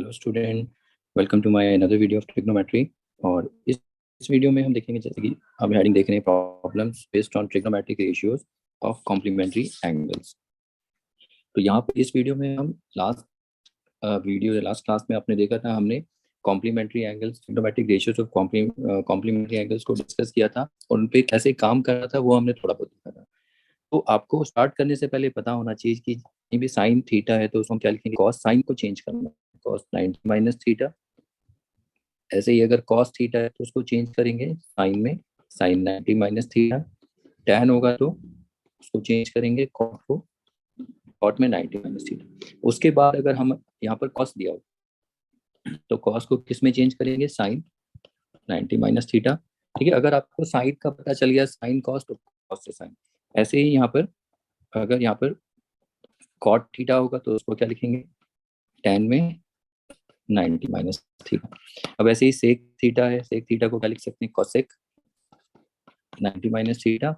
Hello student, welcome to my another video of trigonometry. और इस video में हम देखेंगे, जैसे कि हम हेडिंग देख रहे हैं, problems based on trigonometric ratios of complementary angles. तो यहाँ पर इस वीडियो में हम लास्ट क्लास में आपने देखा था, हमने complementary angles, trigonometric ratios of complementary angles को डिस्कस किया था और उन पे कैसे काम कर रहा था वो हमने थोड़ा बहुत देखा था। तो आपको स्टार्ट करने से पहले पता होना चाहिए कि ये भी साइन थीटा है तो उसको हम क्या लिखेंगे, कॉस साइन को चेंज करना, कॉस 90 माइनस थीटा। ऐसे ही अगर कॉस थीटा है तो उसको चेंज करेंगे साइन में, साइन 90 माइनस थीटा। टैन होगा तो उसको चेंज करेंगे कॉट को, कॉट में 90 माइनस थीटा। उसके बाद अगर हम यहाँ पर कॉस दिया हो तो कॉस को किस में चेंज करेंगे, साइन 90 माइनस थीटा। ठीक है, अगर आपको साइन का पता चल गया, साइन कॉस तो कॉस से साइन। ऐसे ही यहाँ पर अगर यहाँ पर कॉट थीटा होगा तो उसको क्या लिखेंगे, टैन में 90 माइनस थीटा। अब ऐसे ही सेक थीटा है, सेक थीटा को क्या लिख सकते हैं, कोसेक 90 माइनस थीटा।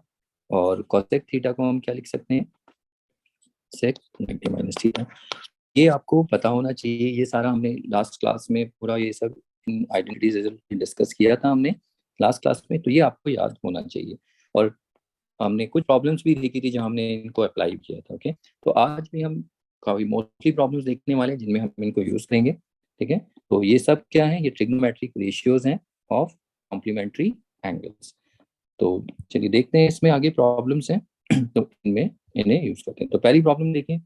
और कोसेक थीटा को हम क्या लिख सकते हैं, सेक 90 माइनस थीटा। ये आपको पता होना चाहिए। ये सारा हमने लास्ट क्लास में पूरा ये सब आइडेंटिटीज डिस्कस किया था हमने लास्ट क्लास में, तो ये आपको याद होना चाहिए। और हमने कुछ प्रॉब्लम्स भी देखी थी जहाँ हमने इनको अप्लाई किया था। ओके, तो आज भी हम काफी मोस्टली प्रॉब्लम्स देखने वाले हैं जिनमें हम इनको यूज करेंगे। ठीक है, तो ये सब क्या है, ये ट्रिग्नोमेट्रिक रेशियोज हैं ऑफ कॉम्प्लीमेंट्री एंगल्स। तो चलिए देखते हैं इसमें आगे प्रॉब्लम्स हैं तो इनमें इन्हें यूज करते हैं। तो पहली प्रॉब्लम देखिए,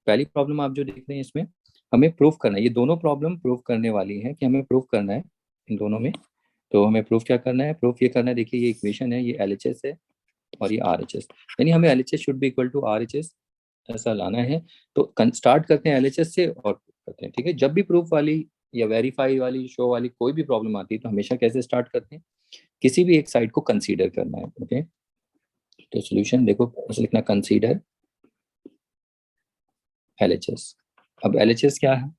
पहली प्रॉब्लम आप जो देख रहे हैं इसमें हमें प्रूफ करना है, ये दोनों प्रॉब्लम प्रूफ करने वाली है कि हमें प्रूफ करना है इन दोनों में। तो हमें प्रूफ क्या करना है, प्रूफ ये करना है, देखिए ये इक्वेशन है, ये LHS है और ये RHS, यानी हमें LHS should be equal to RHS ऐसा लाना है। तो स्टार्ट करते हैं LHS से और करते हैं। ठीक है, जब भी प्रूफ वाली या वेरीफाई वाली, शो वाली कोई भी प्रॉब्लम आती है तो हमेशा कैसे स्टार्ट करते हैं, किसी भी एक साइड को कंसीडर करना है। ओके, तो सोल्यूशन देखो ऐसे लिखना, कंसीडर LHS। अब LHS क्या है,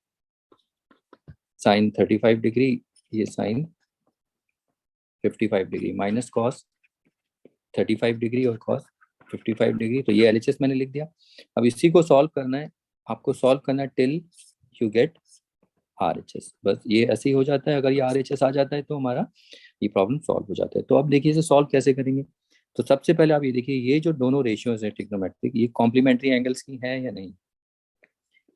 साइन 35 डिग्री, ये sine 55 degree, minus cos 35 degree और कॉस 55 डिग्री। तो ये LHS मैंने लिख दिया। अब इसी को सॉल्व करना है, आपको सॉल्व करना है टिल यू गेट RHS। बस ये ऐसे ही हो जाता है, अगर ये RHS आ जाता है तो हमारा ये प्रॉब्लम सॉल्व हो जाता है। तो अब देखिए इसे सॉल्व कैसे करेंगे। तो सबसे पहले आप ये देखिए, ये जो दोनों रेशियोज हैं ट्रिग्नोमेट्रिक, ये कॉम्प्लीमेंट्री एंगल्स की है या नहीं।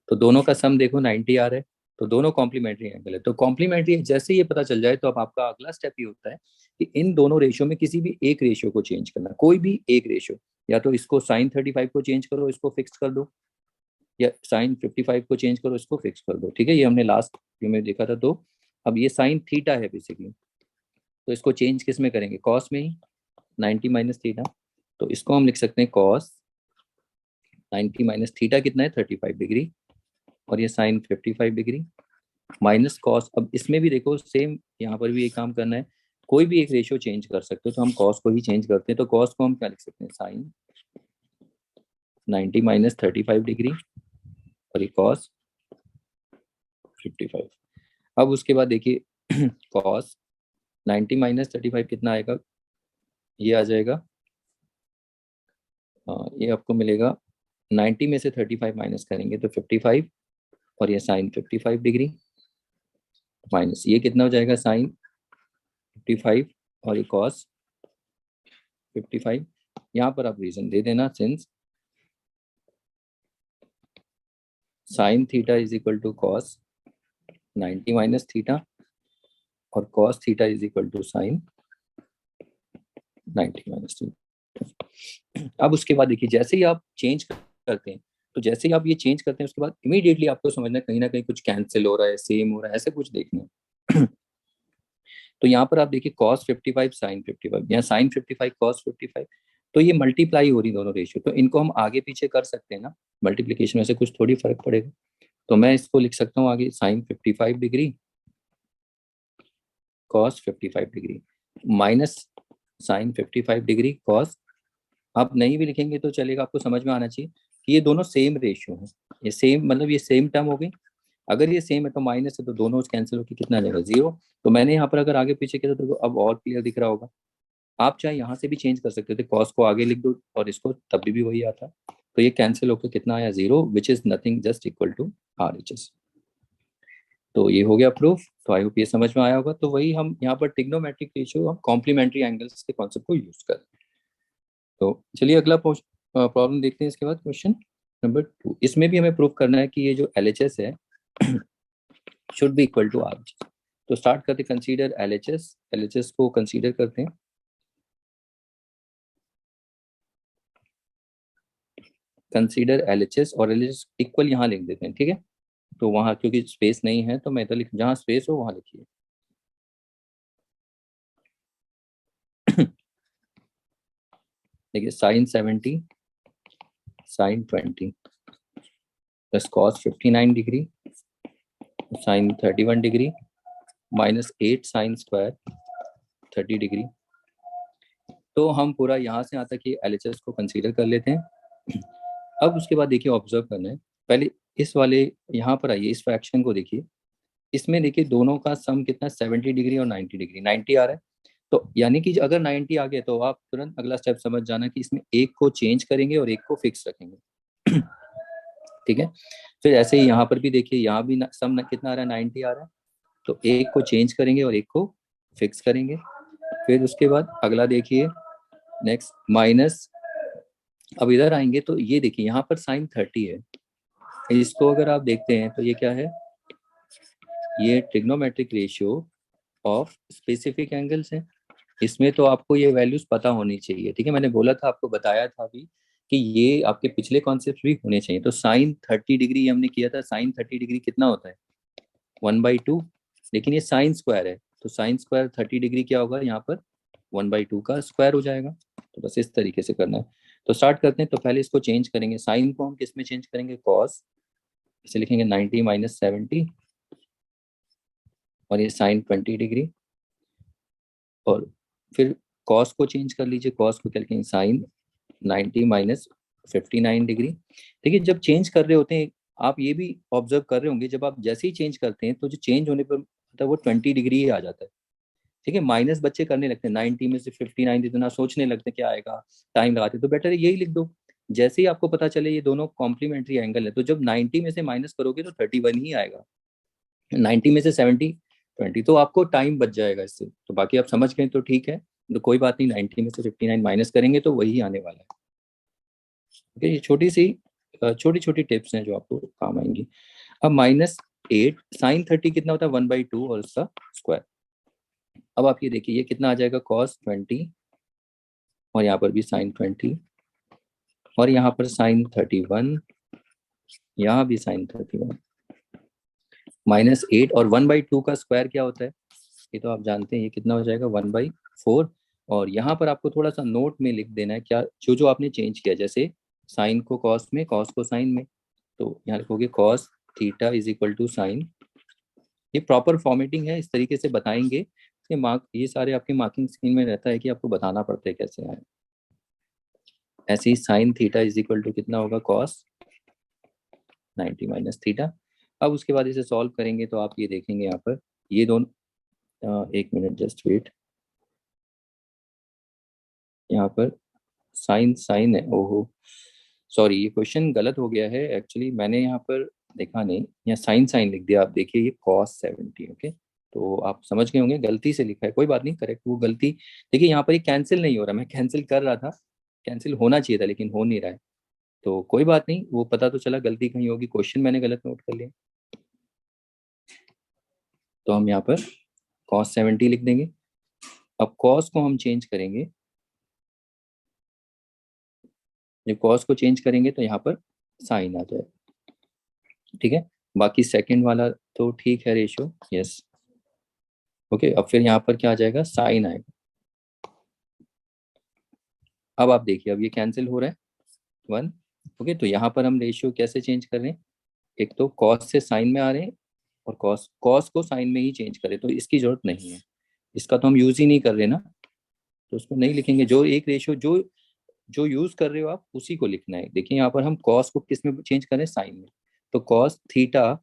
तो दोनों का सम देखो 90 आ रहा है, तो दोनों कॉम्प्लीमेंट्री एंगल है। तो कॉम्प्लीमेंट्री जैसे ये पता चल जाए तो अब आपका अगला स्टेप ये होता है कि इन दोनों रेशियो में किसी भी एक रेशियो को चेंज करना, कोई भी एक रेशियो। या तो इसको साइन 35 को चेंज करो, इसको फिक्स कर दो, या साइन 55 को चेंज करो, इसको फिक्स कर दो। ठीक है, ये हमने लास्ट में देखा था। तो अब ये साइन थीटा है बेसिकली, तो इसको चेंज किस में करेंगे, कॉस में ही, 90 माइनस थीटा। तो इसको हम लिख सकते हैं कॉस 90 माइनस थीटा कितना है, 35 डिग्री, और ये साइन 55 डिग्री माइनस कॉस। अब इसमें भी देखो सेम, यहाँ पर भी एक काम करना है, कोई भी एक रेशियो चेंज कर सकते हो, तो हम कॉस को ही चेंज करते हैं। तो कॉस को हम क्या लिख सकते हैं, साइन 90 माइनस 35 डिग्री और ये कॉस 55। अब उसके बाद देखिए कॉस 90 माइनस 35 कितना आएगा, ये आ जाएगा, ये आपको मिलेगा 90 में से 35 माइनस करेंगे तो 55, और ये साइन 55 डिग्री माइनस ये कितना हो जाएगा, साइन 55 और ये कॉस 55। यहाँ पर आप रीजन दे देना, since sine theta is equal to cos 90 minus theta और cos theta is equal to sine 90 minus theta. अब उसके बाद देखिए जैसे ही आप चेंज करते हैं, तो जैसे ही आप ये चेंज करते हैं उसके बाद इमीडिएटली आपको समझना है कहीं ना कहीं कुछ कैंसिल हो रहा है, सेम हो रहा है, ऐसे कुछ देखना है। तो यहाँ पर आप देखिए कॉस 55 साइन 55, यहाँ साइन 55 कॉस 55, तो ये मल्टीप्लाई हो रही दोनों रेशियो, तो इनको हम आगे पीछे कर सकते हैं ना, मल्टीप्लीकेशन में से कुछ थोड़ी फर्क पड़ेगा। तो मैं इसको लिख सकता हूँ आगे, sine 55 degree cos 55 degree minus sine 55 degree cos. आप नहीं भी लिखेंगे तो चलेगा, आपको समझ में आना चाहिए कि ये दोनों सेम रेशियो है, ये सेम मतलब ये सेम टर्म हो गई। अगर ये सेम है तो माइनस है, तो दोनों कैंसिल होकर कितना आ जाएगा, 0। तो मैंने यहाँ पर अगर आगे पीछे किया तो अब और क्लियर दिख रहा होगा। आप चाहे यहाँ से भी चेंज कर सकते थे, कॉस को आगे लिख दो और इसको, तब भी वही आता। तो ये कैंसिल होकर कितना आया, 0, which is nothing just equal to RHS। तो ये हो गया प्रूफ। तो आई होप ये समझ में आया होगा। तो वही हम यहाँ पर ट्रिग्नोमेट्रिक रेशियो हम कॉम्प्लीमेंट्री एंगल्स के कॉन्सेप्ट को यूज कर। तो चलिए अगला प्रॉब्लम देखते हैं। इसके बाद क्वेश्चन नंबर 2, इसमें भी हमें प्रूव करना है कि ये जो LHS है should be equal to R. तो स्टार्ट करते, कंसीडर LHS को कंसीडर करते हैं। कंसीडर LHS और LHS इक्वल यहाँ लिख देते हैं, ठीक है। तो वहां क्योंकि स्पेस नहीं है तो मैं तो लिख, जहां स्पेस हो वहां लिखिए। देखिए sine 70 sine 20 plus cos 59 degree sine 31 degree minus 8 sine square 30 degree. तो हम पूरा यहाँ से यहाँ तक ये LHS को कंसीडर कर लेते हैं। अब उसके बाद देखिए ऑब्जर्व करना है। पहले इस वाले यहाँ पर आइए, इस फ्रैक्शन को देखिए। इसमें देखिए दोनों का सम कितना, 70 डिग्री और 90 डिग्री, 90 आ रहा है। तो यानी कि अगर 90 आ गया तो आप तुरंत अगला स्टेप समझ जाना कि इसमें एक को चेंज करेंगे और एक को फिक्स रखेंगे। ठीक है। फिर ऐसे ही यहाँ पर भी देखिए, यहाँ भी सम कितना आ रहा है, 90 आ रहा है। तो एक को चेंज करेंगे और एक को फिक्स करेंगे। फिर उसके बाद अगला देखिए, नेक्स्ट माइनस। अब इधर आएंगे तो ये देखिए यहाँ पर साइन 30 है। इसको अगर आप देखते हैं तो ये क्या है, ये trigonometric ratio of specific angles है। इसमें तो आपको ये वैल्यूज पता होनी चाहिए, ठीक है। मैंने बोला था, आपको बताया था अभी कि ये आपके पिछले कॉन्सेप्ट भी होने चाहिए। तो साइन 30 डिग्री हमने किया था। साइन 30 डिग्री कितना होता है, 1/2। लेकिन ये साइन स्क्वायर है, तो साइन स्क्वायर 30 डिग्री क्या होगा, यहाँ पर 1/2 का स्क्वायर हो जाएगा। तो बस इस तरीके से करना है। तो स्टार्ट करते हैं। तो पहले इसको चेंज करेंगे, साइन को हम किस में चेंज करेंगे, कॉस। इसे लिखेंगे 90 माइनस 70 और ये साइन 20 डिग्री। और फिर कॉस को चेंज कर लीजिए, कॉस को क्या लिखेंगे, साइन 90 माइनस 59 डिग्री। देखिए जब चेंज कर रहे होते हैं, आप ये भी ऑब्जर्व कर रहे होंगे, जब आप जैसे ही चेंज करते हैं तो जो चेंज होने पर मतलब वो 20 डिग्री ही आ जाता है। ठीक है, माइनस बच्चे करने लगते हैं, 90 में से 59 इतना सोचने लगते हैं क्या आएगा, टाइम लगाते, तो बेटर यही लिख दो। जैसे ही आपको पता चले ये दोनों कॉम्प्लीमेंट्री एंगल है, तो जब 90 में से माइनस करोगे तो 31 ही आएगा। 90 में से 70 20, तो आपको टाइम बच जाएगा इससे। तो बाकी आप समझ गए तो ठीक है, तो कोई बात नहीं, 90 में से 59 माइनस करेंगे तो वही आने वाला है। ओके, ये छोटी छोटी टिप्स हैं जो आपको काम आएंगी। अब -8 साइन 30 कितना होता है, 1/2 और उसका स्क्वायर। अब आप ये देखिए ये कितना आ जाएगा, कॉस 20 और यहाँ पर भी साइन 20 और यहाँ पर साइन 31, यहाँ भी साइन 31, -8 और 1/2 का स्क्वायर क्या होता है, ये तो आप जानते हैं, ये कितना हो जाएगा 1/4। और यहाँ पर आपको थोड़ा सा नोट में लिख देना है क्या, जो जो आपने चेंज किया, जैसे साइन को कॉस में, कॉस को साइन में। तो यहाँ लिखोगे cos theta is equal to sine. ये प्रॉपर फॉर्मेटिंग है, इस तरीके से बताएंगे। ये मार्क, ये सारे आपके मार्किंग स्कीम में रहता है कि आपको बताना पड़ता है कैसे आए। ऐसे ही sine theta is equal to कितना होगा, कॉस 90 माइनस थीटा। अब उसके बाद इसे सॉल्व करेंगे तो आप ये देखेंगे यहाँ पर ये दोनों, एक मिनट जस्ट वेट, यहाँ पर साइन साइन है, ओहो सॉरी, ये क्वेश्चन गलत हो गया है एक्चुअली। मैंने यहाँ पर देखा नहीं, यहाँ साइन साइन लिख दिया। आप देखिए ये कॉस 70, ओके। तो आप समझ गए होंगे, गलती से लिखा है, कोई बात नहीं, करेक्ट वो गलती। देखिए यहाँ पर ये कैंसिल नहीं हो रहा, मैं कैंसिल कर रहा था, कैंसिल होना चाहिए था लेकिन हो नहीं रहा है। तो कोई बात नहीं, वो पता तो चला गलती कहीं होगी, क्वेश्चन मैंने गलत नोट कर लिया। तो हम यहाँ पर कॉस 70 लिख देंगे। अब कॉस को हम चेंज करेंगे, जब कॉस को चेंज करेंगे तो यहाँ पर साइन आ जाए, ठीक है। बाकी सेकंड वाला तो ठीक है रेशियो, यस ओके। अब फिर यहाँ पर क्या आ जाएगा, साइन आएगा। अब आप देखिए अब ये कैंसिल हो रहा है 1, ओके। तो यहाँ पर हम रेशियो कैसे चेंज कर रहे हैं, एक तो कॉस से साइन में आ रहे हैं और कॉस कॉस को साइन में ही चेंज करें, तो इसकी जरूरत नहीं है, इसका तो हम यूज ही नहीं कर रहे ना, तो उसको नहीं लिखेंगे। जो एक रेशियो जो जो यूज कर रहे हो आप उसी को लिखना है। देखिए यहाँ पर हम कॉस को किस में चेंज करें, साइन में। तो cos theta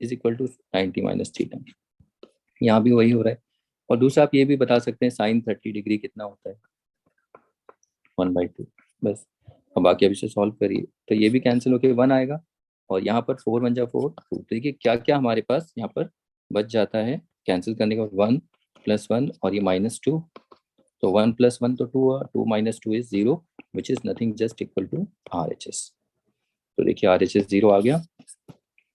is equal to 90 minus theta, यहाँ भी वही हो रहा है। और दूसरा आप ये भी बता सकते हैं साइन 30 डिग्री कितना होता है, 1/2, बस। अब बाकी अब इसे सॉल्व करिए तो ये भी कैंसिल होके 1 आएगा और यहाँ पर 4 1 जा 4 2। तो देखिए क्या क्या हमारे पास यहाँ पर बच जाता है, कैंसिल करने के बाद 1 + 1 और ये -2। तो 1 + 1 तो 2 हुआ, 2 - 2 is 0 which is nothing just equal to RHS। तो देखिए RHS 0 आ गया।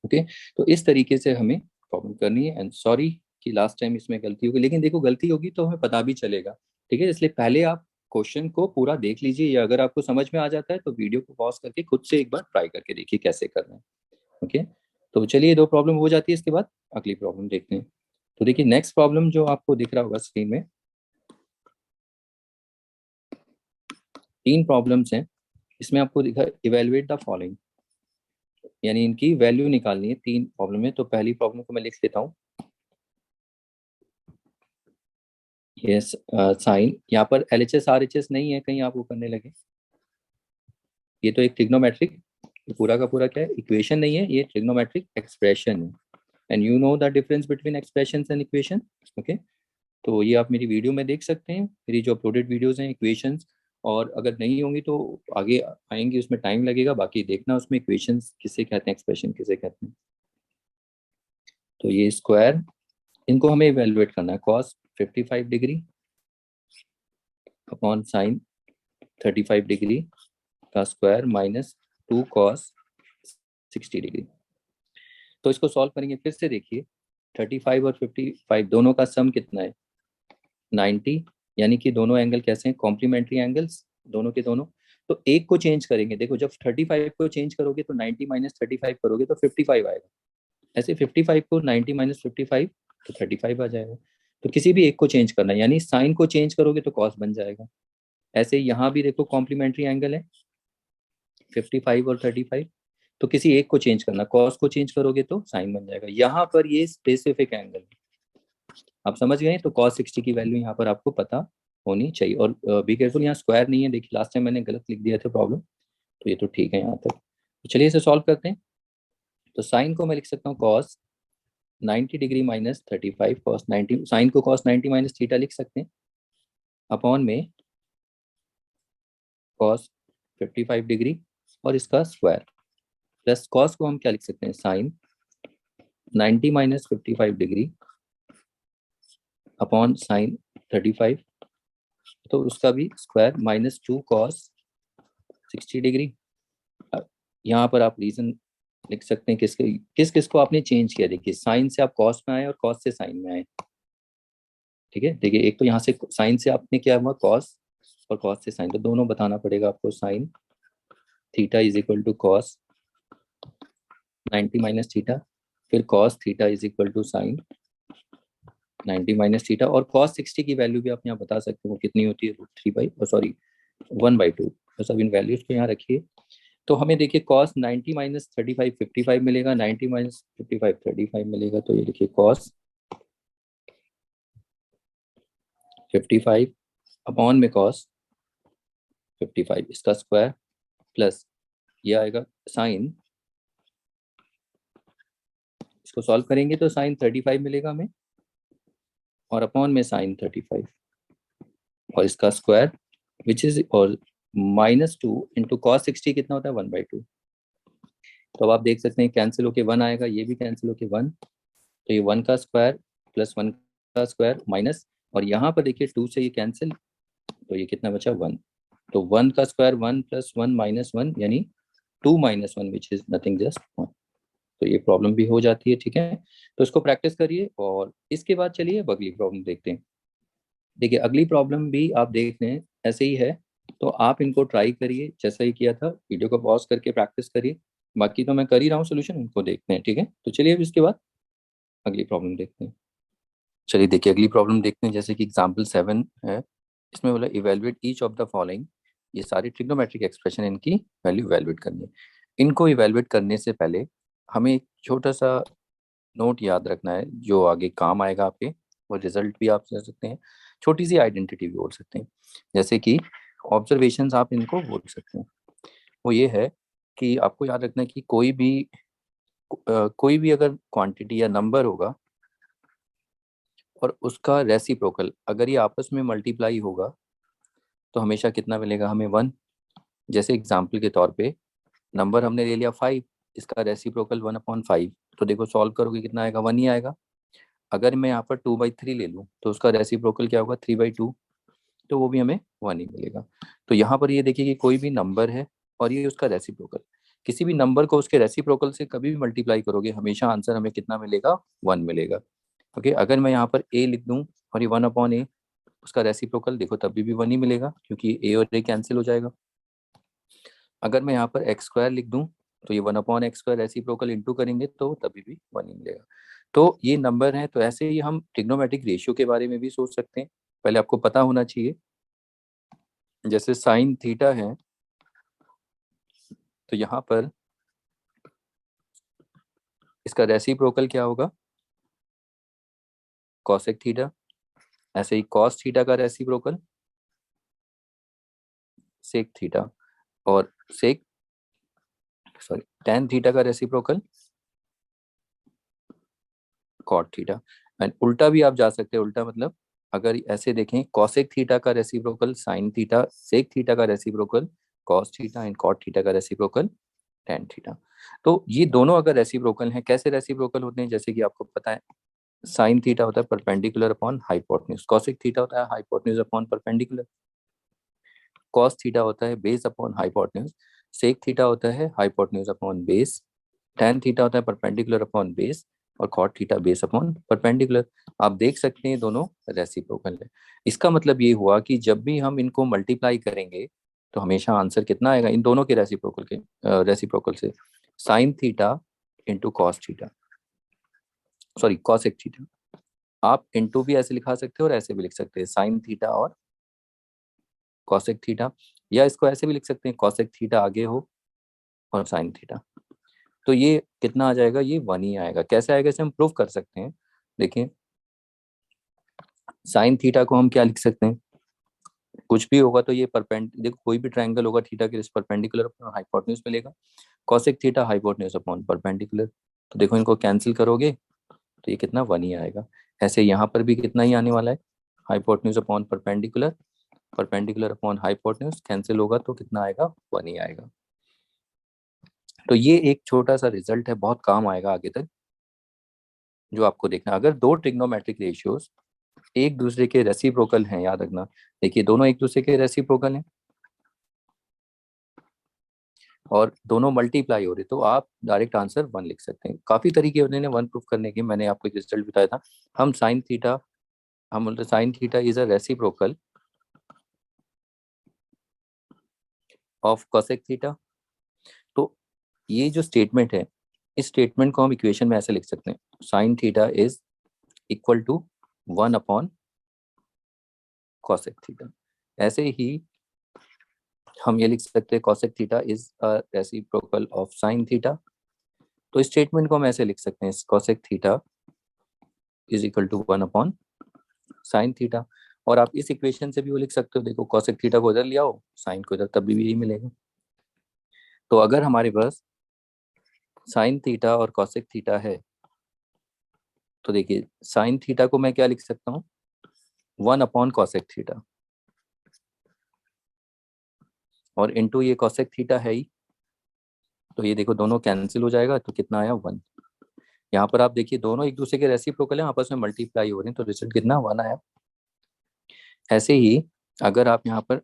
ओके, तो इस तरीके से हमें प्रॉब्लम करनी है। एंड सॉरी कि लास्ट टाइम इसमें गलती होगी, लेकिन देखो गलती होगी तो हमें पता भी चलेगा, ठीक है। इसलिए पहले आप क्वेश्चन को पूरा देख लीजिए, या अगर आपको समझ में आ जाता है तो वीडियो को पॉज करके खुद से एक बार ट्राई करके देखिए कैसे करना है। ओके, तो चलिए 2 प्रॉब्लम हो जाती है, इसके बाद अगली प्रॉब्लम देखते हैं। तो देखिए नेक्स्ट प्रॉब्लम जो आपको दिख रहा होगा स्क्रीन में, 3 प्रॉब्लम्स हैं। इसमें आपको दिखा इवेलुएट द फॉलोइंग, यानी इनकी वैल्यू निकालनी है। 3 प्रॉब्लम है, तो पहली प्रॉब्लम को मैं लिख लेता हूँ। यस, साइन, यहाँ पर LHS RHS नहीं है कहीं आपको करने लगे। ये तो एक ट्रिग्नोमेट्रिक, पूरा का पूरा क्या है, इक्वेशन नहीं है, ये ट्रिग्नोमेट्रिक एक्सप्रेशन है। And you know the difference between expressions and equation. Okay, तो ये आप मेरी वीडियो में देख सकते हैं, मेरी जो अपलोडेड वीडियोस हैं इक्वेशंस। और अगर नहीं होंगी तो आगे आएंगी, उसमें टाइम लगेगा, बाकी देखना उसमें इक्वेशंस किसे कहते हैं, एक्सप्रेशन किसे कहते हैं। तो ये स्क्वायर, इनको हमें इवेलुएट करना है। Cos 55 degree upon sine 35 degree का स्क्वायर -2 कॉस 60 डिग्री। तो इसको सॉल्व करेंगे। फिर से देखिए 35 और 55 दोनों का सम कितना है, 90। यानी कि दोनों एंगल कैसे हैं, कॉम्प्लीमेंट्री एंगल्स दोनों के दोनों। तो एक को चेंज करेंगे, देखो जब 35 को चेंज करोगे तो 90 - 35 करोगे तो 55 आएगा। ऐसे 55 को 90 - 55 तो 35 आ जाएगा। तो किसी भी एक को चेंज करना है, यानी साइन को चेंज करोगे तो कॉस बन जाएगा। ऐसे यहाँ भी देखो कॉम्प्लीमेंट्री एंगल है 55 और 35, तो किसी एक को चेंज करना, कॉस को चेंज करोगे तो साइन बन जाएगा। यहाँ पर ये स्पेसिफिक एंगल, आप समझ गए। तो cos 60 की वैल्यू यहाँ पर आपको पता होनी चाहिए। और बी केयरफुल, यहाँ स्क्वायर नहीं है, देखिए लास्ट टाइम मैंने गलत लिख दिया था प्रॉब्लम, तो ये तो ठीक है यहाँ तक। तो चलिए इसे सॉल्व करते हैं। तो साइन को मैं लिख सकता हूँ cos 90 डिग्री -35 cos 90, साइन को cos 90 - थीटा लिख सकते हैं, अपॉन में cos 55 डिग्री और इसका स्क्वायर, प्लस cos को हम क्या लिख सकते हैं, साइन 90 - 55 डिग्री अपॉन साइन 35, तो उसका भी स्क्वायर -2 cos 60 डिग्री। यहाँ पर आप रीजन लिख सकते हैं किस किस को आपने चेंज किया। देखिए साइन से आप कॉस में आए और कॉस से साइन में आए, ठीक है। देखिए एक तो यहाँ से साइन से आपने क्या हुआ कॉस, और कॉस से साइन, तो दोनों बताना पड़ेगा आपको। Sine theta is equal to cos 90 - theta, फिर cos theta is equal to sine 90 - theta. और कॉस 60 की वैल्यू भी आप यहाँ बता सकते हो कितनी होती है, √3 1/2। तो सब इन वैल्यूज को यहाँ रखिए। तो हमें देखिए cos 90 - 35 55 मिलेगा, 90 - 55 35 मिलेगा। तो ये देखिए cos 55 अपॉन में cos 55 इसका स्क्वायर, प्लस ये आएगा साइन, इसको सॉल्व करेंगे तो साइन 35 मिलेगा हमें, और अपॉन में साइन 35 और इसका स्क्वायर विच इज, और -2 इंटू cos 60 कितना होता है 1/2। तो अब आप देख सकते हैं कैंसिल होके 1 आएगा, ये भी कैंसिल होके 1। तो ये 1 का स्क्वायर प्लस 1 का स्क्वायर माइनस, और यहाँ पर देखिए 2 से ये कैंसिल, तो ये कितना बचा 1। तो 1 का स्क्वायर 1 + 1 - 1 यानी 2 - 1 विच इज नथिंग जस्ट 1। तो ये प्रॉब्लम भी हो जाती है, ठीक है। तो इसको प्रैक्टिस करिए, और इसके बाद चलिए अब अगली प्रॉब्लम देखते हैं। देखिए अगली प्रॉब्लम भी आप देख रहे हैं ऐसे ही है, तो आप इनको ट्राई करिए जैसा ही किया था, वीडियो को पॉज करके प्रैक्टिस करिए। बाकी तो मैं कर ही रहा हूँ सोल्यूशन, उनको देखते हैं, ठीक है। तो चलिए अब इसके बाद अगली प्रॉब्लम देखते हैं। चलिए देखिए अगली प्रॉब्लम देखते हैं, जैसे कि एग्जाम्पल 7 है। इसमें बोला evaluate each of the following, ये सारी ट्रिग्नोमेट्रिक एक्सप्रेशन, इनकी वैल्यू इवेलुएट करनी है। इनको इवेलुएट करने से पहले हमें एक छोटा सा नोट याद रखना है जो आगे काम आएगा आपके, और रिजल्ट भी आप कह सकते हैं, छोटी सी आइडेंटिटी भी बोल सकते हैं, जैसे कि ऑब्जर्वेशंस आप इनको बोल सकते हैं। वो ये है कि आपको याद रखना है कि कोई भी अगर क्वांटिटी या नंबर होगा और उसका रेसिप्रोकल अगर ये आपस में मल्टीप्लाई होगा तो हमेशा कितना मिलेगा हमें 1। जैसे एग्जाम्पल के तौर पे नंबर हमने ले लिया 5, इसका रेसिप्रोकल 1/5, तो देखो सॉल्व करोगे कितना आएगा, 1 ही आएगा। अगर मैं यहाँ पर 2/3 ले लूँ तो उसका रेसिप्रोकल क्या होगा, 3/2, तो वो भी हमें 1 ही मिलेगा। तो यहाँ पर ये देखिए कि कोई भी नंबर है और ये उसका रेसिप्रोकल, किसी भी नंबर को उसके रेसिप्रोकल से कभी भी मल्टीप्लाई करोगे हमेशा आंसर हमें कितना मिलेगा, 1 मिलेगा। ओके, अगर मैं यहाँ पर a लिख दूँ और ये 1/a, उसका रेसिप्रोकल देखो तभी भी 1 ही मिलेगा, क्योंकि a और a कैंसिल हो जाएगा। अगर मैं यहाँ पर x² लिख दूँ तो ये 1/x² रेसिप्रोकल इंटू करेंगे तो तभी भी 1 ही मिलेगा। तो ये नंबर है, तो ऐसे ही हम ट्रिग्नोमेट्रिक रेशियो के बारे में भी सोच सकते हैं। पहले आपको पता होना चाहिए, जैसे साइन थीटा है तो यहाँ पर इसका रेसिप्रोकल क्या होगा, कॉसेक थीटा। ऐसे ही कॉस थीटा का रेसिप्रोकल सेक थीटा, और सेक सॉरी टेन थीटा का रेसिप्रोकल कॉट थीटा। एंड उल्टा भी आप जा सकते हैं, उल्टा मतलब अगर ऐसे देखें, कॉसेक थीटा का reciprocal sine theta, sec theta का reciprocal cos theta, and cot theta का रेसिप्रोकल टेन थीटा। तो ये दोनों अगर रेसिप्रोकल हैं, कैसे रेसिप्रोकल होते हैं, जैसे कि आपको पता है साइन थीटा होता है perpendicular upon hypotenuse, cosec theta होता है hypotenuse upon perpendicular, cos theta होता है base upon hypotenuse, sec theta होता है hypotenuse upon base, tan theta होता है परपेंडिकुलर अपॉन बेस, और cot theta base upon perpendicular. आप देख सकते हैं दोनों रेसिप्रोकल है। इसका मतलब ये हुआ कि जब भी हम इनको मल्टीप्लाई करेंगे तो हमेशा आंसर कितना आएगा इन दोनों के रेसिप्रोकल से, sine theta into cos theta, sorry cosec theta. आप इंटू भी ऐसे लिखा सकते हो और ऐसे भी लिख सकते हैं, साइन थीटा और कॉसेक थीटा, या इसको ऐसे भी लिख सकते हैं, कॉसेक थीटा आगे हो और साइन थीटा। तो ये कितना आ जाएगा, ये 1 ही आएगा। कैसे आएगा इसे हम प्रूव कर सकते हैं, देखिए साइन थीटा को हम क्या लिख सकते हैं, कुछ भी होगा तो ये देखो कोई भी ट्रायंगल होगा थीटा के परपेंडिकुलर हाइपोटेन्यूज मिलेगा, cosec theta hypotenuse upon perpendicular, तो देखो इनको कैंसिल करोगे तो ये कितना 1 ही आएगा। ऐसे यहाँ पर भी कितना ही आने वाला है, hypotenuse upon perpendicular, perpendicular upon hypotenuse cancel होगा तो कितना आएगा, 1 ही आएगा। तो ये एक छोटा सा रिजल्ट है, बहुत काम आएगा आगे तक, जो आपको देखना। अगर दो ट्रिग्नोमेट्रिक रेशियोज एक दूसरे के रेसिप्रोकल हैं, याद रखना, देखिए दोनों एक दूसरे के रेसिप्रोकल हैं और दोनों मल्टीप्लाई हो रहे, तो आप डायरेक्ट आंसर 1 लिख सकते हैं। काफी तरीके होते हैं 1 प्रूफ करने के, मैंने आपको एक रिजल्ट बताया था। हम बोलते sign theta is a reciprocal of cosec theta. तो ये जो स्टेटमेंट है, इस स्टेटमेंट को हम इक्वेशन में ऐसे लिख सकते हैं, sine theta is equal to 1/cosec theta. ऐसे ही हम ये लिख सकते हैं, cosec theta is a reciprocal of sine theta. तो इस स्टेटमेंट को हम ऐसे लिख सकते हैं, cosec theta is equal to 1/sin theta. और आप इस इक्वेशन से भी वो लिख सकते हो, देखो cosec थीटा को उधर ले आओ, साइन को इधर, तभी भी यही मिलेगा। तो अगर हमारे पास साइन थीटा और cosec थीटा है, तो देखिए साइन थीटा को मैं क्या लिख सकता हूँ, 1/cosec थीटा, और इंटू ये cosec थीटा है ही, तो ये देखो दोनों कैंसिल हो जाएगा, तो कितना आया, 1। यहाँ पर आप देखिए दोनों एक दूसरे के रेसिप्रोकल हैं, आपस में मल्टीप्लाई हो रहे हैं, तो रिजल्ट कितना, 1 आया। ऐसे ही अगर आप यहाँ पर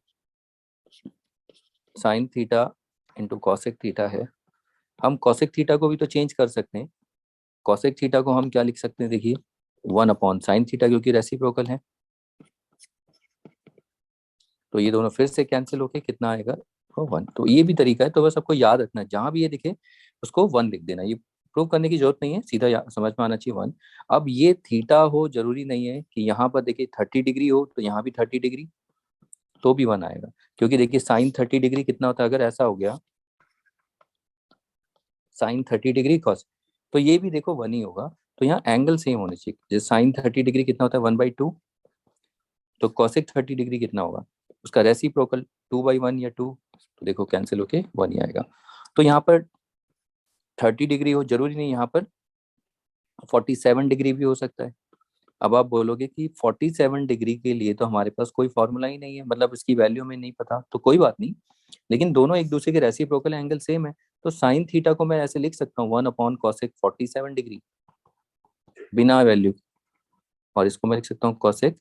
sine theta into cosec theta है, हम कॉसेक थीटा को भी तो चेंज कर सकते हैं। कॉसेक थीटा को हम क्या लिख सकते हैं, देखिए 1/sin थीटा, क्योंकि रेसिप्रोकल है, तो ये दोनों फिर से कैंसिल होके कितना आएगा, 1। तो ये भी तरीका है, तो बस आपको याद रखना है, जहां भी ये दिखे उसको 1 लिख देना। ये प्रूव करने की जरूरत नहीं है, सीधा समझ में आना चाहिए 1। अब ये थीटा हो जरूरी नहीं है कि यहाँ पर देखिए 30 डिग्री हो तो यहाँ भी 30 डिग्री, तो भी 1 आएगा, क्योंकि देखिए साइन 30 डिग्री कितना होता है, अगर ऐसा हो गया साइन 30 डिग्री कॉस, तो ये भी देखो 1 ही होगा। तो यहाँ एंगल सेम होने चाहिए, जैसे साइन 30 डिग्री कितना होता है, 1/2, तो कॉसेक 30 डिग्री कितना होगा, उसका रेसिप्रोकल 2/1 या 2, तो देखो कैंसिल होके 1 ही आएगा। तो यहाँ पर 30 डिग्री हो जरूरी नहीं, यहाँ पर 47 डिग्री भी हो सकता है। अब आप बोलोगे कि 47 डिग्री के लिए तो हमारे पास कोई फॉर्मूला ही नहीं है, मतलब इसकी वैल्यू में नहीं पता, तो कोई बात नहीं, लेकिन दोनों एक दूसरे के रेसिप्रोकल, एंगल सेम है, तो साइन थीटा को मैं ऐसे लिख सकता हूँ 1/cosec 47 डिग्री बिना वैल्यू, और इसको मैं लिख सकता हूँ cosec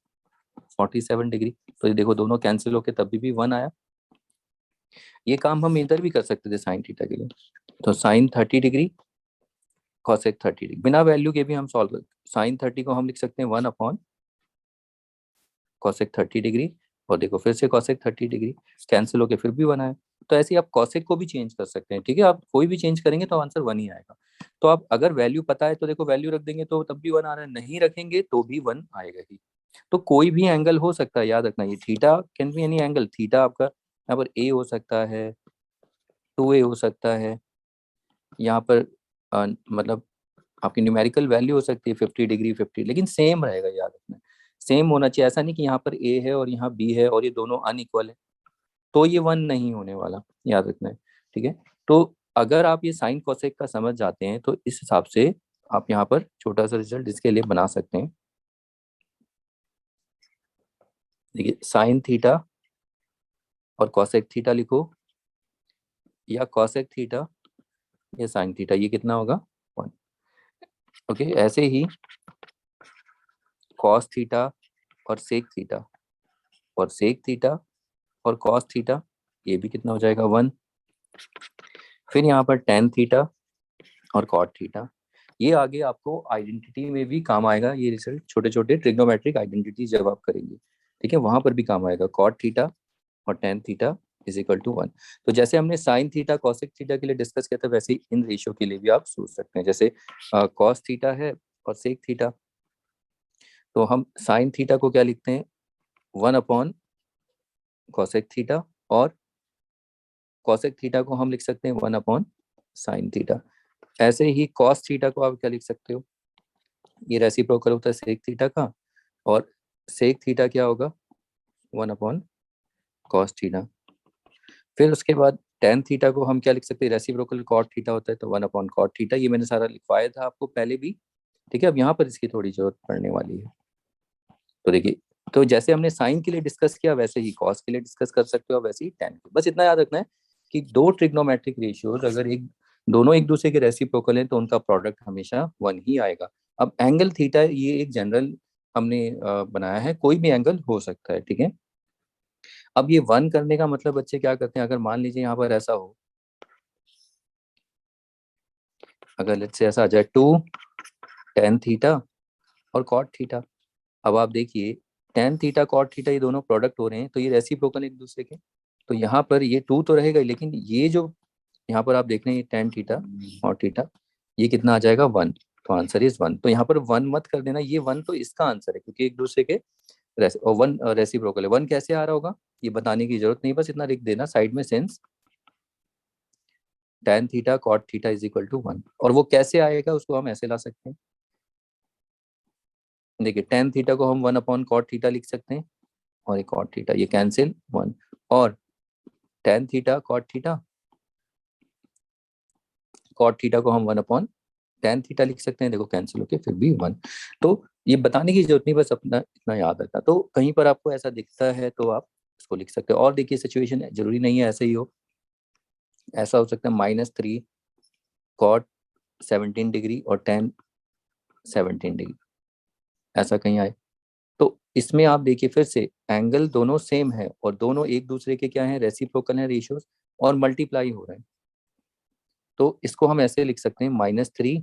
47 डिग्री। तो ये देखो दोनों कैंसिल होके तभी भी 1 आया। ये काम हम इधर भी कर सकते थे साइन थीटा के लिए। तो साइन 30 डिग्री cosec 30 डिग्री बिना वैल्यू के भी हम सॉल्व कर, साइन 30 को हम लिख सकते हैं 1/cosec 30 डिग्री, और देखो फिर से cosec 30 डिग्री कैंसिल होके फिर भी 1 आया। तो ऐसे ही आप cosec को भी चेंज कर सकते हैं, ठीक है। आप कोई भी चेंज करेंगे तो आंसर 1 ही आएगा। तो आप अगर वैल्यू पता है तो देखो वैल्यू रख देंगे तो तब भी 1 आ रहा है, नहीं रखेंगे तो भी 1 आएगा ही। तो कोई भी एंगल हो सकता है, याद रखना, ये theta can be any angle. Theta आपका यहाँ पर ए हो सकता है, 2a हो सकता है, यहाँ पर मतलब आपकी न्यूमेरिकल वैल्यू हो सकती है 50 डिग्री 50, लेकिन सेम रहेगा, याद रखना। सेम होना चाहिए, ऐसा नहीं कि यहाँ पर ए है और यहाँ बी है और ये दोनों अनइक्वल है तो ये 1 नहीं होने वाला, याद रखना है, ठीक है। तो अगर आप ये साइन कोसेक का समझ जाते हैं तो इस हिसाब से आप यहाँ पर छोटा सा रिजल्ट इसके लिए बना सकते हैं। देखिए साइन थीटा और कॉसेक थीटा लिखो, या कॉसेक थीटा या साइन थीटा, ये कितना होगा 1। ओके, ऐसे ही कॉस थीटा और सेक थीटा, और सेक थीटा और कॉस थीटा, ये भी कितना हो जाएगा 1। फिर यहाँ पर टेन थीटा और कॉट थीटा, ये आगे आपको आइडेंटिटी में भी काम आएगा। ये रिजल्ट छोटे छोटे ट्रिग्नोमेट्रिक आइडेंटिटी जब आप करेंगे, ठीक है, वहां पर भी काम आएगा। कॉट थीटा और tan theta is equal to 1। तो जैसे हमने साइन थीटा कॉसेक थीटा के लिए डिस्कस किया था, वैसे ही इन रेशियो के लिए भी आप सोच सकते हैं। जैसे कॉस थीटा है और सेक थीटा, तो हम साइन थीटा को क्या लिखते हैं 1 कॉसेक थीटा, और कॉसेक थीटा को हम लिख सकते हैं 1 साइन थीटा। ऐसे ही कॉस थीटा को आप क्या लिख सकते हो, ये रेसिप्रोकल होता है सेक थीटा का, और सेक थीटा क्या होगा 1/cos थीटा। फिर उसके बाद टेन थीटा को हम क्या लिख सकते हैं, रेसिप्रोकल कॉट थीटा होता है तो 1/cot थीटा। ये मैंने सारा लिखवाया था आपको पहले भी, ठीक है। अब यहाँ पर इसकी थोड़ी जरूरत पड़ने वाली है। तो देखिए, तो जैसे हमने साइन के लिए डिस्कस किया वैसे ही कॉस के लिए डिस्कस कर सकते हो, वैसे ही टेन के। बस इतना याद रखना है कि दो ट्रिग्नोमेट्रिक रेशियोज अगर एक दोनों एक दूसरे के रेसिप्रोकल हैं तो उनका प्रोडक्ट हमेशा 1 ही आएगा। अब एंगल थीटा ये एक जनरल हमने बनाया है, कोई भी एंगल हो सकता है, ठीक है। अब ये 1 करने का मतलब बच्चे क्या करते हैं, अगर मान लीजिए यहाँ पर ऐसा हो, अगर लेट्स से ऐसा आ जाए 2 टेन थीटा और कॉट थीटा। अब आप देखिए टेन थीटा कॉट थीटा ये दोनों प्रोडक्ट हो रहे हैं तो ये रेसिप्रोकल एक दूसरे के। तो यहाँ पर ये 2 तो रहेगा ही, लेकिन ये जो यहाँ पर आप देख रहे हैं टेन थीटा और थीटा, ये कितना आ जाएगा 1। तो आंसर इज 1। तो यहाँ पर 1 मत कर देना, ये 1 तो इसका आंसर है क्योंकि एक दूसरे के और 1 रेसिप्रोकल है। 1 कैसे आ रहा होगा ये बताने की जरूरत नहीं, बस इतना लिख देना साइड में, since tan theta cot theta is equal to 1। और वो कैसे आएगा उसको हम ऐसे ला सकते हैं, देखिए टेन थीटा को हम 1/cot थीटा लिख सकते हैं, और एक कॉट थीटा, ये कैंसिल 1, और टेन थीटा कॉट थीटा को हम 1/tan थीटा लिख सकते हैं, देखो कैंसिल होके फिर भी 1। तो ये बताने की जरूरत नहीं, बस अपना इतना याद रखना। तो कहीं पर आपको ऐसा दिखता है तो आप इसको लिख सकते हो। और देखिए सिचुएशन जरूरी नहीं है ऐसे ही हो, ऐसा हो सकता है -3 cot 17 डिग्री और tan 17 डिग्री, ऐसा कहीं आए। तो इसमें आप देखिए फिर से एंगल दोनों सेम है और दोनों एक दूसरे के क्या है, रेसिप्रोकल है, रेशियोज, और मल्टीप्लाई हो रहे हैं। तो इसको हम ऐसे लिख सकते हैं -3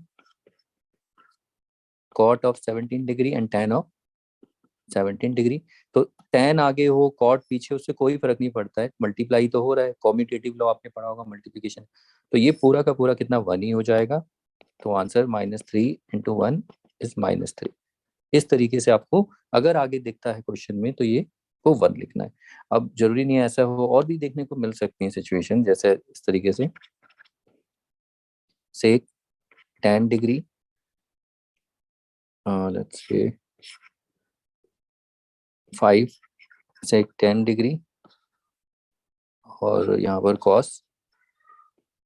cot 17 degree and tan 17 degree. तो tan आगे हो कॉट पीछे, उससे कोई फर्क नहीं पड़ता है, मल्टीप्लाई तो हो रहा है, कॉम्यूटेटिव लॉ आपने पढ़ा होगा मल्टीप्लिकेशन। तो ये पूरा का पूरा कितना 1 ही हो जाएगा। तो आंसर -3 × 1 इज -3। इस तरीके से आपको अगर आगे दिखता है क्वेश्चन में तो ये को 1 लिखना है। अब जरूरी नहीं है ऐसा हो, और भी देखने को मिल सकती है सिचुएशन, जैसे इस तरीके से 10 डिग्री, लेट्स से 5 से 10 डिग्री, और यहाँ पर कॉस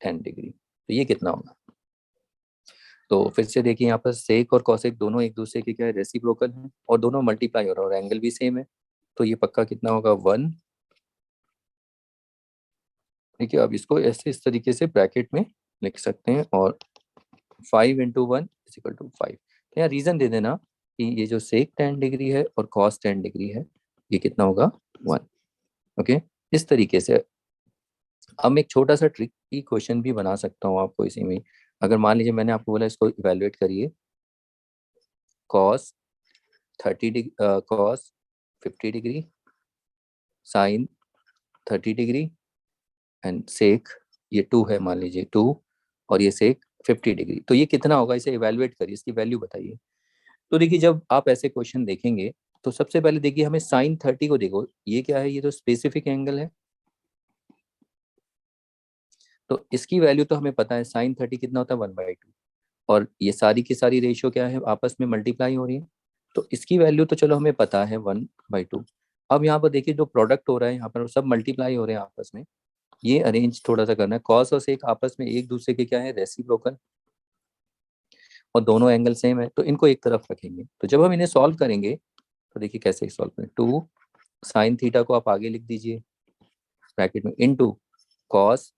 10 डिग्री, तो ये कितना होगा। तो फिर से देखिए यहाँ पर सेक और कॉसेक दोनों एक दूसरे के क्या है, रेसिप्रोकल हैं, और दोनों मल्टीप्लाई हो रहा है और एंगल भी सेम है। तो ये पक्का कितना होगा 1 ठीक है, अब इसको ऐसे इस तरीके से ब्रैकेट में लिख सकते हैं और 5 इंटू 1 इज इक्वल टू 5। तो यहाँ रीजन दे देना कि ये जो सेक 10 डिग्री है और कॉस 10 डिग्री है ये कितना होगा 1। ओके, इस तरीके से हम एक छोटा सा ट्रिक की क्वेश्चन भी बना सकता हूँ आपको इसी में। अगर मान लीजिए मैंने आपको बोला इसको इवेलुएट करिए, cos 30 degree, cos 50 degree, sine 30 degree and sec ये 2 है, मान लीजिए 2, और ये सेक 50 डिग्री। तो ये कितना होगा, इसे इवेलुएट करिए, इसकी वैल्यू बताइए। तो देखिए जब आप ऐसे क्वेश्चन देखेंगे तो सबसे पहले देखिए हमें साइन 30 को देखो, ये क्या है, ये तो स्पेसिफिक एंगल है, तो इसकी वैल्यू तो हमें पता है, साइन 30 कितना होता है 1/2, और ये सारी की सारी रेशियो क्या है, आपस में मल्टीप्लाई हो रही है, तो इसकी वैल्यू तो चलो हमें पता है 1/2। अब यहाँ पर देखिए जो प्रोडक्ट हो रहा है यहाँ पर सब मल्टीप्लाई हो रहे हैं आपस में, ये अरेंज थोड़ा सा करना है। कॉस और सेक आपस में एक दूसरे के क्या है, रेसिप्रोकल, और दोनों एंगल सेम है, तो इनको एक तरफ रखेंगे। तो जब हम इन्हें सॉल्व करेंगे तो देखिए कैसे सॉल्व करें, 2 साइन थीटा को आप आगे लिख दीजिए ब्रैकेट में, इनटू कॉस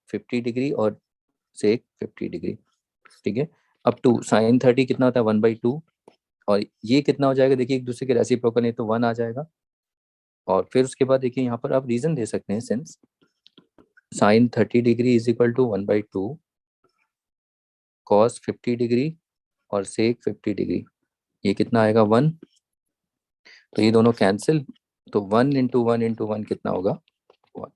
50 डिग्री और सेक 50 डिग्री, ठीक है। अब 2 साइन 30 कितना होता है 1/2, और ये कितना हो जाएगा, देखिए एक दूसरे के रेसिप्रोकल है तो 1 आ जाएगा। और फिर उसके बाद देखिए यहाँ पर आप रीजन दे सकते हैं, since sine 30 degree is equal to 1/2 cos 50 degree और सेक 50 डिग्री, ये कितना आएगा 1, तो ये दोनों कैंसिल, तो 1 इंटू 1 इंटू 1 कितना होगा 1।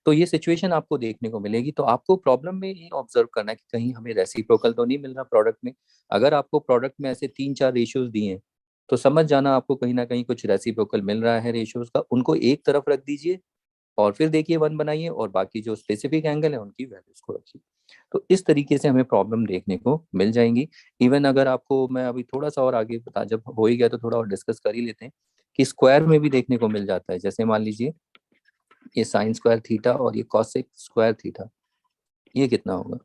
तो ये सिचुएशन आपको देखने को मिलेगी। तो आपको प्रॉब्लम में ये ऑब्जर्व करना है कि कहीं हमें रेसिप्रोकल तो नहीं मिल रहा प्रोडक्ट में। अगर आपको प्रोडक्ट में ऐसे 3-4 रेशियोज दिए हैं तो समझ जाना आपको कहीं ना कहीं कुछ रेसिप्रोकल मिल रहा है रेशियोज का, उनको एक तरफ रख दीजिए और फिर देखिए 1 बनाइए, और बाकी जो स्पेसिफिक एंगल है उनकी वैल्यूज को रखिए। तो इस तरीके से हमें प्रॉब्लम देखने को मिल जाएंगी। इवन अगर आपको मैं अभी थोड़ा सा और आगे बता, जब हो ही गया तो थोड़ा और डिस्कस कर ही लेते हैं कि स्क्वायर में भी देखने को मिल जाता है। जैसे मान लीजिए ये साइन स्क्वायर थीटा और ये कॉसेक स्क्वायर थीटा, ये कितना होगा,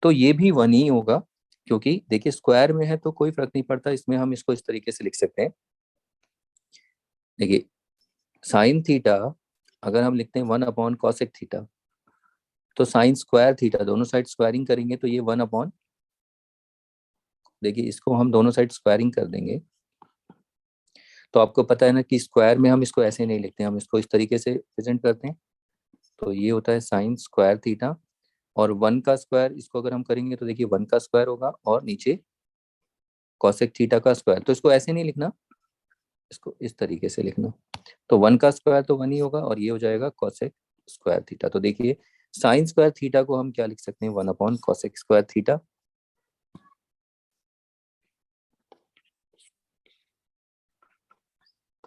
तो ये भी 1 ही होगा, क्योंकि देखिए स्क्वायर में है तो कोई फर्क नहीं पड़ता, इसमें हम इसको इस तरीके से लिख सकते हैं। देखिए साइन थीटा अगर हम लिखते हैं 1 अपॉन कॉसेक थीटा, तो साइन स्क्वायर थीटा दोनों साइड स्क्वायरिंग करेंगे तो ये 1 अपॉन, देखिए इसको हम दोनों साइड स्क्वायरिंग कर देंगे, तो आपको पता है ना कि स्क्वायर में हम इसको ऐसे नहीं लिखते, हम इसको इस तरीके से प्रेजेंट करते हैं। तो ये होता है साइन स्क्वायर थीटा, और 1 का स्क्वायर इसको अगर हम करेंगे तो देखिए 1 का स्क्वायर होगा, और नीचे कॉसेक थीटा का स्क्वायर, तो इसको ऐसे नहीं लिखना, इसको इस तरीके से लिखना। तो 1 का स्क्वायर तो 1 ही होगा, और ये हो जाएगा कॉसेक स्क्वायर थीटा। तो देखिए साइन स्क्वायर थीटा को हम क्या लिख सकते हैं, 1 अपॉन कॉसेक स्क्वायर थीटा,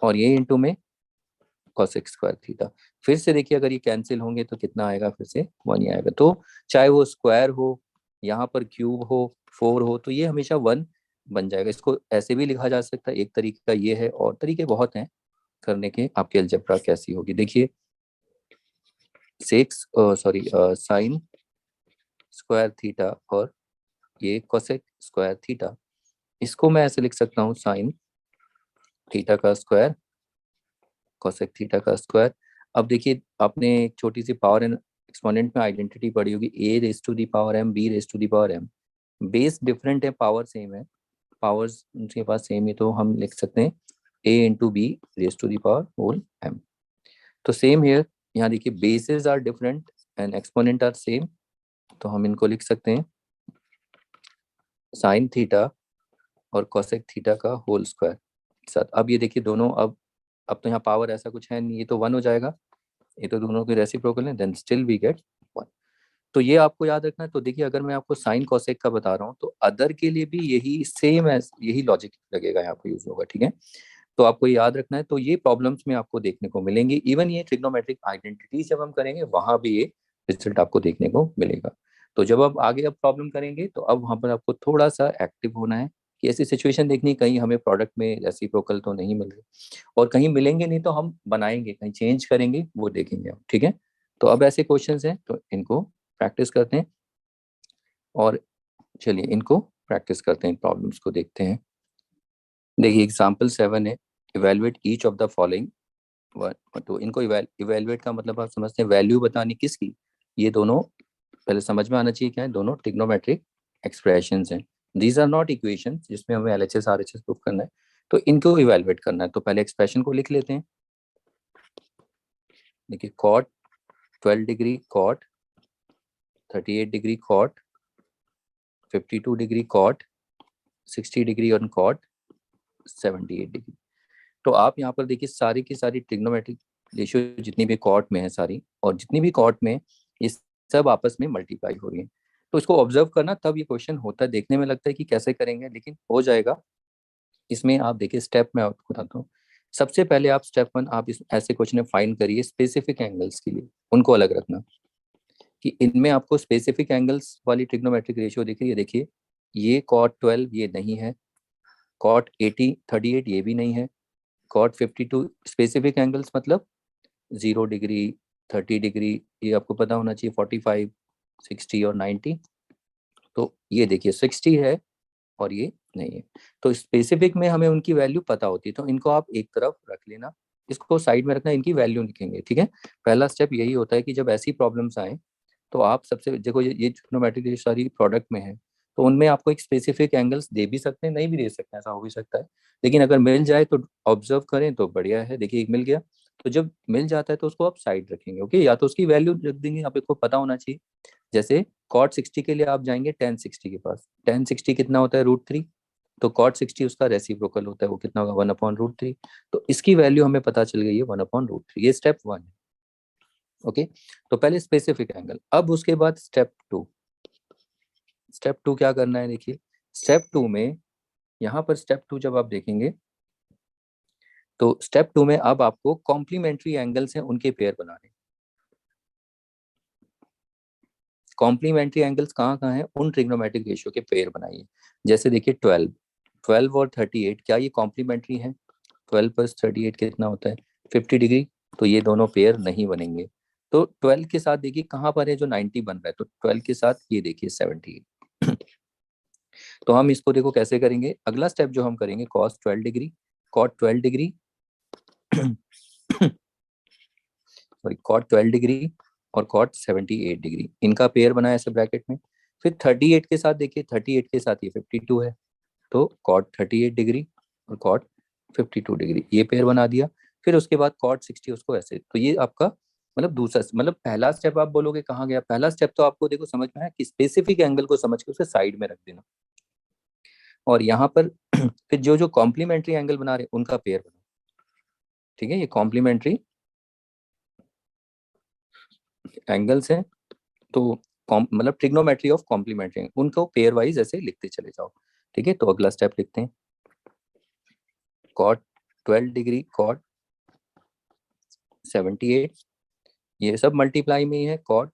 और ये इंटू में कॉसेक स्क्वायर थीटा। फिर से देखिए अगर ये कैंसिल होंगे तो कितना आएगा, फिर से 1 ही आएगा। तो चाहे वो स्क्वायर हो, यहाँ पर क्यूब हो, 4 हो, तो ये हमेशा 1 बन जाएगा। इसको ऐसे भी लिखा जा सकता है, एक तरीका ये है, और तरीके बहुत हैं करने के। आपकी अलजेब्रा कैसी होगी, देखिए sex sorry sine square theta और ये कोसेक स्क्वायर थीटा, इसको मैं ऐसे लिख सकता हूँ, साइन थीटा का स्क्वायर कोसेक थीटा का स्क्वायर। अब देखिए आपने एक छोटी सी पावर एंड एक्सपोनेंट में आइडेंटिटी पढ़ी होगी, a raise to the power m, b raise to the power m। Base different है, पावर सेम है, पावर्स उनके पास सेम है, तो हम लिख सकते हैं a into B raise to the power whole m। तो सेम हियर, यहाँ देखिए basis are different and exponent are same, तो हम इनको लिख सकते हैं साइन थीटा और कोसेक थीटा का होल स्क्वायर साथ। अब ये देखिए दोनों, अब तो यहाँ पावर ऐसा कुछ है नहीं, ये तो 1 हो जाएगा, ये तो दोनों के रेसिप्रोकल है, देन स्टिल वी गेट 1। तो ये आपको याद रखना है। तो देखिए अगर मैं आपको साइन कोसेक का बता रहा हूँ तो अदर के लिए भी यही सेम है, यही लॉजिक लगेगा, यहाँ पे यूज होगा, ठीक है। तो आपको याद रखना है। तो ये प्रॉब्लम्स में आपको देखने को मिलेंगी, इवन ये ट्रिग्नोमेट्रिक आइडेंटिटीज जब हम करेंगे वहां भी ये रिजल्ट आपको देखने को मिलेगा। तो जब आप आगे अब प्रॉब्लम करेंगे तो अब वहां पर आपको थोड़ा सा एक्टिव होना है कि ऐसी सिचुएशन देखनी, कहीं हमें प्रोडक्ट में रेसिप्रोकल तो नहीं मिल रही, और कहीं मिलेंगे नहीं तो हम बनाएंगे, कहीं चेंज करेंगे, वो देखेंगे हम, ठीक है। तो अब ऐसे क्वेश्चंस हैं तो इनको प्रैक्टिस करते हैं, और चलिए इनको प्रैक्टिस करते हैं, प्रॉब्लम्स को देखते हैं। देखिए एग्जाम्पल 7 है, evaluate each of the following तो इनको इवेलुएट का मतलब आप समझते हैं वैल्यू बतानी किसकी, ये दोनों पहले समझ में आना चाहिए क्या है, दोनों ट्रिग्नोमेट्रिक एक्सप्रेशंस हैं। दीज आर नॉट इक्वेशन जिसमें हमें एलएचएस आरएचएस प्रूफ करना है, तो इनको इवेलुएट करना है। तो पहले एक्सप्रेशन को लिख लेते हैं। देखिए cot 12 degree cot, 38 degree cot, 52 degree cot, 60 degree on cot, 78 degree. तो आप यहाँ पर देखिए सारी की सारी ट्रिग्नोमेट्रिक रेशियो जितनी भी कॉट में है सारी, और जितनी भी कॉट में ये सब आपस में मल्टीप्लाई हो रही है। तो इसको ऑब्जर्व करना, तब ये क्वेश्चन होता है। देखने में लगता है कि कैसे करेंगे, लेकिन हो जाएगा। इसमें आप देखिए स्टेप में आपको बताता हूँ। सबसे पहले आप स्टेप 1 आप इस ऐसे क्वेश्चन में फाइंड करिए स्पेसिफिक एंगल्स के लिए, उनको अलग रखना कि इनमें आपको स्पेसिफिक एंगल्स वाली ट्रिग्नोमेट्रिक रेशियो देखिए। ये देखिए ये कॉट 12 ये नहीं है, कॉट 80 38 ये भी नहीं है, कॉट 52 स्पेसिफिक एंगल्स मतलब 0 डिग्री 30 डिग्री, ये आपको पता होना चाहिए, 45 60 और 90। तो ये देखिए 60 है और ये नहीं है। तो स्पेसिफिक में हमें उनकी वैल्यू पता होती है, तो इनको आप एक तरफ रख लेना, इसको साइड में रखना, इनकी वैल्यू लिखेंगे। ठीक है, पहला स्टेप यही होता है कि जब ऐसी प्रॉब्लम्स आए तो आप सबसे देखो ये ट्रिग्नोमेट्रिक सारी प्रोडक्ट में है, तो उनमें आपको एक स्पेसिफिक एंगल्स दे भी सकते हैं, नहीं भी दे सकते हैं, ऐसा हो भी सकता है। लेकिन अगर मिल जाए तो ऑब्जर्व करें तो बढ़िया है। देखिए एक मिल गया, तो जब मिल जाता है तो उसको आप साइड रखेंगे। ओके, या तो उसकी वैल्यू रख देंगे, आपको पता होना चाहिए। जैसे कॉट 60 के लिए आप जाएंगे tan 60 के पास, tan 60 कितना होता है √3, तो कॉट 60 उसका रेसिप्रोकल होता है, वो कितना होगा 1/√3। तो इसकी वैल्यू हमें पता चल गई है 1/√3। ये स्टेप 1 है। ओके, तो पहले स्पेसिफिक एंगल। अब उसके बाद स्टेप 2। स्टेप 2 क्या करना है, देखिए स्टेप 2 में, यहाँ पर स्टेप 2 जब आप देखेंगे तो स्टेप 2 में अब आपको कॉम्प्लीमेंट्री एंगल्स हैं उनके पेयर बनाने। कॉम्प्लीमेंट्री एंगल्स कहाँ कहाँ हैं, उन ट्रिग्नोमेट्रिक रेशियो के पेयर बनाइए। जैसे देखिए 12 और 38 क्या ये कॉम्प्लीमेंट्री है? 12 प्लस 38 कितना होता है 50 डिग्री, तो ये दोनों पेयर नहीं बनेंगे। तो 12 के साथ देखिए कहाँ पर है जो 90 बन रहा है, तो 12 के साथ ये देखिए 70। तो हम इसको देखो कैसे करेंगे। अगला स्टेप जो हम करेंगे cos 12 degree cot 12 degree sorry cot 12 degree और कॉट 78 डिग्री, इनका पेयर बनाया ऐसे ब्रैकेट में। फिर 38 के साथ देखिए 38 के साथ ये 52 है, तो कॉट 38 डिग्री और कॉट 52 डिग्री, ये पेयर बना दिया। फिर उसके बाद कॉट 60 उसको ऐसे। तो ये आपका मतलब दूसरा, मतलब पहला स्टेप आप बोलोगे कहाँ गया, पहला स्टेप तो आपको देखो समझ में आया कि स्पेसिफिक एंगल को समझ के उसे साइड में रख देना, और यहाँ पर फिर जो जो कॉम्प्लीमेंट्री एंगल बना रहे उनका पेयर बना। ठीक है, ये कॉम्प्लीमेंट्री एंगल्स हैं, तो मतलब ट्रिग्नोमेट्री ऑफ कॉम्प्लीमेंट्री, उनको पेयर वाइज ऐसे लिखते चले जाओ। ठीक है, तो अगला स्टेप लिखते हैं कॉट 12 डिग्री कॉट 78, ये सब मल्टीप्लाई में ही है, कॉट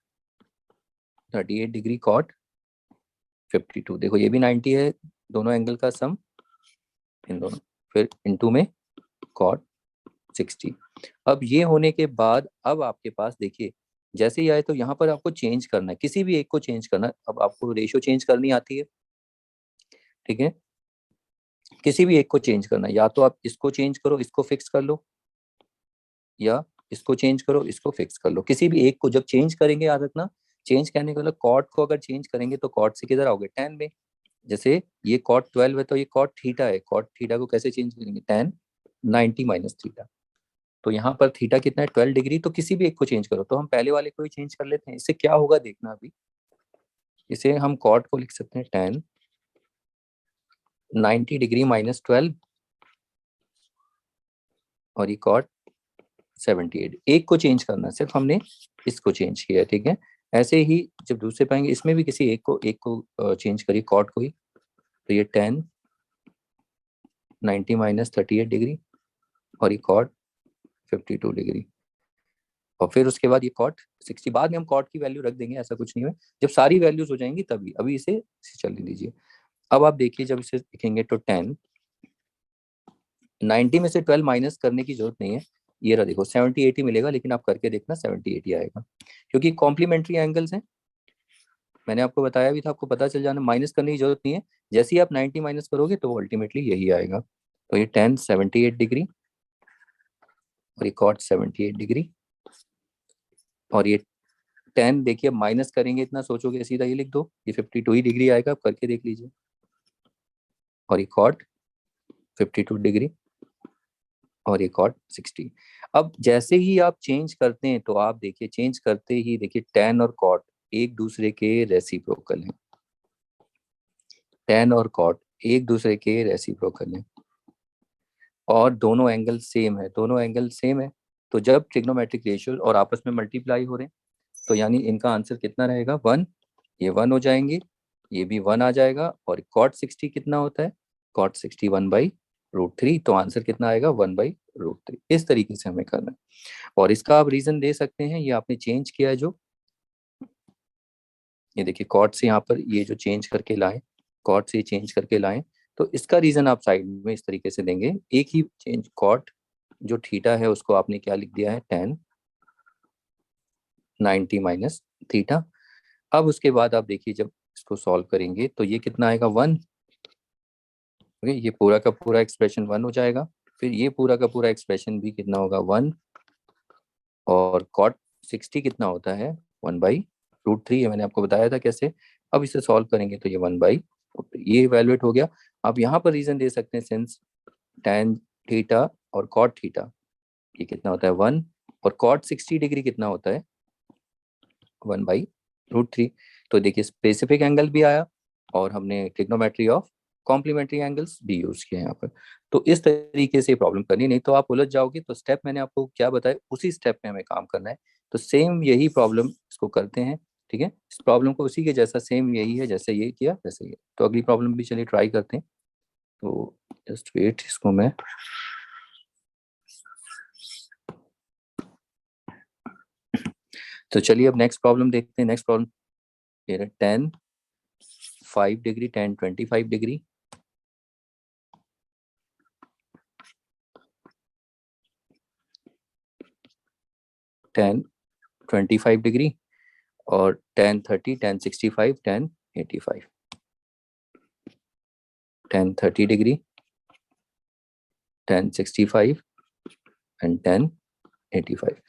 38 डिग्री कॉट 52, देखो ये भी 90 है, दोनों एंगल का सम इन दोनों, फिर इनटू में कॉट 60। अब ये होने के बाद अब आपके पास देखिए जैसे ही आए तो यहाँ पर आपको चेंज करना है, किसी भी एक को चेंज करना है। अब आपको रेशियो चेंज करनी आती है, ठीक है, किसी भी एक को चेंज करना है, या तो आप इसको चेंज करो इसको फिक्स कर लो, या इसको चेंज करो इसको फिक्स कर लो। किसी भी एक को जब चेंज करेंगे, याद रखना चेंज करने का मतलब कॉट को अगर चेंज करेंगे तो कॉट से किधर आओगे tan में। जैसे ये कॉट 12 है तो ये कॉट थीटा है, कॉट थीटा को कैसे चेंज करेंगे tan 90 माइनस थीटा। तो यहाँ पर थीटा कितना है 12 डिग्री, तो किसी भी एक को चेंज करो। तो हम पहले वाले को ही चेंज कर लेते हैं, इससे क्या होगा देखना अभी। इसे हम कॉट को लिख सकते हैं tan 90 डिग्री माइनस 12, और ये कॉट 78। एक को चेंज करना है, सिर्फ हमने इसको चेंज किया। ठीक है, ऐसे ही जब दूसरे पाएंगे इसमें भी किसी एक को चेंज करिए, कॉट को ही। तो ये tan 90 माइनस 38 डिग्री और ये कॉट 52 डिग्री, और फिर उसके बाद ये कॉट 60। बाद में हम कॉट की वैल्यू रख देंगे, ऐसा कुछ नहीं है, जब सारी वैल्यूज हो जाएंगी तभी। अभी इसे चलने दीजिए। अब आप देखिए जब इसे लिखेंगे तो tan 90 में से 12 माइनस करने की जरूरत नहीं है, ये रहा देखो 78 ही मिलेगा, लेकिन आप करके देखना 78 ही आएगा, क्योंकि कॉम्प्लीमेंट्री एंगल्स हैं। मैंने आपको बताया भी था, आपको पता चल जाना, माइनस करने की जरूरत नहीं है। जैसे ही आप 90 माइनस करोगे तो अल्टीमेटली यही आएगा। तो ये tan 78 डिग्री और ये कॉट 78 डिग्री, और ये 10 देखिए माइनस करेंगे इतना सोचोगे सीधा ये लिख दो, ये 52 ही डिग्री आएगा, आप करके देख लीजिए, और ये कॉट 52 डिग्री, और ये कॉट 60। अब जैसे ही आप चेंज करते हैं तो आप देखिए चेंज करते ही देखिए tan और कॉट एक दूसरे के रेसिप्रोकल हैं, tan और कॉट एक दूसरे के रेसिप्रोकल हैं, और दोनों एंगल सेम है, दोनों एंगल सेम है। तो जब ट्रिग्नोमेट्रिक रेशियो और आपस में मल्टीप्लाई हो रहे हैं तो यानी इनका आंसर कितना रहेगा 1, ये 1 हो जाएंगे, ये भी 1 आ जाएगा, और कॉट 60 कितना होता है, कॉट 60 1/√3, तो आंसर कितना आएगा 1/√3। इस तरीके से हमें करना है, और इसका आप रीजन दे सकते हैं, ये आपने चेंज किया है जो, ये देखिए कॉट से यहाँ पर ये जो चेंज करके लाए, कॉट से चेंज करके लाए, तो इसका रीजन आप साइड में इस तरीके से देंगे, एक ही चेंज, कॉट जो थीटा है उसको आपने क्या लिख दिया है tan 90 माइनस थीटा। अब उसके बाद आप देखिए जब इसको सॉल्व करेंगे तो ये कितना आएगा 1, ओके, ये पूरा का पूरा एक्सप्रेशन 1 हो जाएगा, फिर ये पूरा का पूरा एक्सप्रेशन भी कितना होगा 1, और कॉट 60 कितना होता है 1/√3, मैंने आपको बताया था कैसे। अब इसे सॉल्व करेंगे तो ये 1/√3 ये इवेलुएट हो गया। आप यहाँ पर रीजन दे सकते हैं सिंस tan थीटा और कॉट थीटा ये कितना होता है 1, और कॉट 60 डिग्री कितना होता है 1/√3। तो देखिए स्पेसिफिक एंगल भी आया, और हमने ट्रिग्नोमेट्री ऑफ कॉम्प्लीमेंट्री एंगल्स भी यूज किए यहाँ पर। तो इस तरीके से प्रॉब्लम करनी, नहीं तो आप उलझ जाओगे। तो स्टेप मैंने आपको क्या बताया, उसी स्टेप में हमें काम करना है। तो सेम यही प्रॉब्लम इसको करते हैं, ठीक है, इस प्रॉब्लम को उसी के जैसा सेम यही है, जैसे ये किया जैसे ये। तो अगली प्रॉब्लम भी चलिए ट्राई करते हैं। तो जस्ट वेट, इसको मैं तो चलिए अब नेक्स्ट प्रॉब्लम देखते हैं। नेक्स्ट प्रॉब्लम ये है tan 5 degree, tan 25 degree, tan 25 degree, और tan 30, tan 65, tan 85, tan 30 degree, tan 65 and tan 85।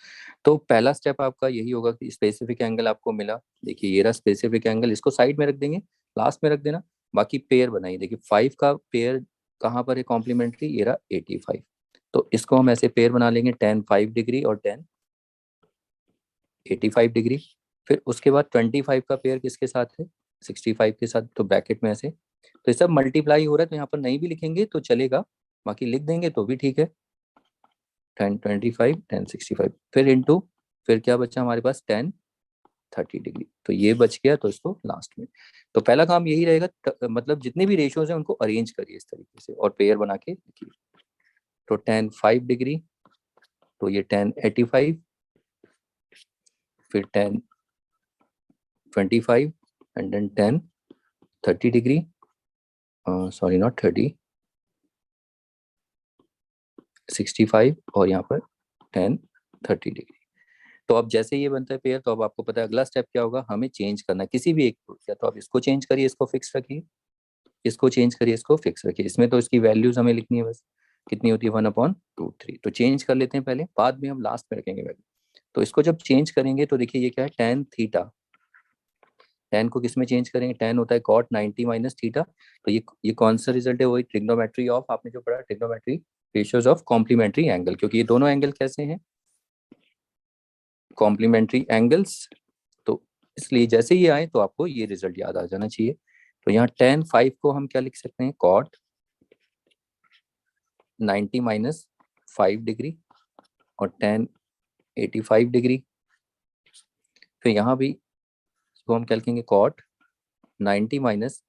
तो पहला स्टेप आपका यही होगा कि स्पेसिफिक एंगल आपको मिला, देखिए ये रहा स्पेसिफिक एंगल, इसको साइड में रख देंगे, लास्ट में रख देना। बाकी पेयर बनाइए, देखिए 5 का पेयर कहाँ पर है कॉम्प्लीमेंट्री, ये रहा 85। तो इसको हम ऐसे पेयर बना लेंगे tan 5 डिग्री और tan 85 डिग्री। फिर उसके बाद 25 का पेयर किसके साथ है 65 के साथ, तो ब्रैकेट में ऐसे। तो ये सब मल्टीप्लाई हो रहा है, तो यहाँ पर नहीं भी लिखेंगे तो चलेगा, बाकी लिख देंगे तो भी ठीक है। tan 25 tan 65, फिर इंटू, फिर क्या बचा हमारे पास tan 30 डिग्री, तो ये बच गया। तो इसको लास्ट में, तो पहला काम यही रहेगा, मतलब जितने भी रेशियोज हैं उनको अरेंज करिए इस तरीके से और पेयर बना के लिखिए। तो tan 5 डिग्री, तो ये tan 85, फिर tan 25 and then tan 30 degree, sorry not 30, 65, और यहाँ पर tan 30 डिग्री। तो अब जैसे ये बनता है पेयर, तो अब आपको पता है अगला स्टेप क्या होगा, हमें चेंज करना है किसी भी एक को। या तो आप इसको चेंज करिए, इसको फिक्स रखिए, इसको चेंज करिए, इसको फिक्स रखिए। इसमें तो इसकी वैल्यूज हमें लिखनी है बस, कितनी होती है 1/√3। तो चेंज कर लेते हैं पहले, बाद में हम लास्ट में रखेंगे वैल्यू। तो इसको जब चेंज करेंगे तो देखिए ये क्या है tan थीटा, tan को किस में चेंज करेंगे, tan होता है cot 90 माइनस थीटा। तो ये कौन सा रिजल्ट है, वही ट्रिग्नोमेट्री ऑफ, आपने जो पढ़ा trigonometry ratios of complementary angle, क्योंकि ये दोनों एंगल कैसे हैं कॉम्प्लीमेंट्री एंगल्स। तो इसलिए जैसे ही आए तो आपको ये रिजल्ट याद आ जाना चाहिए। तो यहाँ tan 5 को हम क्या लिख सकते हैं cot 90 माइनस 5 डिग्री, और tan 85 डिग्री। फिर यहाँ भी इसको हम क्या लिखेंगे cot 90 माइनस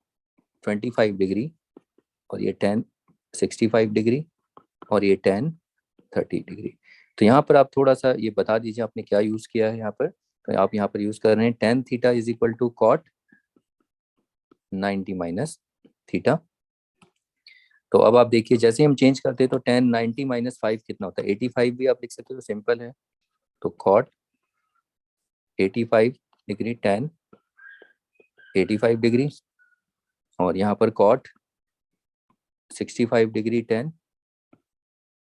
25 डिग्री, और ये tan 65 डिग्री, और ये tan 30 डिग्री। तो यहाँ पर आप थोड़ा सा ये बता दीजिए आपने क्या यूज किया है यहाँ पर। तो आप यहाँ पर यूज कर रहे हैं tan theta is equal to cot 90 minus theta. तो अब आप देखिए जैसे हम चेंज करते हैं तो tan 90 माइनस 5 कितना होता है 85 भी आप लिख सकते हो, सिंपल है। तो cot 85 डिग्री tan 85 डिग्री, और यहाँ पर cot 65 डिग्री tan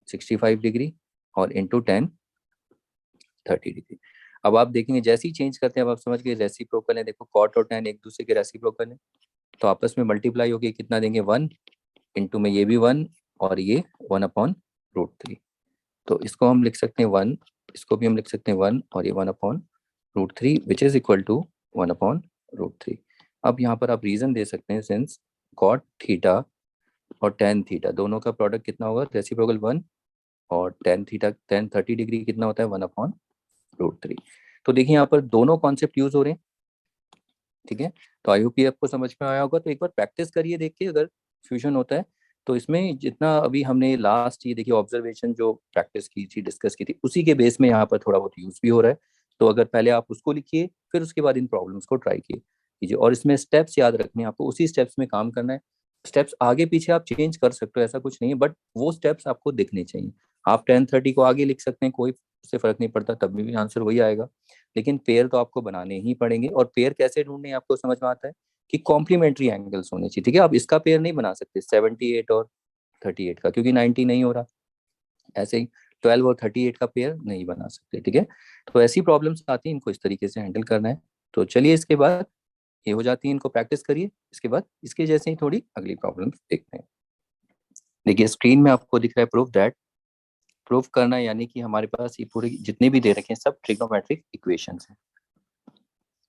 65 डिग्री, और इंटू 10 30 डिग्री। अब आप देखेंगे जैसे ही चेंज करते हैं, अब आप समझ गए रेसिप्रोकल है। देखो कॉट और tan एक दूसरे के रेसिप्रोकल है, तो आपस में मल्टीप्लाई होगी, कितना देंगे 1, इंटू में ये भी 1 और ये 1/√3। तो इसको हम लिख सकते हैं 1, इसको भी हम लिख सकते हैं 1 और ये 1/√3 विच इज इक्वल टू 1/√3। अब यहाँ पर आप रीजन दे सकते हैं, सिंस कॉट थीटा और tan थीटा दोनों का प्रोडक्ट कितना होगा, रेसिप्रोकल 1, और tan थीटा tan 30 डिग्री कितना होता है 1/√3। तो देखिए यहाँ पर दोनों कॉन्सेप्ट यूज हो रहे हैं, ठीक है। तो आई होप ये आपको समझ में आया होगा। तो एक बार प्रैक्टिस करिए, देखिए अगर फ्यूजन होता है तो इसमें जितना अभी हमने लास्ट ये देखिए ऑब्जर्वेशन जो प्रैक्टिस की थी, डिस्कस की थी, उसी के बेस में यहाँ पर थोड़ा बहुत यूज भी हो रहा है। तो अगर पहले आप उसको लिखिए, फिर उसके बाद इन प्रॉब्लम्स को ट्राई कीजिए, और इसमें स्टेप्स याद रखने हैं आपको, उसी स्टेप्स में काम करना है। स्टेप्स आगे पीछे आप चेंज कर सकते हो, ऐसा कुछ नहीं है, बट वो स्टेप्स आपको दिखने चाहिए। आप 10:30 को आगे लिख सकते हैं, कोई उससे फर्क नहीं पड़ता, तब भी आंसर वही आएगा। लेकिन पेयर तो आपको बनाने ही पड़ेंगे, और पेयर कैसे ढूंढने आपको समझ में आता है कि कॉम्प्लीमेंट्री एंगल्स होने चाहिए, ठीक है। आप इसका पेयर नहीं बना सकते 78 और 38 का, क्योंकि 90 नहीं हो रहा। ऐसे ही 12 और 38 का पेयर नहीं बना सकते, ठीक है। तो ऐसी प्रॉब्लम्स आती हैं, इनको इस तरीके से हैंडल करना है। तो चलिए इसके बाद ये हो जाती है, इनको प्रैक्टिस करिए, इसके बाद इसके जैसे ही थोड़ी अगली प्रॉब्लम देखते हैं। देखिए स्क्रीन में आपको दिख रहा है प्रूफ दैट, प्रूफ करना यानी कि हमारे पास ये पूरे जितने भी दे रखे हैं सब ट्रिग्नोमेट्रिक इक्वेशंस हैं,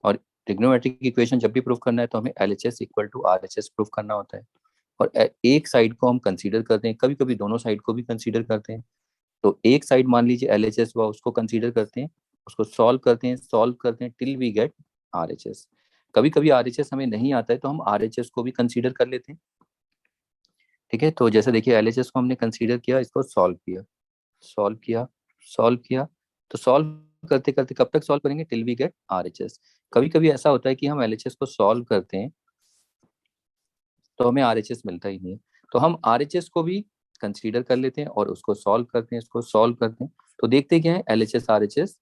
और ट्रिग्नोमेट्रिक इक्वेशन जब भी प्रूफ करना है तो हमें LHS equal to RHS proof करना होता है। और एक साइड को हम कंसीडर करते हैं, कभी कभी दोनों साइड को भी कंसीडर करते हैं। तो एक साइड मान लीजिए LHS हुआ, उसको कंसीडर करते हैं, उसको सॉल्व करते हैं टिल वी गेट RHS। कभी कभी RHS हमें नहीं आता है तो हम RHS को भी कंसीडर कर लेते हैं, ठीक है। तो जैसे देखिए LHS को हमने कंसीडर किया, इसको सॉल्व किया, सॉल्व किया, सॉल्व किया। तो सॉल्व करते करते कब तक सॉल्व करेंगे, टिल वी गेट RHS। कभी कभी ऐसा होता है कि हम LHS को सॉल्व करते हैं तो हमें RHS मिलता ही नहीं है, तो हम RHS को भी कंसीडर कर लेते हैं और उसको सॉल्व करते हैं, इसको सॉल्व करते हैं। तो देखते क्या है, LHS RHS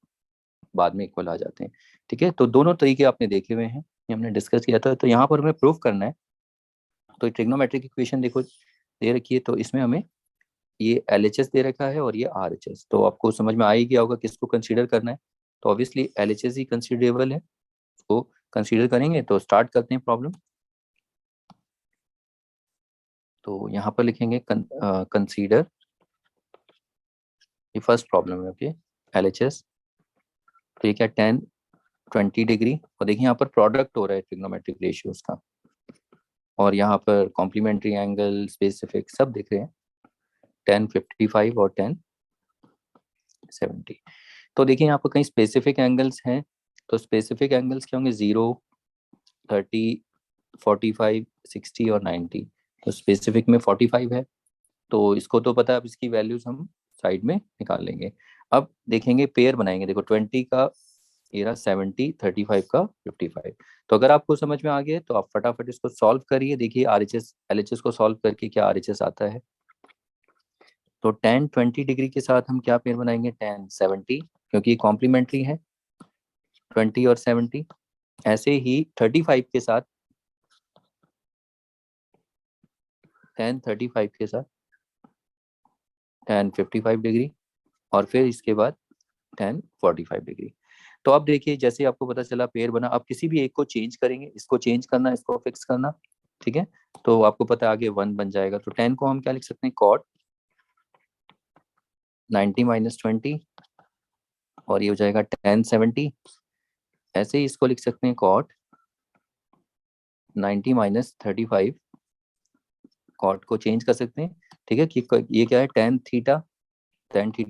बाद में इक्वल आ जाते हैं, ठीक है। तो दोनों तरीके आपने देखे हुए हैं, ये हमने डिस्कस किया था। तो यहाँ पर हमें प्रूफ करना है, तो ट्रिग्नोमेट्रिक इक्वेशन देखो दे रखी है, तो इसमें हमें ये LHS दे रखा है और ये RHS, तो आपको समझ में आ ही गया होगा किसको कंसीडर करना है। तो ऑब्वियसली LHS ही कंसीडरेबल है, उसको कंसीडर करेंगे। तो स्टार्ट करते हैं प्रॉब्लम। तो यहाँ पर लिखेंगे कंसीडर, ये फर्स्ट प्रॉब्लम है, ओके। LHS, तो ये क्या 10-20 डिग्री, और देखिए यहाँ पर प्रोडक्ट हो रहा है ट्रिग्नोमेट्रिक रेशियोज का, और यहाँ पर कॉम्प्लीमेंट्री एंगल स्पेसिफिक सब दिख रहे हैं, 1055 और 1070। तो देखिए यहाँ पर कई स्पेसिफिक एंगल्स हैं, तो स्पेसिफिक एंगल्स क्या होंगे, 0, 30, 45, 60 और 90। तो स्पेसिफिक में 45 है, तो इसको तो पता है, अब इसकी वैल्यूज हम साइड में निकाल लेंगे। अब देखेंगे पेयर बनाएंगे, देखो 20 का ये रहा 70, 35 का 55। तो अगर आपको समझ में आ गया तो आप फटाफट इसको सॉल्व करिए। देखिए RHS LHS को सॉल्व करके क्या RHS आता है। तो 10-20 डिग्री के साथ हम क्या पेयर बनाएंगे, 10-70, क्योंकि ये कॉम्प्लीमेंट्री है 20 और 70। ऐसे ही 35 के साथ 10-35 के साथ 10-55 डिग्री, और फिर इसके बाद 10-45 डिग्री। तो अब देखिए जैसे आपको पता चला पेयर बना, अब किसी भी एक को चेंज करेंगे, इसको चेंज करना, इसको फिक्स करना, ठीक है। तो आपको पता है आगे 1 बन जाएगा, तो 10 को हम क्या लिख सकते हैं, कॉट 90-20, और ये हो जाएगा 1070। ऐसे ही इसको लिख सकते हैं कॉट 90-35, कॉट को चेंज कर सकते हैं, ठीक है। कि ये क्या है, tan थीटा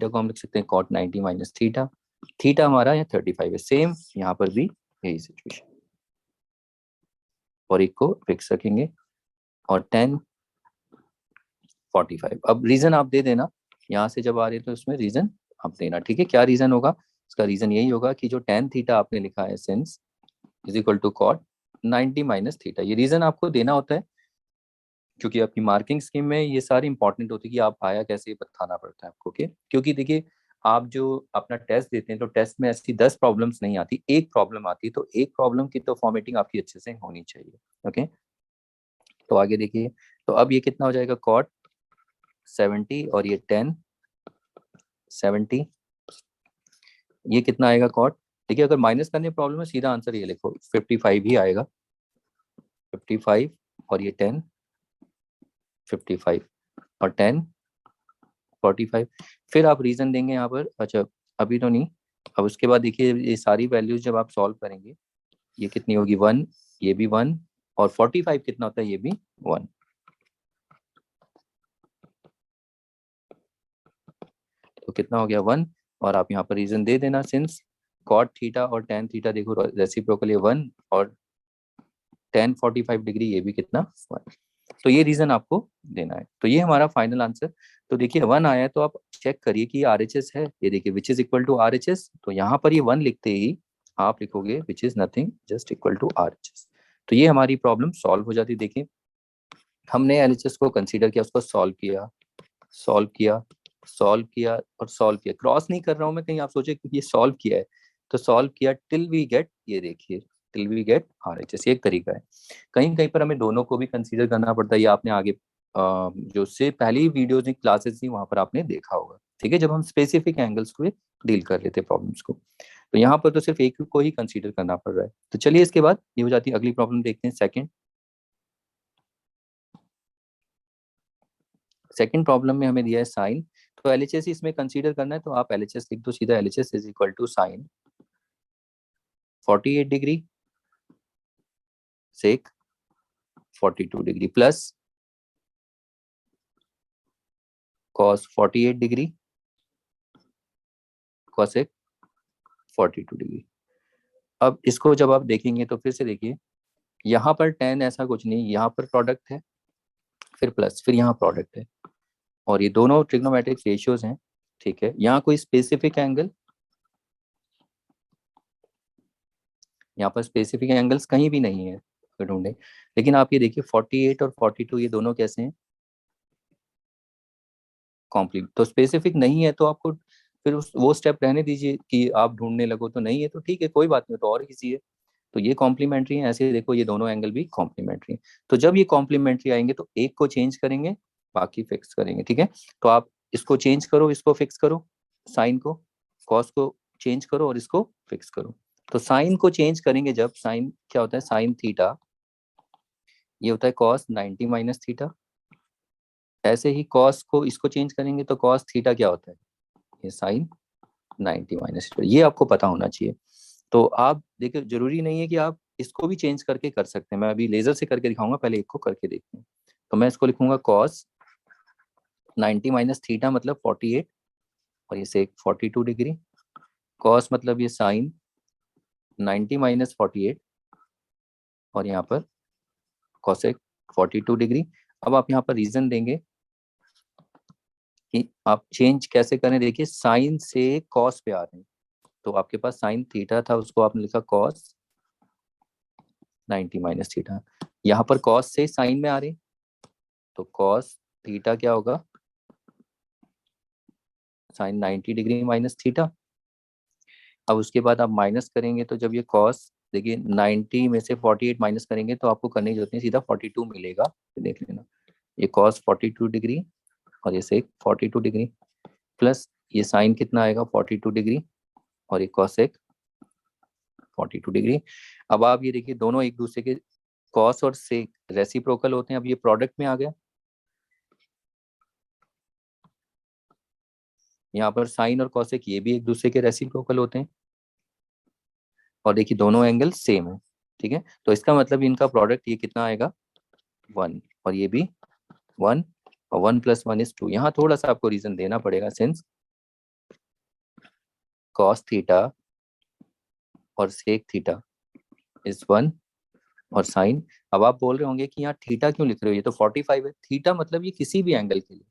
को हम लिख सकते हैं कॉट 90-थीटा, थीटा हमारा यहाँ 35 है, सेम यहाँ पर भी यही सिचुएशन, और एक को फिक्स रखेंगे, और 10-45। अब रीजन आप दे देना, यहाँ से जब आ रहे हैं तो उसमें रीजन आप देना, ठीक है। क्या रीजन होगा, इसका रीजन यही होगा कि जो tan थीटा आपने लिखा है since is equal to cot 90-थीटा, ये रीजन आपको देना होता है, क्योंकि आपकी मार्किंग स्कीम में ये सारी इंपॉर्टेंट होती है कि आप आया कैसे बताना पड़ता है आपको, ओके। क्योंकि देखिए आप जो अपना टेस्ट देते हैं तो टेस्ट में ऐसी 10 प्रॉब्लम्स नहीं आती, एक प्रॉब्लम आती है, तो एक प्रॉब्लम की तो फॉर्मेटिंग आपकी अच्छे से होनी चाहिए, ओके। तो आगे देखिए, तो अब ये कितना हो जाएगा, कॉट 70 और ये 10 70, ये कितना आएगा कॉट। देखिए अगर माइनस करने प्रॉब्लम है सीधा आंसर ये लिखो 55 ही आएगा, 55 और ये 10, 55 और 10 45। फिर आप रीजन देंगे यहाँ पर, अच्छा अभी तो नहीं, अब उसके बाद देखिए ये सारी वैल्यूज जब आप सॉल्व करेंगे ये कितनी होगी 1, ये भी 1 और 45 कितना होता है ये भी 1, तो कितना हो गया 1। और आप यहाँ पर रीजन दे देना, सिंस कॉट थीटा और टेन थीटा देखो रेसिप्रोकल 1 और 10 45 डिग्री ये भी कितना 1, तो ये रीजन आपको देना है। तो ये हमारा फाइनल आंसर। तो देखिए 1 आया है तो आप चेक करिए कि RHS है, ये देखिए which is equal to RHS, तो यहाँ पर ये 1 लिखते ही आप लिखोगे which is nothing just equal to RHS। तो ये हमारी प्रॉब्लम सॉल्व हो जाती। देखिए हमने LHS को कंसीडर किया, उसको सॉल्व किया, सॉल्व किया, सॉल्व किया और सॉल्व किया, क्रॉस नहीं कर रहा हूं मैं कहीं आप सोचे कि ये सॉल्व किया है, तो सॉल्व किया टिल वी गेट, ये देखिए टिल वी गेट RHS, एक तरीका है। कहीं कहीं पर हमें दोनों को भी कंसीडर करना पड़ता है, ये आपने आगे जो से पहली वीडियोज क्लासेस थी वहां पर आपने देखा होगा, ठीक है, जब हम स्पेसिफिक एंगल्स को डील कर रहे थे प्रॉब्लम्स को। तो यहाँ पर तो सिर्फ एक को ही कंसीडर करना पड़ रहा है। तो चलिए इसके बाद ये हो जाती है अगली प्रॉब्लम, देखते हैं सेकंड प्रॉब्लम में हमें दिया है साइन, तो LHS इसमें कंसीडर करना है, तो आप LHS लिख दो सीधा, LHS is equal to sine 48 degree sec 42 degree plus cos 48 degree cosec 42 degree. अब इसको जब आप देखेंगे तो फिर से देखिए यहाँ पर tan ऐसा कुछ नहीं, यहाँ पर प्रोडक्ट है फिर प्लस फिर यहाँ प्रोडक्ट है और ये दोनों ट्रिग्नोमेट्रिक रेशियोज हैं, ठीक है। यहाँ कोई स्पेसिफिक एंगल, यहाँ पर स्पेसिफिक एंगल्स कहीं भी नहीं है ढूंढे, लेकिन आप ये देखिए 48 और 42 ये दोनों कैसे हैं कॉम्प्लीमेंट, तो स्पेसिफिक नहीं है तो आपको फिर वो स्टेप रहने दीजिए कि आप ढूंढने लगो, तो नहीं है तो ठीक है कोई बात नहीं, तो और किसी है, तो ये कॉम्प्लीमेंट्री है, ऐसे देखो ये दोनों एंगल भी कॉम्प्लीमेंट्री है। तो जब ये कॉम्प्लीमेंट्री आएंगे तो एक को चेंज करेंगे बाकी फिक्स करेंगे, ठीक है। तो आप इसको चेंज करो, इसको फिक्स करो, साइन को, कॉस को चेंज करो और इसको फिक्स करो। तो साइन को चेंज करेंगे जब, साइन क्या होता है साइन थीटा, ये होता है कॉस 90 माइनस थीटा। ऐसे ही कॉस को इसको चेंज करेंगे तो कॉस थीटा क्या होता है, ये साइन 90 माइनस थीटा, ये आपको पता होना चाहिए। तो आप देखिए जरूरी नहीं है कि आप इसको भी चेंज करके कर सकते हैं, मैं अभी लेजर से करके दिखाऊंगा, पहले एक को करके देखते हैं। तो मैं इसको लिखूंगा कॉस 90 माइनस थीटा मतलब 48 और ये से 42 डिग्री, कॉस मतलब ये साइन 90 माइनस 48 और यहाँ पर कॉसेक 42 डिग्री। अब आप यहाँ पर रीजन देंगे कि आप चेंज कैसे करें, देखिए साइन से कॉस पे आ रहे हैं, तो आपके पास साइन थीटा था उसको आपने लिखा कॉस 90 माइनस थीटा, यहाँ पर कॉस से साइन में आ रहे, तो कॉस थीटा क्या होगा साइन 90 डिग्री माइनस थीटा। अब उसके बाद आप माइनस करेंगे तो जब ये कॉस, देखिए 90 में से 48 माइनस करेंगे तो आपको करने की जरूरत नहीं, सीधा 42 मिलेगा, देख लेना, ये कॉस 42 डिग्री और ये सेक 42 डिग्री प्लस ये साइन कितना आएगा 42 डिग्री और ये कॉसेक 42 डिग्री। अब आप ये देखिए दोनों एक दूसरे के कॉस और सेक रेसिप्रोकल होते हैं, अब ये प्रोडक्ट में आ गया, यहाँ पर साइन और कॉसेक ये भी एक दूसरे के रेसिप्रोकल होते हैं और देखिए दोनों एंगल सेम है, ठीक है। तो इसका मतलब इनका प्रोडक्ट ये कितना आएगा 1 और ये भी 1 और 1 प्लस 1 इज 2। यहाँ थोड़ा सा आपको रीजन देना पड़ेगा, सिंस कॉस थीटा और सेक थीटा इज 1 और साइन, अब आप बोल रहे होंगे कि यहाँ थीटा क्यों लिख रहे हो, ये तो 45 है, थीटा मतलब ये किसी भी एंगल के लिए,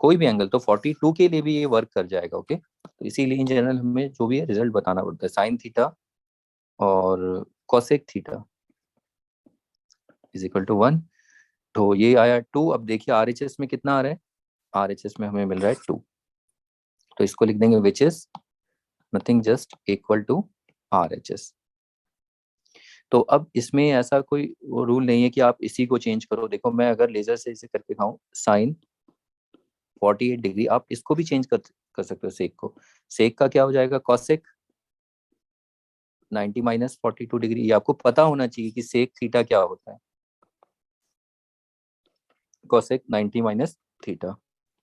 कोई भी एंगल, तो 42 के लिए भी ये वर्क कर जाएगा, ओके। तो इसीलिए इन जनरल हमें जो भी है रिजल्ट बताना पड़ता है, साइन थीटा और cosec theta is equal to 1, तो ये आया 2। अब देखिए RHS में कितना आ रहा है, RHS में हमें मिल रहा है 2, तो इसको लिख देंगे which is nothing just equal to RHS। तो अब इसमें ऐसा कोई वो रूल नहीं है कि आप इसी को चेंज करो, देखो मैं अगर लेजर से इसे करके दिखाऊं साइन 48 डिग्री, आप इसको भी चेंज कर कर सकते हो सेक को। सेक का क्या हो जाएगा, कॉसेक 90 माइनस 42 डिग्री। ये आपको पता होना चाहिए कि सेक थीटा क्या होता है, कॉसेक 90 माइनस थीटा।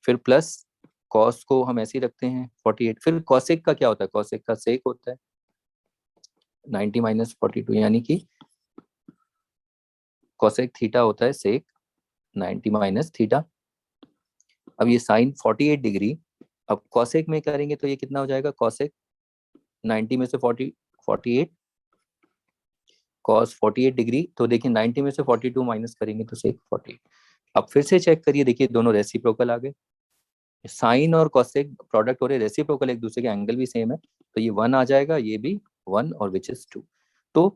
फिर प्लस कॉस को हम ऐसे ही रखते हैं 48। फिर कॉसेक का क्या होता है, कॉसेक का सेक होता है 90 माइनस 42, यानी कि कॉसेक थीटा होता है सेक 90 माइनस थीटा। अब ये साइन 48 डिग्री, अब कॉसेक में करेंगे तो ये कितना हो जाएगा, कॉसेक 90 में से 48 कॉस 48 डिग्री। तो देखिए 90 में से 42 माइनस करेंगे तो सेक 48। अब फिर से चेक करिए, देखिए दोनों रेसिप्रोकल आ गए, साइन और कॉसेक प्रोडक्ट हो रहे, रेसिप्रोकल, एक दूसरे के एंगल भी सेम है, तो ये 1 आ जाएगा, ये भी 1 और विच इज 2। तो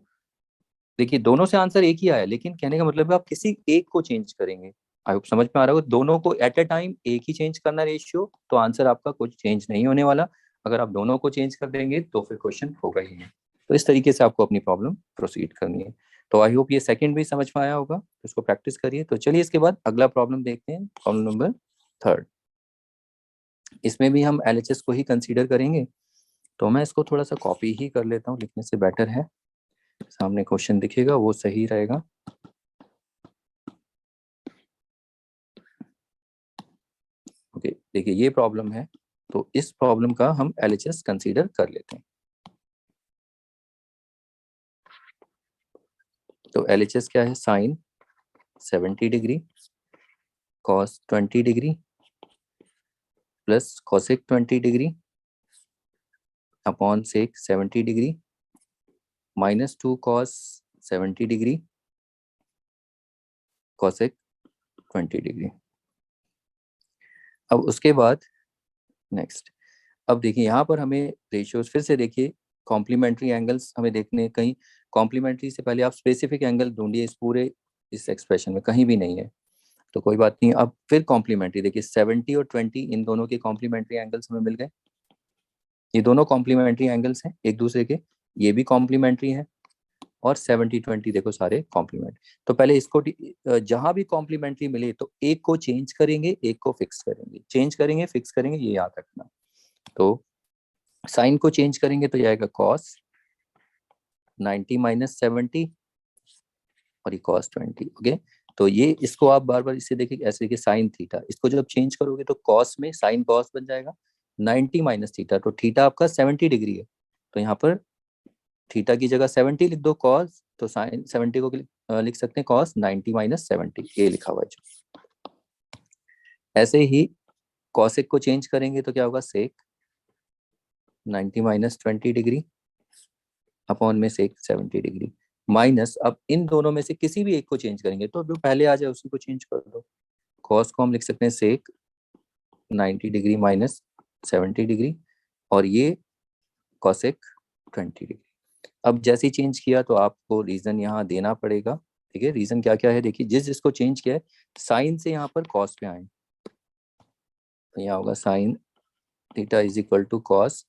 देखिए दोनों से आंसर एक ही आया, लेकिन कहने का मतलब है आप किसी एक को चेंज करेंगे। आई होप समझ में आ रहा हो, दोनों को एट ए टाइम एक ही चेंज करना रेशियो, तो आंसर आपका कुछ चेंज नहीं होने वाला। अगर आप दोनों को चेंज कर देंगे तो फिर क्वेश्चन होगा ही नहीं। तो इस तरीके से आपको अपनी प्रॉब्लम प्रोसीड करनी है। तो आई होप ये सेकंड भी समझ में आया होगा, तो इसको प्रैक्टिस करिए। तो चलिए इसके बाद अगला प्रॉब्लम देखते हैं, प्रॉब्लम नंबर 3। इसमें भी हम LHS को ही कंसीडर करेंगे। तो मैं इसको थोड़ा सा कॉपी ही कर लेता हूँ, लिखने से बेटर है, सामने क्वेश्चन दिखेगा वो सही रहेगा। ओके, देखिए ये प्रॉब्लम है, तो इस प्रॉब्लम का हम LHS कंसीडर कर लेते हैं। तो LHS क्या है, sine 70 degree cos 20 degree plus cosec 20 degree upon sec 70 degree minus 2 cos 70 degree cosec 20 degree. अब उसके बाद नेक्स्ट, अब देखिए यहाँ पर हमें रेशियोज फिर से देखिए, कॉम्प्लीमेंट्री एंगल्स हमें देखने, कहीं कॉम्प्लीमेंट्री से पहले आप स्पेसिफिक एंगल ढूंढिए, इस पूरे इस एक्सप्रेशन में कहीं भी नहीं है, तो कोई बात नहीं। अब फिर कॉम्प्लीमेंट्री देखिए, 70 और 20 इन दोनों के कॉम्प्लीमेंट्री एंगल्स हमें मिल गए। ये दोनों कॉम्प्लीमेंट्री एंगल्स हैं एक दूसरे के, ये भी कॉम्प्लीमेंट्री है, और 70-20 देखो सारे कॉम्प्लीमेंट। तो पहले इसको जहां भी कॉम्प्लीमेंट्री मिले तो एक को चेंज करेंगे, एक को फिक्स करेंगे, चेंज करेंगे फिक्स करेंगे, ये याद रखना। तो साइन को चेंज करेंगे तो जाएगा कॉस 90 माइनस 70 और ये कॉस 20। ओके, तो ये इसको आप बार बार इसे देखिए, ऐसे देखिए साइन थीटा, इसको जब चेंज करोगे तो कॉस में साइन कॉस बन जाएगा 90 माइनस थीटा, तो थीटा आपका 70 डिग्री है, तो यहाँ पर थीटा की जगह 70 लिख दो, कॉस तो साइन 70 को लिख सकते हैं कॉस 90 माइनस 70, ये लिखा हुआ है जो। ऐसे ही कॉसेक को चेंज करेंगे तो क्या होगा, सेक 90 माइनस 20 डिग्री अपॉन में सेक 70 डिग्री माइनस, अब इन दोनों में से किसी भी एक को चेंज करेंगे, तो जो पहले आ जाए उसी को चेंज कर दो। कॉस को हम लिख सकते हैं सेक 90 डिग्री माइनस 70 डिग्री, और ये कॉसेक 20 डिग्री। अब जैसे ही चेंज किया तो आपको रीजन यहाँ देना पड़ेगा। ठीक है, रीजन क्या क्या है देखिए, जिसको चेंज किया है, साइन से यहाँ पर कॉस पे आए, तो यहाँ होगा sine theta is equal to cos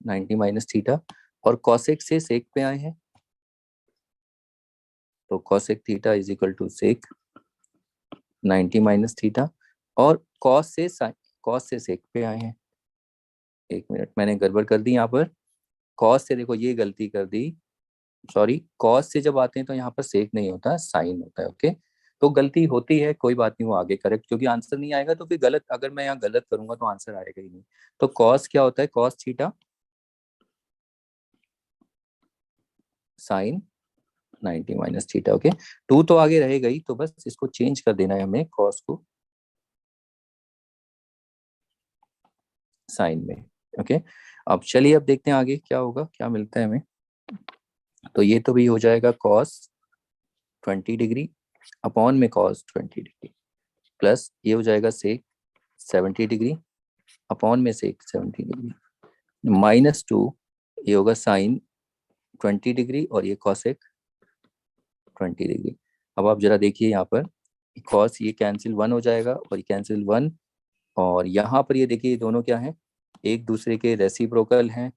90 minus theta, और कॉसेक से सेक पे आए हैं, तो cosec theta is equal to sec 90 minus theta, और कॉस से सेक पे आए हैं। एक मिनट, मैंने गड़बड़ कर दी यहाँ पर, कॉस से देखो ये गलती कर दी, सॉरी, कॉस से जब आते हैं तो यहाँ पर सेक नहीं होता, साइन होता है। ओके, तो गलती होती है, कोई बात नहीं, वो आगे करेक्ट, क्योंकि आंसर नहीं आएगा तो फिर गलत, अगर मैं यहाँ गलत करूंगा तो आंसर आएगा ही नहीं। तो कॉस क्या होता है, cos theta sine 90 minus theta. Okay, 2 तो आगे रहेगा ही, तो बस इसको चेंज कर देना है हमें, कॉस को साइन में। ओके, अब चलिए अब देखते हैं आगे क्या होगा, क्या मिलता है हमें। तो ये तो भी हो जाएगा कॉस 20 डिग्री अपॉन में कॉस 20 डिग्री, प्लस ये हो जाएगा सेक 70 डिग्री अपॉन में सेक 70 डिग्री माइनस 2, ये होगा साइन 20 डिग्री और ये कॉसेक 20 डिग्री। अब आप जरा देखिए यहाँ पर, कॉस ये कैंसिल 1 हो जाएगा और ये कैंसिल 1, और यहाँ पर ये देखिए, ये दोनों क्या हैं, एक दूसरे के रेसिप्रोकल हैं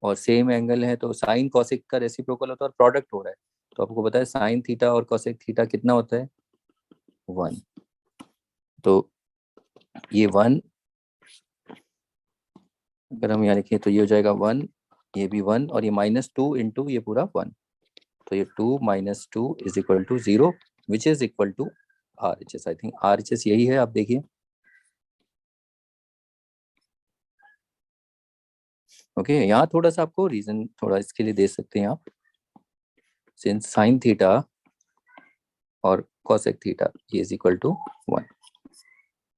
और सेम एंगल है, तो साइन कॉसेक का रेसिप्रोकल होता है और प्रोडक्ट हो रहा है। तो आपको पता है साइन थीटा और कॉसेक थीटा कितना होता है, 1। तो ये 1 अगर हम यहाँ लिखें तो ये हो जाएगा 1, ये भी 1 और ये -2 इंटू ये पूरा 1, तो ये 2 - 2 is equal to 0 which is equal to RHS। I think RHS यही है, आप देखिए। ओके यहाँ थोड़ा सा आपको रीजन थोड़ा इसके लिए दे सकते हैं आप, सिंस साइन थीटा और कोसेक थीटा ये इज इक्वल टू 1,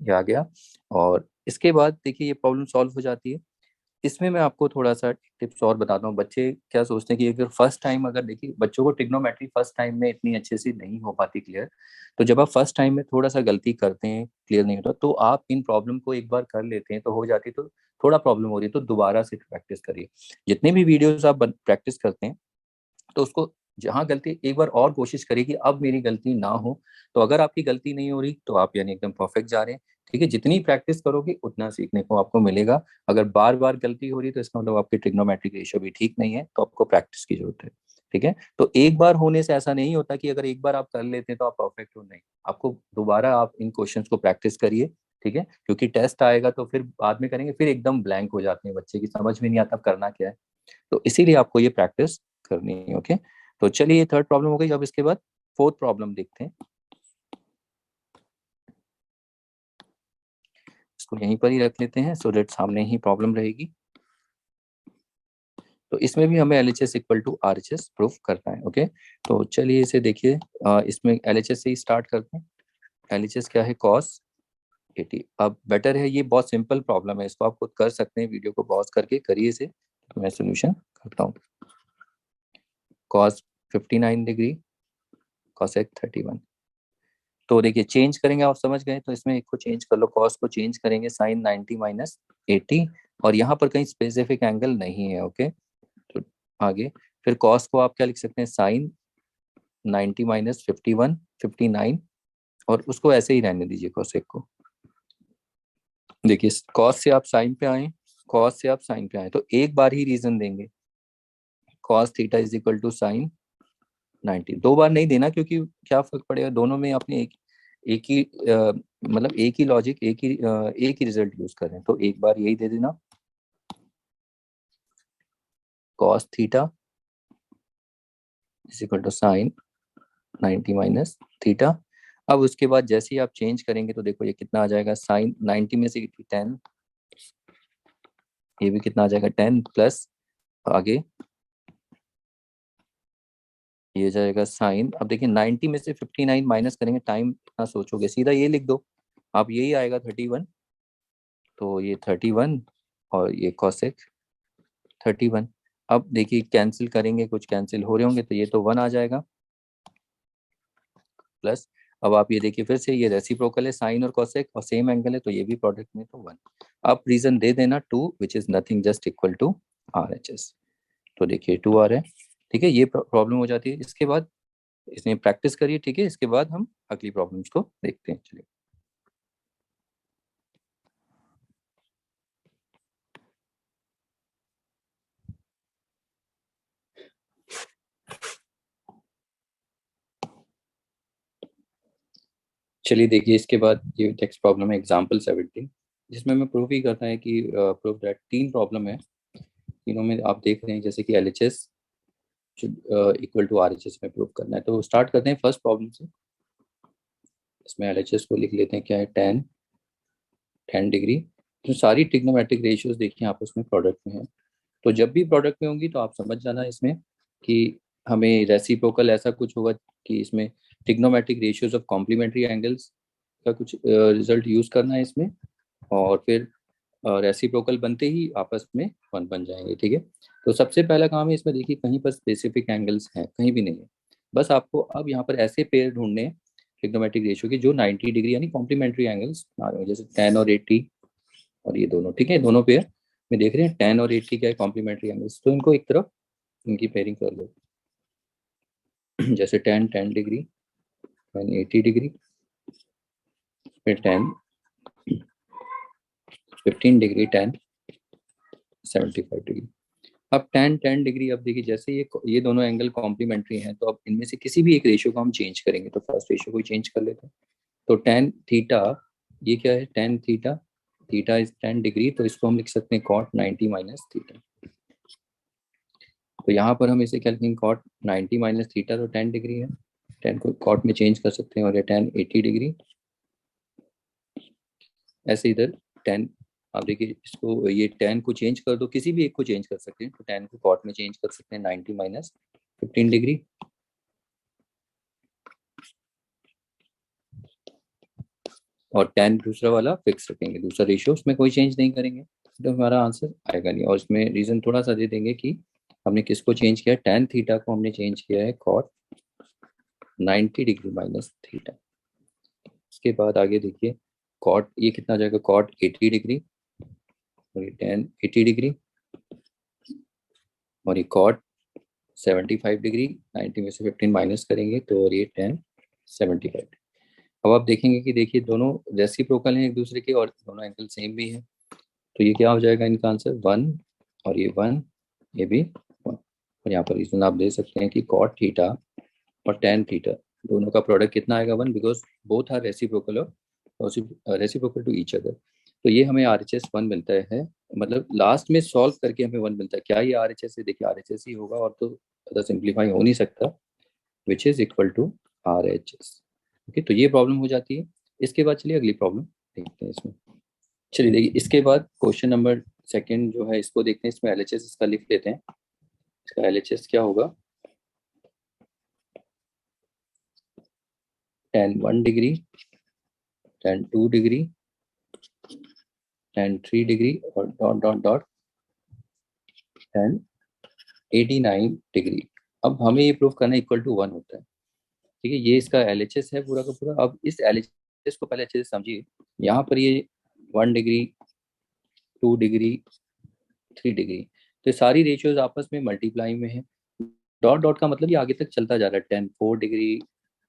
ये आ गया। और इसके बाद देखिए ये प्रॉब्लम सॉल्व हो जाती है। इसमें मैं आपको थोड़ा सा टिप्स और बताता हूँ। बच्चे क्या सोचते हैं कि अगर फर्स्ट टाइम, अगर देखिए बच्चों को ट्रिग्नोमेट्री फर्स्ट टाइम में इतनी अच्छे से नहीं हो पाती क्लियर, तो जब आप फर्स्ट टाइम में थोड़ा सा गलती करते हैं, क्लियर नहीं होता, तो आप इन प्रॉब्लम को एक बार कर लेते हैं तो हो जाती, तो थोड़ा प्रॉब्लम हो रही है तो दोबारा से प्रैक्टिस करिए। जितने भी वीडियोज आप प्रैक्टिस करते हैं तो उसको जहाँ गलती एक बार और कोशिश करिए कि अब मेरी गलती ना हो। तो अगर आपकी गलती नहीं हो रही तो आप यानी एकदम परफेक्ट जा रहे हैं। ठीक है, जितनी प्रैक्टिस करोगे उतना सीखने को आपको मिलेगा। अगर बार बार गलती हो रही है तो इसका मतलब आपकी ट्रिग्नोमेट्रिक रेशियो भी ठीक नहीं है, तो आपको प्रैक्टिस की जरूरत है। ठीक है, तो एक बार होने से ऐसा नहीं होता कि अगर एक बार आप कर लेते हैं तो आप परफेक्ट हो, नहीं, आपको दोबारा आप इन क्वेश्चंस को प्रैक्टिस करिए। ठीक है, क्योंकि टेस्ट आएगा तो फिर बाद में करेंगे, फिर एकदम ब्लैंक हो जाते हैं बच्चे की, समझ में नहीं आता करना क्या है। तो इसीलिए आपको ये प्रैक्टिस करनी है। ओके, तो चलिए ये थर्ड प्रॉब्लम हो गई। अब इसके बाद फोर्थ प्रॉब्लम देखते हैं। इसको यहीं पर ही रख लेते हैं सो दैट सामने ही प्रॉब्लम रहेगी। तो इसमें भी हमें LHS equal to RHS proof करना है। ओके, तो चलिए इसे देखिए। इसमें LHS से ही स्टार्ट करते हैं। LHS क्या है? कॉस 80। अब बेटर है, ये बहुत सिंपल प्रॉब्लम है, इसको आप खुद कर सकते हैं। वीडियो को पॉज करके करिए इसे, तो मैं सोल्यूशन करता हूँ। Cos 59 degree, cosec 31। तो देखिए चेंज करेंगे, आप समझ गए, तो इसमें एक को चेंज कर लो, कॉस को चेंज करेंगे साइन 90 - 80, और यहाँ पर कहीं स्पेसिफिक एंगल नहीं है। ओके, तो आगे फिर कॉस को आप क्या लिख सकते हैं? साइन 90 - 51, 59, और उसको ऐसे ही रहने दीजिए कोसेक को। देखिए कॉस से आप साइन पे आए, कॉस से आप साइन पे आए, तो एक बार ही रीजन देंगे, cos theta is equal to sine 90। दो बार नहीं देना, क्योंकि क्या फर्क पड़ेगा, दोनों में आपने एक ही मतलब एक ही लॉजिक, एक ही रिजल्ट यूज कर रहे हैं, तो एक बार यही दे देना, cos theta is equal to sine 90 minus theta. अब उसके बाद जैसे ही आप चेंज करेंगे तो देखो ये कितना आ जाएगा, साइन 90 में से 10, ये भी कितना आ जाएगा 10 प्लस, आगे ये जाएगा साइन। अब देखिए 90 में से 59 माइनस करेंगे, टाइम इतना सोचोगे, सीधा ये लिख दो आप, यही आएगा 31। तो ये 31 और ये कॉसेक 31। अब देखिए कैंसिल करेंगे, कुछ कैंसिल हो रहे होंगे, तो ये तो 1 आ जाएगा प्लस। अब आप ये देखिए फिर से, ये रेसिप्रोकल है, साइन और कॉसेक और सेम एंगल है, तो ये भी प्रोडक्ट में तो 1। अब रीजन दे देना 2 which is nothing just equal to RHS। तो देखिए 2 आ रहा है। ठीक है, ये प्रॉब्लम हो जाती है। इसके बाद इसमें प्रैक्टिस करिए। ठीक है, इसके बाद हम अगली प्रॉब्लम्स को देखते हैं। चलिए चलिए देखिए इसके बाद ये नेक्स्ट प्रॉब्लम है एग्जाम्पल 17, जिसमें हमें प्रूफ ही करना है कि प्रूफ दैट तीन प्रॉब्लम है, तीनों में आप देख रहे हैं जैसे कि LHS इक्वल टू RHS में प्रूफ करना है। तो स्टार्ट करते हैं फर्स्ट प्रॉब्लम से। इसमें LHS को लिख लेते हैं, क्या है, 10 डिग्री। तो सारी ट्रिग्नोमेट्रिक रेशियोज देखिए आपस में प्रोडक्ट में है, तो जब भी प्रोडक्ट में होंगी तो आप समझ जाना इसमें कि हमें रेसिप्रोकल ऐसा कुछ होगा कि इसमें trigonometric ratios of complementary angles का कुछ रिजल्ट यूज करना है इसमें, और फिर रेसिप्रोकल बनते ही आपस में वन बन जाएंगे। ठीक है, तो सबसे पहला काम है इसमें, देखिए कहीं पर स्पेसिफिक एंगल्स हैं, कहीं भी नहीं है। बस आपको अब यहाँ पर ऐसे पेयर ढूंढने ट्रिग्नोमेट्रिक रेशियो के जो 90 डिग्री यानी कॉम्प्लीमेंट्री एंगल्स आ रहे हो, जैसे 10 और 80 और ये दोनों। ठीक है, दोनों पेयर में देख रहे हैं 10 और 80 क्या है, कॉम्प्लीमेंट्री एंगल्स, तो इनको एक तरफ इनकी पेयरिंग कर लो। जैसे 10 डिग्री, 10 80 डिग्री, फिर 10 15 डिग्री, 10 75 डिग्री। अब 10 10 डिग्री, अब देखिए जैसे ये दोनों एंगल कॉम्प्लीमेंट्री हैं, तो अब इनमें से किसी भी एक रेशियो को हम चेंज करेंगे। तो फर्स्ट रेशियो को चेंज कर लेते हैं। तो टेन थीटा, ये क्या है, tan theta theta is 10 degree, तो इसको हम लिख सकते हैं cot 90 माइनस थीटा। तो यहाँ पर हम इसे क्या लिखेंगे, cot 90 माइनस थीटा, तो 10 डिग्री है, 10 को cot में चेंज कर सकते हैं और ये 10 80 डिग्री। ऐसे इधर 10, आप देखिए इसको, ये 10 को चेंज कर दो, किसी भी एक को चेंज कर सकते हैं, तो 10 को cot में चेंज कर सकते हैं 90 माइनस 15 डिग्री। और 10 दूसरा वाला फिक्स रखेंगे, दूसरा रेशियो, उसमें कोई चेंज नहीं करेंगे, तो हमारा आंसर आएगा नहीं। और इसमें रीजन थोड़ा सा दे देंगे कि हमने किसको चेंज किया, tan थीटा को हमने चेंज किया है cot 90 डिग्री माइनस थीटा। इसके बाद आगे देखिए, cot ये कितना जाएगा, cot 80 डिग्री, और ये tan 80 डिग्री, और ये cot 75 डिग्री, 90 में से 15 माइनस करेंगे तो, और ये tan 75। अब आप देखेंगे कि देखिए दोनों रेसिप्रोकल हैं एक दूसरे के, और दोनों एंगल सेम भी है, तो ये क्या हो जाएगा इनका आंसर 1, और ये 1, ये भी 1। और यहाँ पर रीजन आप दे सकते हैं कि cot थीटा और tan थीटा दोनों का प्रोडक्ट कितना आएगा 1, बिकॉज बोथ आर रेसिप्रोकल और रेसिप्रोकल टू ईच अदर। तो ये हमें RHS 1 मिलता है, मतलब लास्ट में सॉल्व करके हमें 1 मिलता है। क्या ये RHS है, देखिए RHS ही होगा, और तो ज़्यादा सिंप्लीफाई हो नहीं सकता, which is equal to RHS। Okay, तो ये प्रॉब्लम हो जाती है। इसके बाद चलिए अगली प्रॉब्लम देखते हैं इसमें। चलिए देखिए, इसके बाद क्वेश्चन नंबर सेकंड जो है इसको देखते हैं, इसमें LHS इसका लिख लेते हैं। इसका LHS क्या होगा, tan 1 degree, tan 2 degree, tan 3 degree, और dot dot dot tan 89 degree. अब हमें ये प्रूफ करना इक्वल टू 1 होता है, ठीक है। ये इसका LHS है पूरा का पूरा। अब इस LHS को पहले अच्छे से समझिए। यहाँ पर ये 1 डिग्री, 2 डिग्री, 3 डिग्री, तो ये सारी रेशियोज आपस में मल्टीप्लाई में है। डॉट डॉट का मतलब ये आगे तक चलता जा रहा है, 10 4 डिग्री,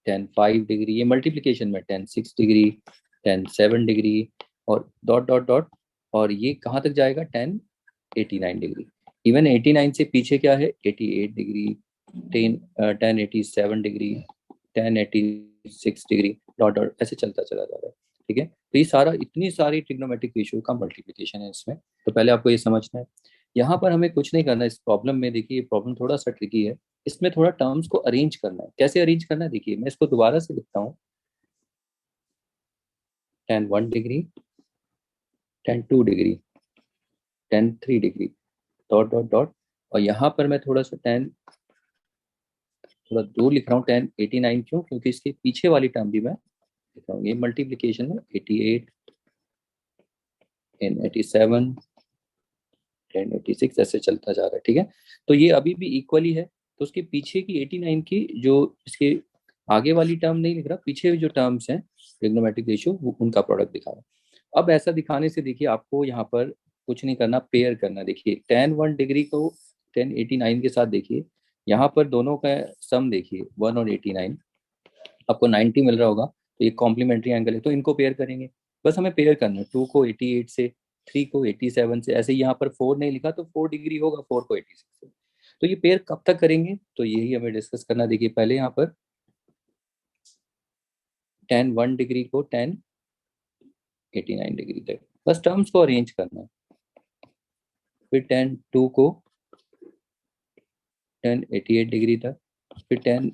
10 5 डिग्री, ये मल्टीप्लिकेशन में 10 6 डिग्री, 10 7 डिग्री, और डॉट डॉट डॉट, और ये कहाँ तक जाएगा 10 89 डिग्री। इवन 89 से पीछे क्या है, 88 degree, 10 87 degree, 10 86 degree, dot dot ऐसे चलता चला जा रहा है, ठीक है। तो ये सारा, इतनी सारी ट्रिग्नोमेट्रिक रेशियो का मल्टीप्लिकेशन है इसमें। तो पहले आपको ये समझना है। यहाँ पर हमें कुछ नहीं करना है इस प्रॉब्लम में। देखिए ये प्रॉब्लम थोड़ा सा ट्रिकी है, इसमें थोड़ा टर्म्स को अरेंज करना है। कैसे अरेंज करना है, देखिए मैं इसको दोबारा से लिखता हूँ, tan 1 degree, tan 2 degree, tan 3 degree, dot dot dot, और यहाँ पर मैं थोड़ा सा tan थोड़ा दूर लिख रहा हूँ, tan 89। क्यों, क्योंकि इसके पीछे वाली टर्म भी मैं लिख रहा हूँ। ये मल्टीप्लीकेशन है, 88 10 87 10 86 ऐसे चलता जा रहा है, ठीक है। तो ये अभी भी इक्वली है, तो उसके पीछे की 89 की जो इसके आगे वाली टर्म नहीं लिख रहा, पीछे जो टर्म्स हैं ट्रिग्नोमेट्रिक रेशियो, उनका प्रोडक्ट दिखा रहा है। अब ऐसा दिखाने से देखिए आपको यहाँ पर कुछ नहीं करना, पेयर करना। देखिए tan 1 डिग्री को tan 89 के साथ देखिए, यहाँ पर दोनों का सम देखिए 1 और 89, आपको 90 मिल रहा होगा, तो ये कॉम्प्लीमेंट्री एंगल है, तो इनको पेयर करेंगे। बस हमें पेयर करना है, 2 को 88 से, 3 को 87 से, ऐसे ही यहाँ पर 4 नहीं लिखा तो 4 डिग्री होगा 4 को 86 से। तो ये पेयर कब तक करेंगे, तो यही हमें डिस्कस करना। देखिए पहले यहाँ पर tan 1 डिग्री को tan 89 डिग्री तक, बस टर्म्स को अरेंज करना है। फिर tan 2 को tan 88 डिग्री तक, फिर tan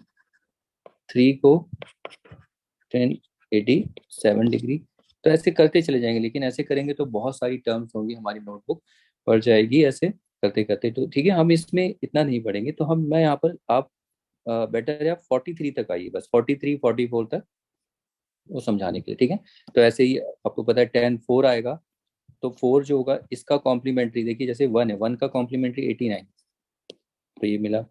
3 को tan 87 डिग्री। तो ऐसे करते चले जाएंगे, लेकिन ऐसे करेंगे तो बहुत सारी टर्म्स होंगी, हमारी नोटबुक पढ़ जाएगी ऐसे करते करते। तो ठीक है, हम इसमें इतना नहीं पढ़ेंगे, तो हम मैं यहाँ पर आप बेटर है आप 43 तक आइए, बस 43 44 तक वो समझाने के लिए, ठीक है। तो ऐसे ही आपको पता है tan 4 आएगा, तो 4 जो होगा इसका कॉम्प्लीमेंट्री, देखिए जैसे 1 है, 1 का कॉम्प्लीमेंट्री 89, तो ये मिला।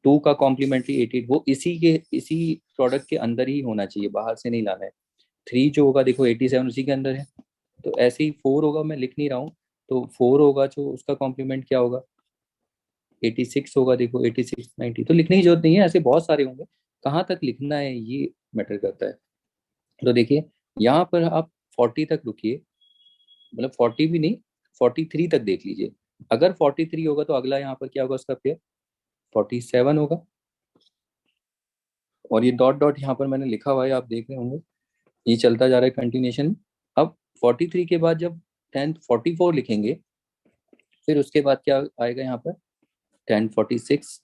2 का कॉम्प्लीमेंट्री 88, वो इसी प्रोडक्ट के अंदर ही होना चाहिए, बाहर से नहीं लाना है। 3 जो होगा देखो 87 उसी के अंदर है, तो ऐसे ही 4 होगा, मैं लिख नहीं रहा हूँ, तो 4 होगा जो उसका कॉम्प्लीमेंट क्या होगा 86 होगा, देखो 86 90, तो लिखने की जरूरत नहीं है, ऐसे बहुत सारे होंगे। कहाँ तक लिखना है ये मैटर करता है। तो देखिए यहाँ पर आप 40 तक रुकिए, मतलब 40 भी नहीं, 43 तक देख लीजिए। अगर 43 होगा तो अगला यहाँ पर क्या होगा उसका पेयर 47 होगा, और ये डॉट डॉट यहाँ पर मैंने लिखा हुआ है, आप देख रहे होंगे, ये चलता जा रहा है कंटिन्यूशन। अब 43 के बाद जब tan 44 लिखेंगे, फिर उसके बाद क्या आएगा यहाँ पर tan 46,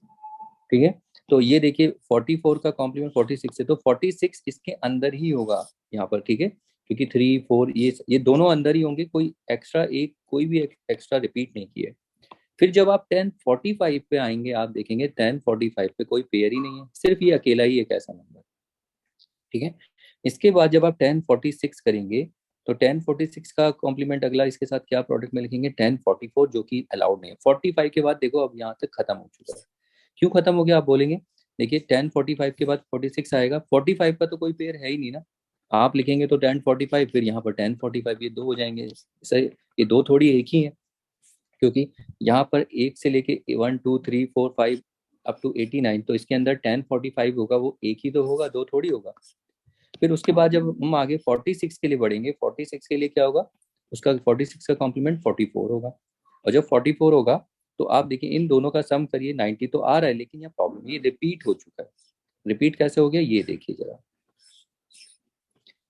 ठीक है। तो ये देखिए 44 का कॉम्प्लीमेंट 46 है, तो 46 इसके अंदर ही होगा यहाँ पर, ठीक है, क्योंकि 3 4 ये दोनों अंदर ही होंगे, कोई एक्स्ट्रा एक कोई भी एक्स्ट्रा रिपीट नहीं किया। फिर जब आप 1045 पे आएंगे, आप देखेंगे 1045 पे कोई पेयर ही नहीं है, सिर्फ ये अकेला ही एक ऐसा नंबर, ठीक है। इसके बाद जब आप 1046 करेंगे तो 1046 का कॉम्प्लीमेंट अगला इसके साथ क्या प्रोडक्ट में लिखेंगे 1044, जो कि अलाउड नहीं है। 45 के बाद देखो अब यहाँ तक खत्म हो चुका है। क्यों खत्म हो गया आप बोलेंगे, देखिए 1045 के बाद 46 आएगा, 45 का तो कोई पेयर है ही नहीं ना, आप लिखेंगे तो 1045, फिर यहाँ पर 1045, ये दो हो जाएंगे सही, ये दो थोड़ी एक ही है, क्योंकि यहाँ पर एक से लेके 1 2 3 4 5 अप टू 89, तो इसके अंदर 1045 होगा, वो एक ही तो होगा, दो थोड़ी होगा। फिर उसके बाद जब हम आगे 46 के लिए बढ़ेंगे, 46 के लिए क्या होगा, उसका 46 का कॉम्प्लीमेंट 44 होगा, और जब 44 होगा तो आप देखिए इन दोनों का सम करिए, 90 तो आ रहा है, लेकिन यहाँ प्रॉब्लम ये रिपीट हो चुका है। रिपीट कैसे हो गया ये देखिए जरा,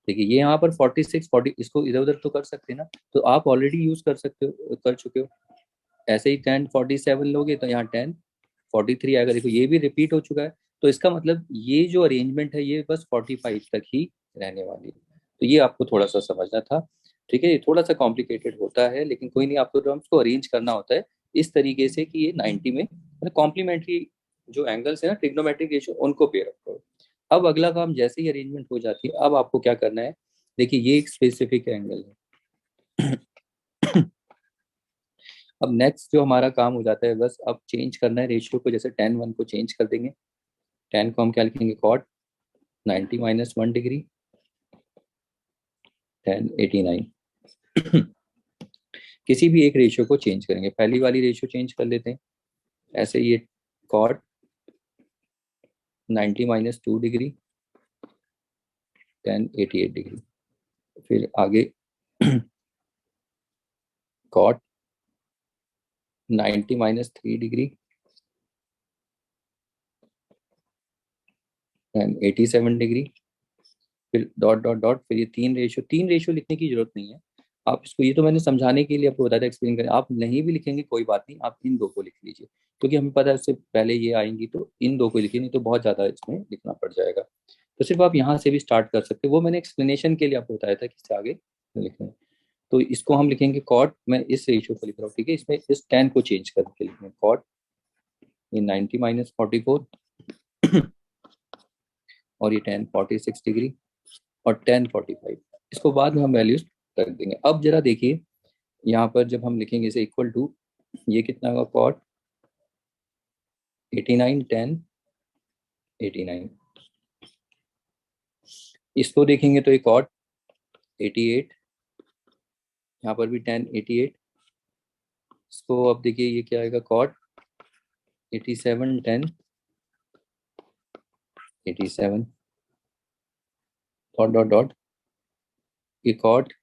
देखिए ये यहाँ पर 46 40, इसको इधर उधर तो कर सकते हैं ना, तो आप ऑलरेडी यूज कर सकते हो, कर चुके हो। ऐसे ही 1047 लोगे तो यहाँ 1043 आएगा, देखो ये भी रिपीट हो चुका है। तो इसका मतलब ये जो अरेंजमेंट है ये बस 45 तक ही रहने वाली है, तो ये आपको थोड़ा सा समझना था, ठीक है। ये थोड़ा सा कॉम्प्लिकेटेड होता है, लेकिन कोई नहीं, आपको टर्म्स को अरेंज करना होता है इस तरीके से कि ये 90 में मतलब कॉम्प्लीमेंट्री जो एंगल्स है ना, ट्रिग्नोमेट्रिक रेशियो, उनको पेयर अप करो। अब अगला काम जैसे ही अरेंजमेंट हो जाती है, अब आपको क्या करना है, देखिए ये एक स्पेसिफिक एंगल है। अब नेक्स्ट जो हमारा काम हो जाता है, बस अब चेंज करना है रेशियो को, जैसे 10 1 को चेंज कर देंगे, 10 को हम क्या लिखेंगे कॉट 90 -1 डिग्री 1089। किसी भी एक रेशियो को चेंज करेंगे, पहली वाली रेशियो चेंज कर लेते हैं, ऐसे ये कॉट 90 -2 डिग्री 1088 डिग्री, फिर आगे कॉट 90 -3 डिग्री 1087 डिग्री, फिर डॉट डॉट डॉट, फिर ये तीन रेशियो लिखने की जरूरत नहीं है, आप इसको, ये तो मैंने समझाने के लिए आपको बताया था, एक्सप्लेन करें, आप नहीं भी लिखेंगे कोई बात नहीं, आप इन दो को लिख लीजिए, क्योंकि हमें पता है उससे पहले ये आएंगी, तो इन दो को लिखिए, नहीं तो बहुत ज़्यादा इसमें लिखना पड़ जाएगा। तो सिर्फ आप यहाँ से भी स्टार्ट कर सकते हैं, वो मैंने एक्सप्लेनेशन के लिए आपको बताया था कि इससे आगे लिखना है। तो इसको हम लिखेंगे कॉट, मैं इस रेशियो को लिख रहा हूँ, ठीक है, इसमें इस 10 को चेंज करके लिखेंगे कॉट ये 90 -44 और ये 1046 डिग्री और 1045, इसको बाद में हम वैल्यूज रख देंगे। अब जरा देखिए यहाँ पर जब हम लिखेंगे इसे इक्वल टू, ये कितना होगा कॉट 89 10 89, इसको देखेंगे तो ये कॉट 88, यहाँ पर भी 1088, इसको अब देखिए ये क्या आएगा कॉट 87 10 87 डॉट डॉट डॉट, ये कॉट,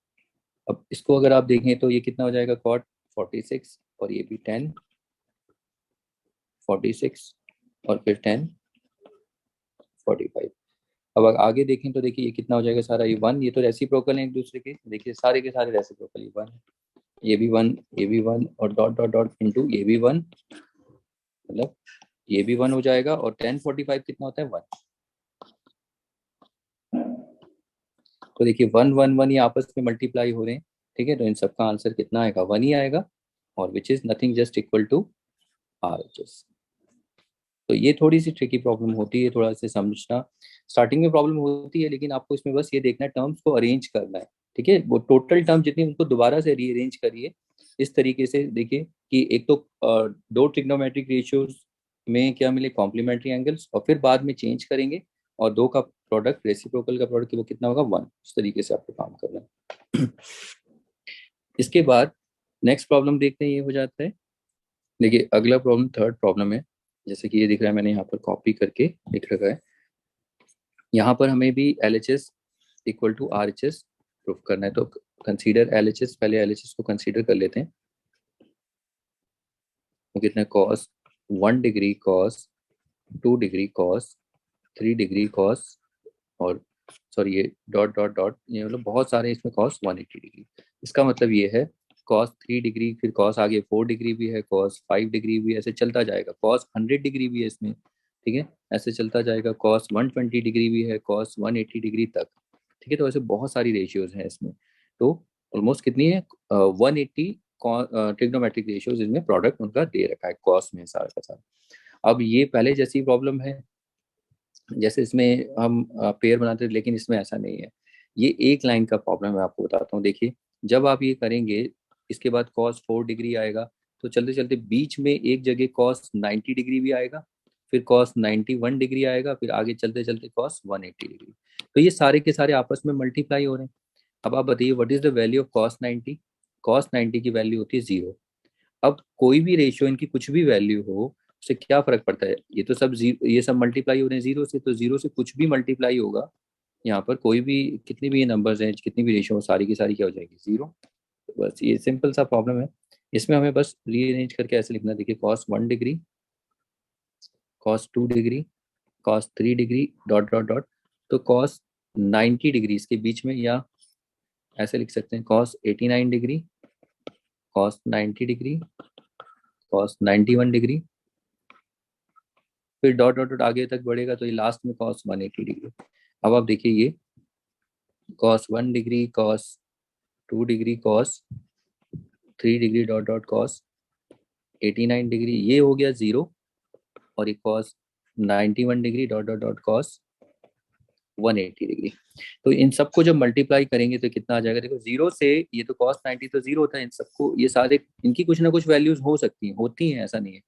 अब इसको अगर आप देखें तो ये कितना हो जाएगा कॉट 46, और ये भी 10 46 और फिर 10 45। अब आगे देखें तो देखिए ये कितना हो जाएगा सारा, ये 1, ये तो रेसिप्रोकल है एक दूसरे के, देखिए सारे के सारे रेसिप्रोकल, ये 1 ये भी 1 ये भी 1 और डॉट डॉट डॉट इनटू ये भी 1, मतलब ये भी 1 हो जाएगा, और 1045 कितना होता है 1, तो देखिए 1 1 1 ये आपस में मल्टीप्लाई हो रहे हैं, ठीक है, तो इन सबका आंसर कितना आएगा 1 ही आएगा, और which is nothing just equal to RHS। तो ये थोड़ी सी ट्रिकी प्रॉब्लम होती है, थोड़ा सा समझना, स्टार्टिंग में प्रॉब्लम होती है, लेकिन आपको इसमें बस ये देखना है टर्म्स को अरेंज करना है, ठीक है, वो टोटल टर्म जितनी उनको दोबारा से रीअरेंज करिए इस तरीके से, देखिए कि एक तो दो ट्रिग्नोमेट्रिक रेशियोज में क्या मिले कॉम्प्लीमेंट्री एंगल्स, और फिर बाद में चेंज करेंगे, और दो का प्रोडक्ट रेसिप्रोकल का प्रोडक्ट वो कितना होगा 1, इस तरीके से आपको काम करना है। इसके बाद नेक्स्ट प्रॉब्लम देखते हैं, ये हो जाता है, देखिए अगला प्रॉब्लम थर्ड प्रॉब्लम है, जैसे कि ये दिख रहा है, मैंने यहाँ पर कॉपी करके लिख रखा है, यहाँ पर हमें भी LHS equal to RHS proof करना है, तो कंसीडर LHS, पहले LHS को कंसीडर कर लेते हैं, तो कितना cos 1 degree cos 2 degree cos 3 degree cos, और सॉरी ये डॉट डॉट डॉट, ये मतलब बहुत सारे इसमें कॉस 180 डिग्री, इसका मतलब ये है कॉस 3 डिग्री, फिर कॉस आगे 4 डिग्री भी है, कॉस 5 डिग्री भी, ऐसे चलता जाएगा। कॉस 100 डिग्री भी है इसमें, ठीक है, ऐसे चलता जाएगा। कॉस 120 डिग्री भी है, कॉस 180 डिग्री तक, ठीक है। तो ऐसे बहुत सारी रेशियोज हैं इसमें। तो ऑलमोस्ट कितनी है, 180 ट्रिग्नोमेट्रिक रेशियोज इसमें प्रोडक्ट उनका दे रखा है कॉस में सारा का सारा। अब ये पहले जैसी प्रॉब्लम है, जैसे इसमें हम पेयर बनाते थे, लेकिन इसमें ऐसा नहीं है। ये एक लाइन का प्रॉब्लम है, आपको बताता हूँ। देखिए, जब आप ये करेंगे, इसके बाद कॉस 4 डिग्री आएगा, तो चलते चलते बीच में एक जगह कॉस 90 डिग्री भी आएगा, फिर कॉस 91 डिग्री आएगा, फिर आगे चलते चलते कॉस 180 डिग्री। तो ये सारे के सारे आपस में मल्टीप्लाई हो रहे हैं। अब आप बताइए, what is the value of cos 90? Cos 90 की वैल्यू होती है 0। अब कोई भी रेशियो, इनकी कुछ भी वैल्यू हो, उससे क्या फर्क पड़ता है? ये तो सब ये सब मल्टीप्लाई हो रहे हैं जीरो से, तो जीरो से कुछ भी मल्टीप्लाई होगा यहाँ पर, कोई भी, कितनी भी ये नंबर्स हैं, कितनी भी रेशियो, सारी की सारी क्या हो जाएगी, जीरो। तो बस ये सिंपल सा प्रॉब्लम है। इसमें हमें बस रीअरेंज करके ऐसे लिखना। देखिए, cos 1 degree, cos 2 degree, cos 3 degree, dot dot dot, तो कॉस 90 डिग्री इसके बीच में, या ऐसे लिख सकते हैं, cos 89 degree, cos 90 degree, cos 91 degree, फिर डॉट डॉट डॉट आगे तक बढ़ेगा, तो ये लास्ट में कॉस 180 डिग्री। अब आप देखिए, ये cos 1 degree, cos 2 degree, cos 3 degree, dot dot cos 89 degree, ये हो गया जीरो। और ये cos 91 degree, dot dot dot cos 180 degree. तो इन सबको जब मल्टीप्लाई करेंगे तो कितना आ जाएगा? देखो, जीरो से, ये तो कॉस 90 तो जीरो होता है, इन सबको, ये सारे, इनकी कुछ ना कुछ वैल्यूज हो सकती हैं, होती हैं, ऐसा नहीं है,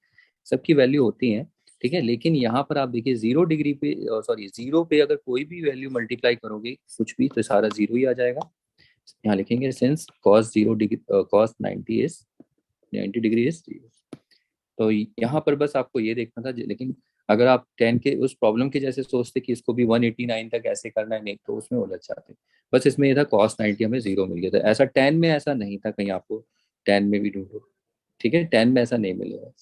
सबकी वैल्यू होती है, ठीक है। लेकिन यहाँ पर आप देखिए, 0 डिग्री पे, सॉरी, जीरो पे अगर कोई भी वैल्यू मल्टीप्लाई करोगे कुछ भी, तो सारा जीरो ही आ जाएगा। यहाँ लिखेंगे, since cos 0 degree, cos 90 degree is zero. तो यहाँ पर बस आपको ये देखना था। लेकिन अगर आप 10 के उस प्रॉब्लम के जैसे सोचते कि इसको भी 189 तक ऐसे करना है, नहीं, तो उसमें उलझ जाते। बस इसमें ये था, कॉस 90 हमें जीरो मिल गया था। ऐसा 10 में ऐसा नहीं था, कहीं आपको 10 में भी ढूंढो, ठीक है, 10 में ऐसा नहीं मिलेगा।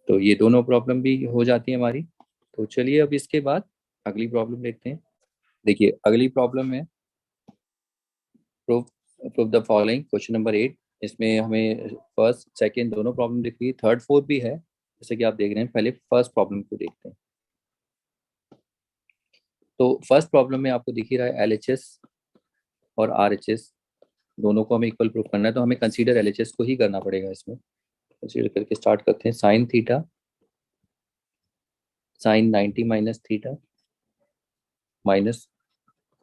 तो ये दोनों प्रॉब्लम भी हो जाती है हमारी। तो चलिए, अब इसके बाद अगली प्रॉब्लम देखते हैं। देखिए, अगली प्रॉब्लम है, prove prove the following, question number 8। इसमें हमें फर्स्ट सेकंड दोनों प्रॉब्लम दिख रही है, थर्ड फोर्थ भी है, जैसे कि आप देख रहे हैं। पहले फर्स्ट प्रॉब्लम को देखते हैं। तो फर्स्ट प्रॉब्लम में आपको दिख ही रहा है, एलएचएस और आरएचएस दोनों को हमें इक्वल प्रूफ करना है, तो हमें कंसीडर एलएचएस को ही करना पड़ेगा। इसमें कंसीडर करके स्टार्ट करते हैं। Sine theta, sine 90 minus theta, minus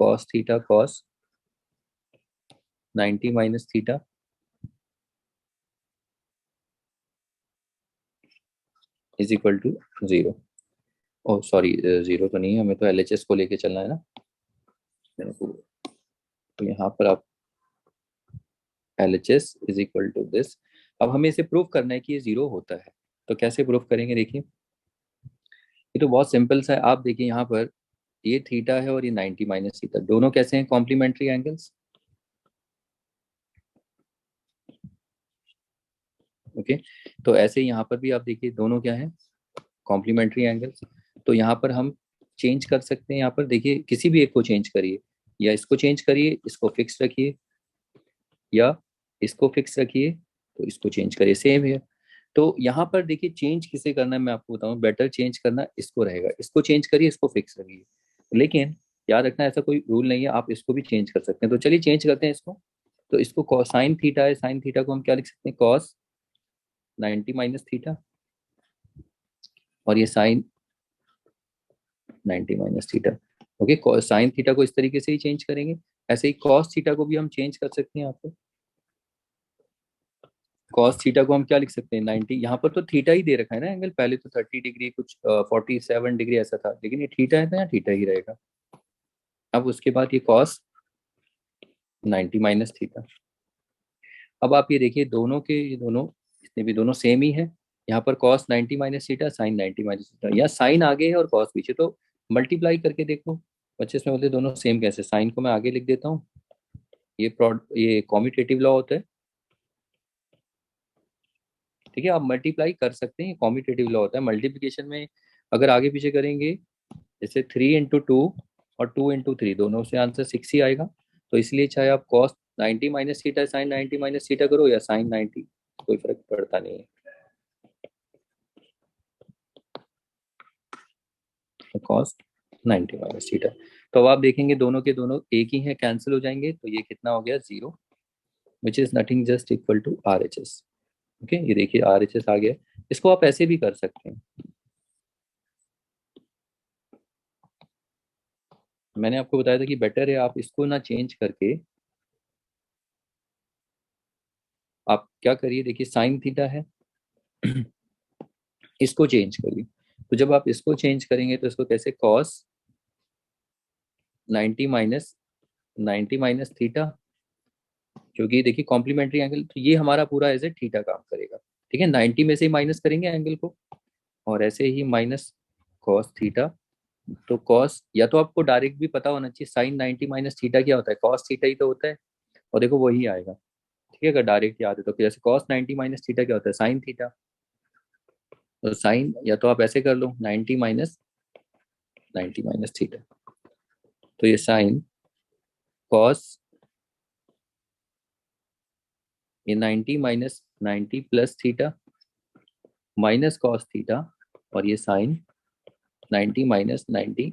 cos theta, cos 90 minus theta, is equal to zero. Oh sorry, zero तो नहीं है, हमें तो एलएचएस को लेके चलना है ना। तो यहाँ पर आप LHS is equal to this. अब हमें इसे प्रूव करना है कि ये जीरो होता है। तो कैसे प्रूव करेंगे? देखिए, ये तो बहुत सिंपल सा है। आप देखिए, यहाँ पर ये थीटा है और ये 90 माइनस थीटा, दोनों कैसे हैं? Complementary angles. ओके, तो ऐसे यहाँ पर भी आप देखिए, दोनों क्या है? Complementary angles. तो यहाँ पर हम चेंज कर सकते हैं। यहाँ पर देखिए, किसी भी एक को चेंज करिए, या इसको चेंज करिए, इसको फिक्स रखिए, या इसको फिक्स रखिए, तो इसको चेंज करिए, सेम है। तो यहाँ पर देखिए, चेंज किसे करना है मैं आपको बताऊं, बेटर चेंज करना इसको रहेगा। इसको चेंज करिए, इसको फिक्स रखिए। लेकिन याद रखना, ऐसा कोई रूल नहीं है, आप इसको भी चेंज कर सकते हैं। तो चलिए चेंज करते हैं इसको। तो इसको साइन थीटा है, साइन थीटा को हम क्या लिख सकते हैं? कॉस 90 माइनस थीटा, और ये sine 90 minus theta. Okay, sine theta को इस तरीके से ही चेंज करेंगे। ऐसे ही कॉस थीटा को भी हम चेंज कर सकते हैं। यहाँ पर कॉस थीटा को हम क्या लिख सकते हैं? 90। यहाँ पर तो थीटा ही दे रखा है ना एंगल, पहले तो 30 डिग्री, कुछ 47 डिग्री ऐसा था, लेकिन ये थीटा है तो यहाँ थीटा ही रहेगा। अब उसके बाद ये कॉस 90 माइनस थीटा। अब आप ये देखिए, दोनों के, ये दोनों, इसमें भी दोनों सेम ही है। यहाँ पर cos 90 minus theta, sine 90 minus theta, या साइन आगे है और कॉस पीछे, तो मल्टीप्लाई करके देखो। बच्चे इसमें बोलते हैं दोनों सेम कैसे? साइन को मैं आगे लिख देता हूँ, ये कॉम्यूटेटिव लॉ होता है, ठीक है। आप मल्टीप्लाई कर सकते हैं, कॉम्यूटेटिव लॉ होता है मल्टीप्लिकेशन में। अगर आगे पीछे करेंगे, जैसे 3 इंटू 2 और 2 इंटू 3, दोनों से आंसर 6 ही आएगा। तो इसलिए चाहे आप cos 90 minus theta sine 90 minus theta करो या साइन 90, कोई फर्क पड़ता नहीं है। कॉस 90 माइनस थीटा, तो अब आप देखेंगे दोनों के दोनों एक ही हैं, कैंसिल हो जाएंगे, तो ये कितना हो गया 0, which is nothing just equal to R H S. Okay, ये देखिए आर एच एस आ गया। इसको आप ऐसे भी कर सकते हैं, मैंने आपको बताया था कि बेटर है आप इसको ना चेंज करके आप क्या करिए, देखिए साइन थीटा है इसको चेंज करिए, तो जब आप इसको चेंज करेंगे तो इसको कैसे, कॉस 90 माइनस 90 माइनस थीटा, क्योंकि देखिए कॉम्प्लीमेंट्री एंगल, तो ये हमारा पूरा एज ए थीटा काम करेगा। ठीक है, 90 में से ही माइनस करेंगे एंगल को, और ऐसे ही माइनस कॉस थीटा। तो कॉस, या तो आपको डायरेक्ट भी पता होना चाहिए साइन 90 माइनस थीटा क्या होता है, कॉस थीटा ही तो होता है, और देखो वही आएगा। ठीक है, अगर डायरेक्ट याद है तो जैसे कॉस 90 माइनस थीटा क्या होता है, साइन थीटा। तो साइन, या तो आप ऐसे कर लो 90 माइनस 90 माइनस थीटा, तो ये साइन कॉस, ये 90 minus 90 plus theta minus cos theta, और ये साइन 90 माइनस 90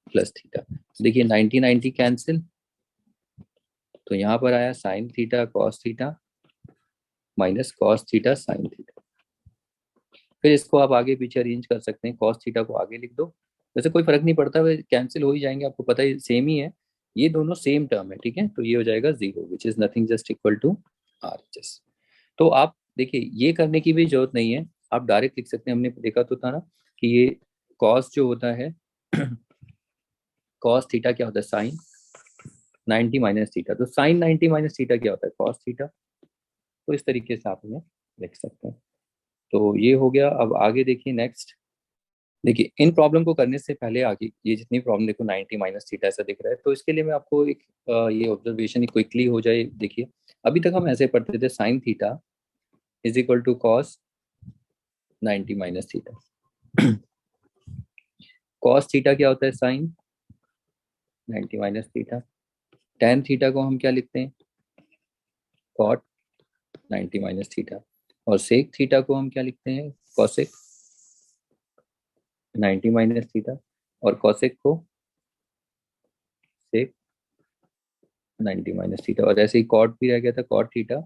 प्लस थीटा। देखिए 90 90 कैंसिल, तो यहाँ पर आया sine theta cos theta minus cos theta sine theta. फिर इसको आप आगे पीछे अरेंज कर सकते हैं, कॉस थीटा को आगे लिख दो, वैसे कोई फर्क नहीं पड़ता, वे कैंसिल हो ही जाएंगे, आपको पता है सेम ही है, ये दोनों सेम टर्म है। ठीक है, तो ये हो जाएगा 0 which is nothing just equal to R H S. तो आप देखिए ये करने की भी जरूरत नहीं है, आप डायरेक्ट लिख सकते हैं, हमने देखा तो था ना कि ये कॉस जो होता है कॉस थीटा क्या होता है, साइन 90 माइनस थीटा, तो साइन 90 माइनस थीटा क्या होता है, कॉस थीटा। तो इस तरीके से आप इन्हें लिख सकते हैं। तो ये हो गया। अब आगे देखिए नेक्स्ट, देखिए इन प्रॉब्लम को करने से पहले आगे ये जितनी प्रॉब्लम देखो 90 माइनस थीटा ऐसा दिख रहा है, तो इसके लिए मैं आपको एक ये ऑब्जर्वेशन क्विकली हो जाए। देखिए अभी तक हम ऐसे पढ़ते थे sine theta is equal to cos 90 minus theta. Cos theta क्या होता है, sine 90 minus theta. Tan theta को हम क्या लिखते हैं, कॉट 90 माइनस थीटा। और सेक थीटा को हम क्या लिखते हैं, कॉसेक 90 माइनस थीटा। और कॉसेक को सेक 90 माइनस थीटा। और ऐसे ही कॉट भी रह गया था, cot theta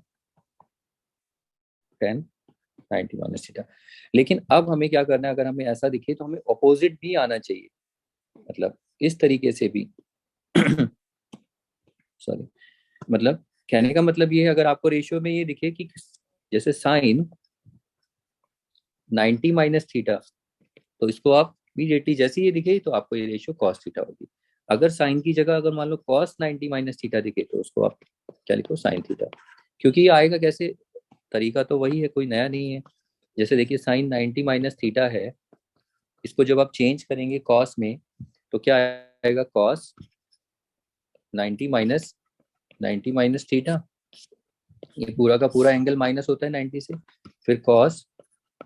tan 90 minus theta. लेकिन अब हमें क्या करना है, अगर हमें ऐसा दिखे तो हमें ऑपोजिट भी आना चाहिए, मतलब इस तरीके से भी सॉरी, मतलब कहने का मतलब ये है, अगर आपको रेशियो में ये दिखे कि जैसे साइन 90 माइनस थीटा, तो इसको आप इमीडिएटली जैसे ये दिखे तो आपको ये रेशियो कॉस थीटा होगी। अगर साइन की जगह अगर मान लो कॉस 90 माइनस थीटा दिखे तो उसको आप क्या लिखो, साइन थीटा। क्योंकि ये आएगा कैसे, तरीका तो वही है, कोई नया नहीं है। जैसे देखिए साइन 90 माइनस थीटा है, इसको जब आप चेंज करेंगे कॉस में तो क्या आएगा, कॉस 90 माइनस 90 माइनस थीटा, ये पूरा का पूरा एंगल माइनस होता है 90 से, फिर कॉस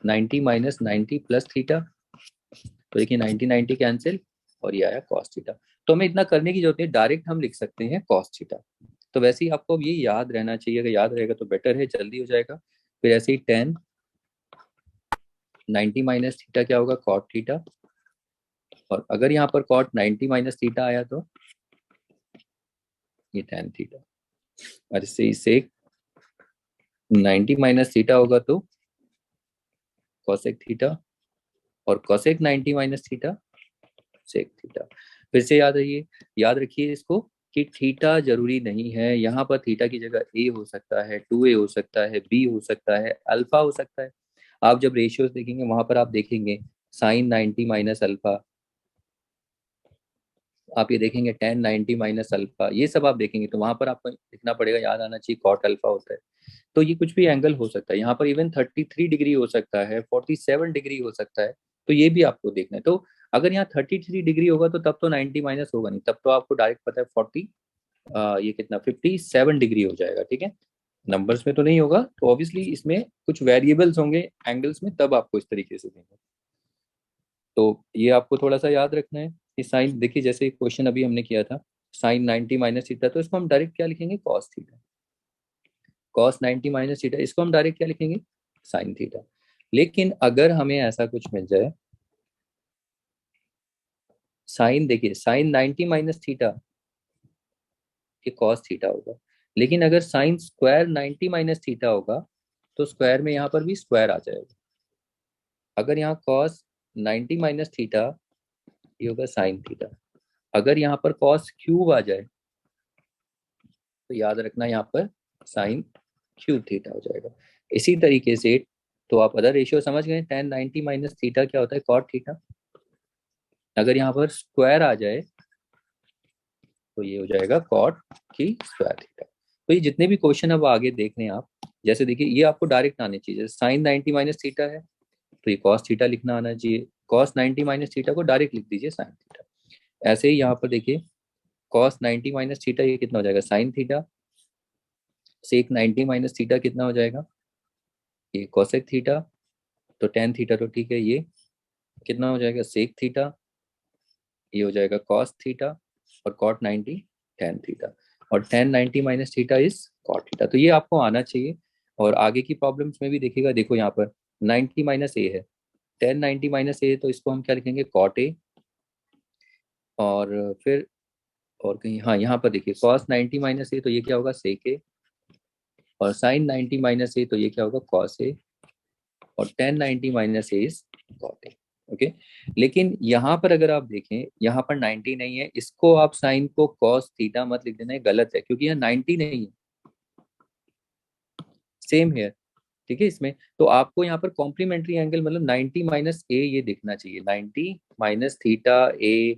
90 माइनस 90 प्लस थीटा, तो देखिए 90 90 कैंसिल, और ये आया कॉस थीटा। तो हमें इतना करने की जरूरत नहीं, डायरेक्ट हम लिख सकते हैं कॉस थीटा। तो वैसे ही आपको अब ये याद रहना चाहिए, अगर याद रहेगा तो बेटर है, जल्दी हो जाएगा। फिर ऐसे ही टेन 90 माइनस थीटा क्या होगा, कॉट थीटा। और अगर यहाँ पर कॉट 90 माइनस थीटा आया तो ये टेन थीटा। और इससे ही सेक 90 माइनस थीटा होगा तो कॉसेक थीटा, और cosec 90 minus theta sec theta. फिर से याद रखिए इसको कि थीटा जरूरी नहीं है, यहाँ पर थीटा की जगह ए हो सकता है, 2a हो सकता है, बी हो सकता है, अल्फा हो सकता है। आप जब रेशियोज देखेंगे वहां पर आप देखेंगे साइन 90 माइनस अल्फा, आप ये देखेंगे टेन 90 माइनस अल्फा, ये सब आप देखेंगे तो वहां पर आपको लिखना पड़ेगा, याद आना चाहिए कॉट अल्फा होता है। तो ये कुछ भी एंगल हो सकता है, यहाँ पर इवन 33 डिग्री हो सकता है, 47 डिग्री हो सकता है, तो ये भी आपको देखना है। तो अगर यहाँ 33 डिग्री होगा तो तब तो 90 माइनस होगा नहीं, तब तो आपको डायरेक्ट पता है 40 ये कितना 57 डिग्री हो जाएगा। ठीक है, नंबर्स में तो नहीं होगा, तो ऑब्वियसली इसमें कुछ वेरिएबल्स होंगे एंगल्स में, तब आपको इस तरीके से देंगे। तो ये आपको थोड़ा सा याद रखना है कि साइन, देखिए जैसे क्वेश्चन अभी हमने किया था साइन 90 माइनस थीटा, तो इसको हम डायरेक्ट क्या लिखेंगे, cos theta. Cos 90 minus theta, इसको हम डायरेक्ट क्या लिखेंगे, साइन थीटा। लेकिन अगर हमें ऐसा कुछ मिल जाए, साइन, देखिए साइन 90 माइनस थीटा ये कॉस थीटा होगा, लेकिन अगर साइन स्क्वायर 90 माइनस थीटा होगा तो स्क्वायर में यहाँ पर भी स्क्वायर आ जाएगा। अगर यहाँ कॉस 90 माइनस थीटा ये होगा साइन थीटा। अगर यहाँ पर कॉस क्यूब आ जाए तो याद रखना यहाँ पर साइन क्यूब थीटा हो जाएगा। इसी तरीके से तो आप अदर रेशियो समझ गए, टेन 90 माइनस थीटा क्या होता है, कॉट थीटा। अगर यहाँ पर स्क्वायर आ जाए तो ये हो जाएगा कॉट की स्क्वायर थीटा। तो ये जितने भी क्वेश्चन अब आगे देख रहे हैं आप, जैसे देखिए ये आपको डायरेक्ट आने चाहिए, साइन 90 माइनस थीटा है तो ये कॉस थीटा लिखना आना चाहिए, कॉस 90 माइनस थीटा को डायरेक्ट लिख दीजिए साइन थीटा। ऐसे ही यहाँ पर देखिए कॉस 90 माइनस थीटा ये कितना हो जाएगा, साइन थीटा। सेक 90 माइनस थीटा कितना हो जाएगा, ये कोसेक थीटा। तो टेन थीटा तो ठीक है, ये कितना हो जाएगा, सेक थीटा। ये हो जाएगा कॉस थीटा, और कॉट 90 टेन थीटा, और tan 90 minus theta is cot theta. तो ये आपको आना चाहिए। और आगे की प्रॉब्लम्स में भी देखिएगा, देखो यहाँ पर 90 माइनस ए है, टेन 90 माइनस ए, तो इसको हम क्या लिखेंगे, कॉट ए। और फिर और कहीं, हाँ यहाँ पर देखिए कॉस 90 माइनस ए तो ये क्या होगा, सेक ए। और साइन 90 माइनस ए तो ये क्या होगा, कॉस ए। और tan 90 minus A is cot A. Okay, लेकिन यहाँ पर अगर आप देखें, यहाँ पर 90 नहीं है, इसको आप साइन को कॉस थीटा मत लिख देना, ये गलत है, क्योंकि यहाँ 90 नहीं है, सेम है। ठीक है, इसमें तो आपको यहाँ पर कॉम्प्लीमेंट्री एंगल मतलब 90 माइनस ए ये दिखना चाहिए, 90 माइनस थीटा ए,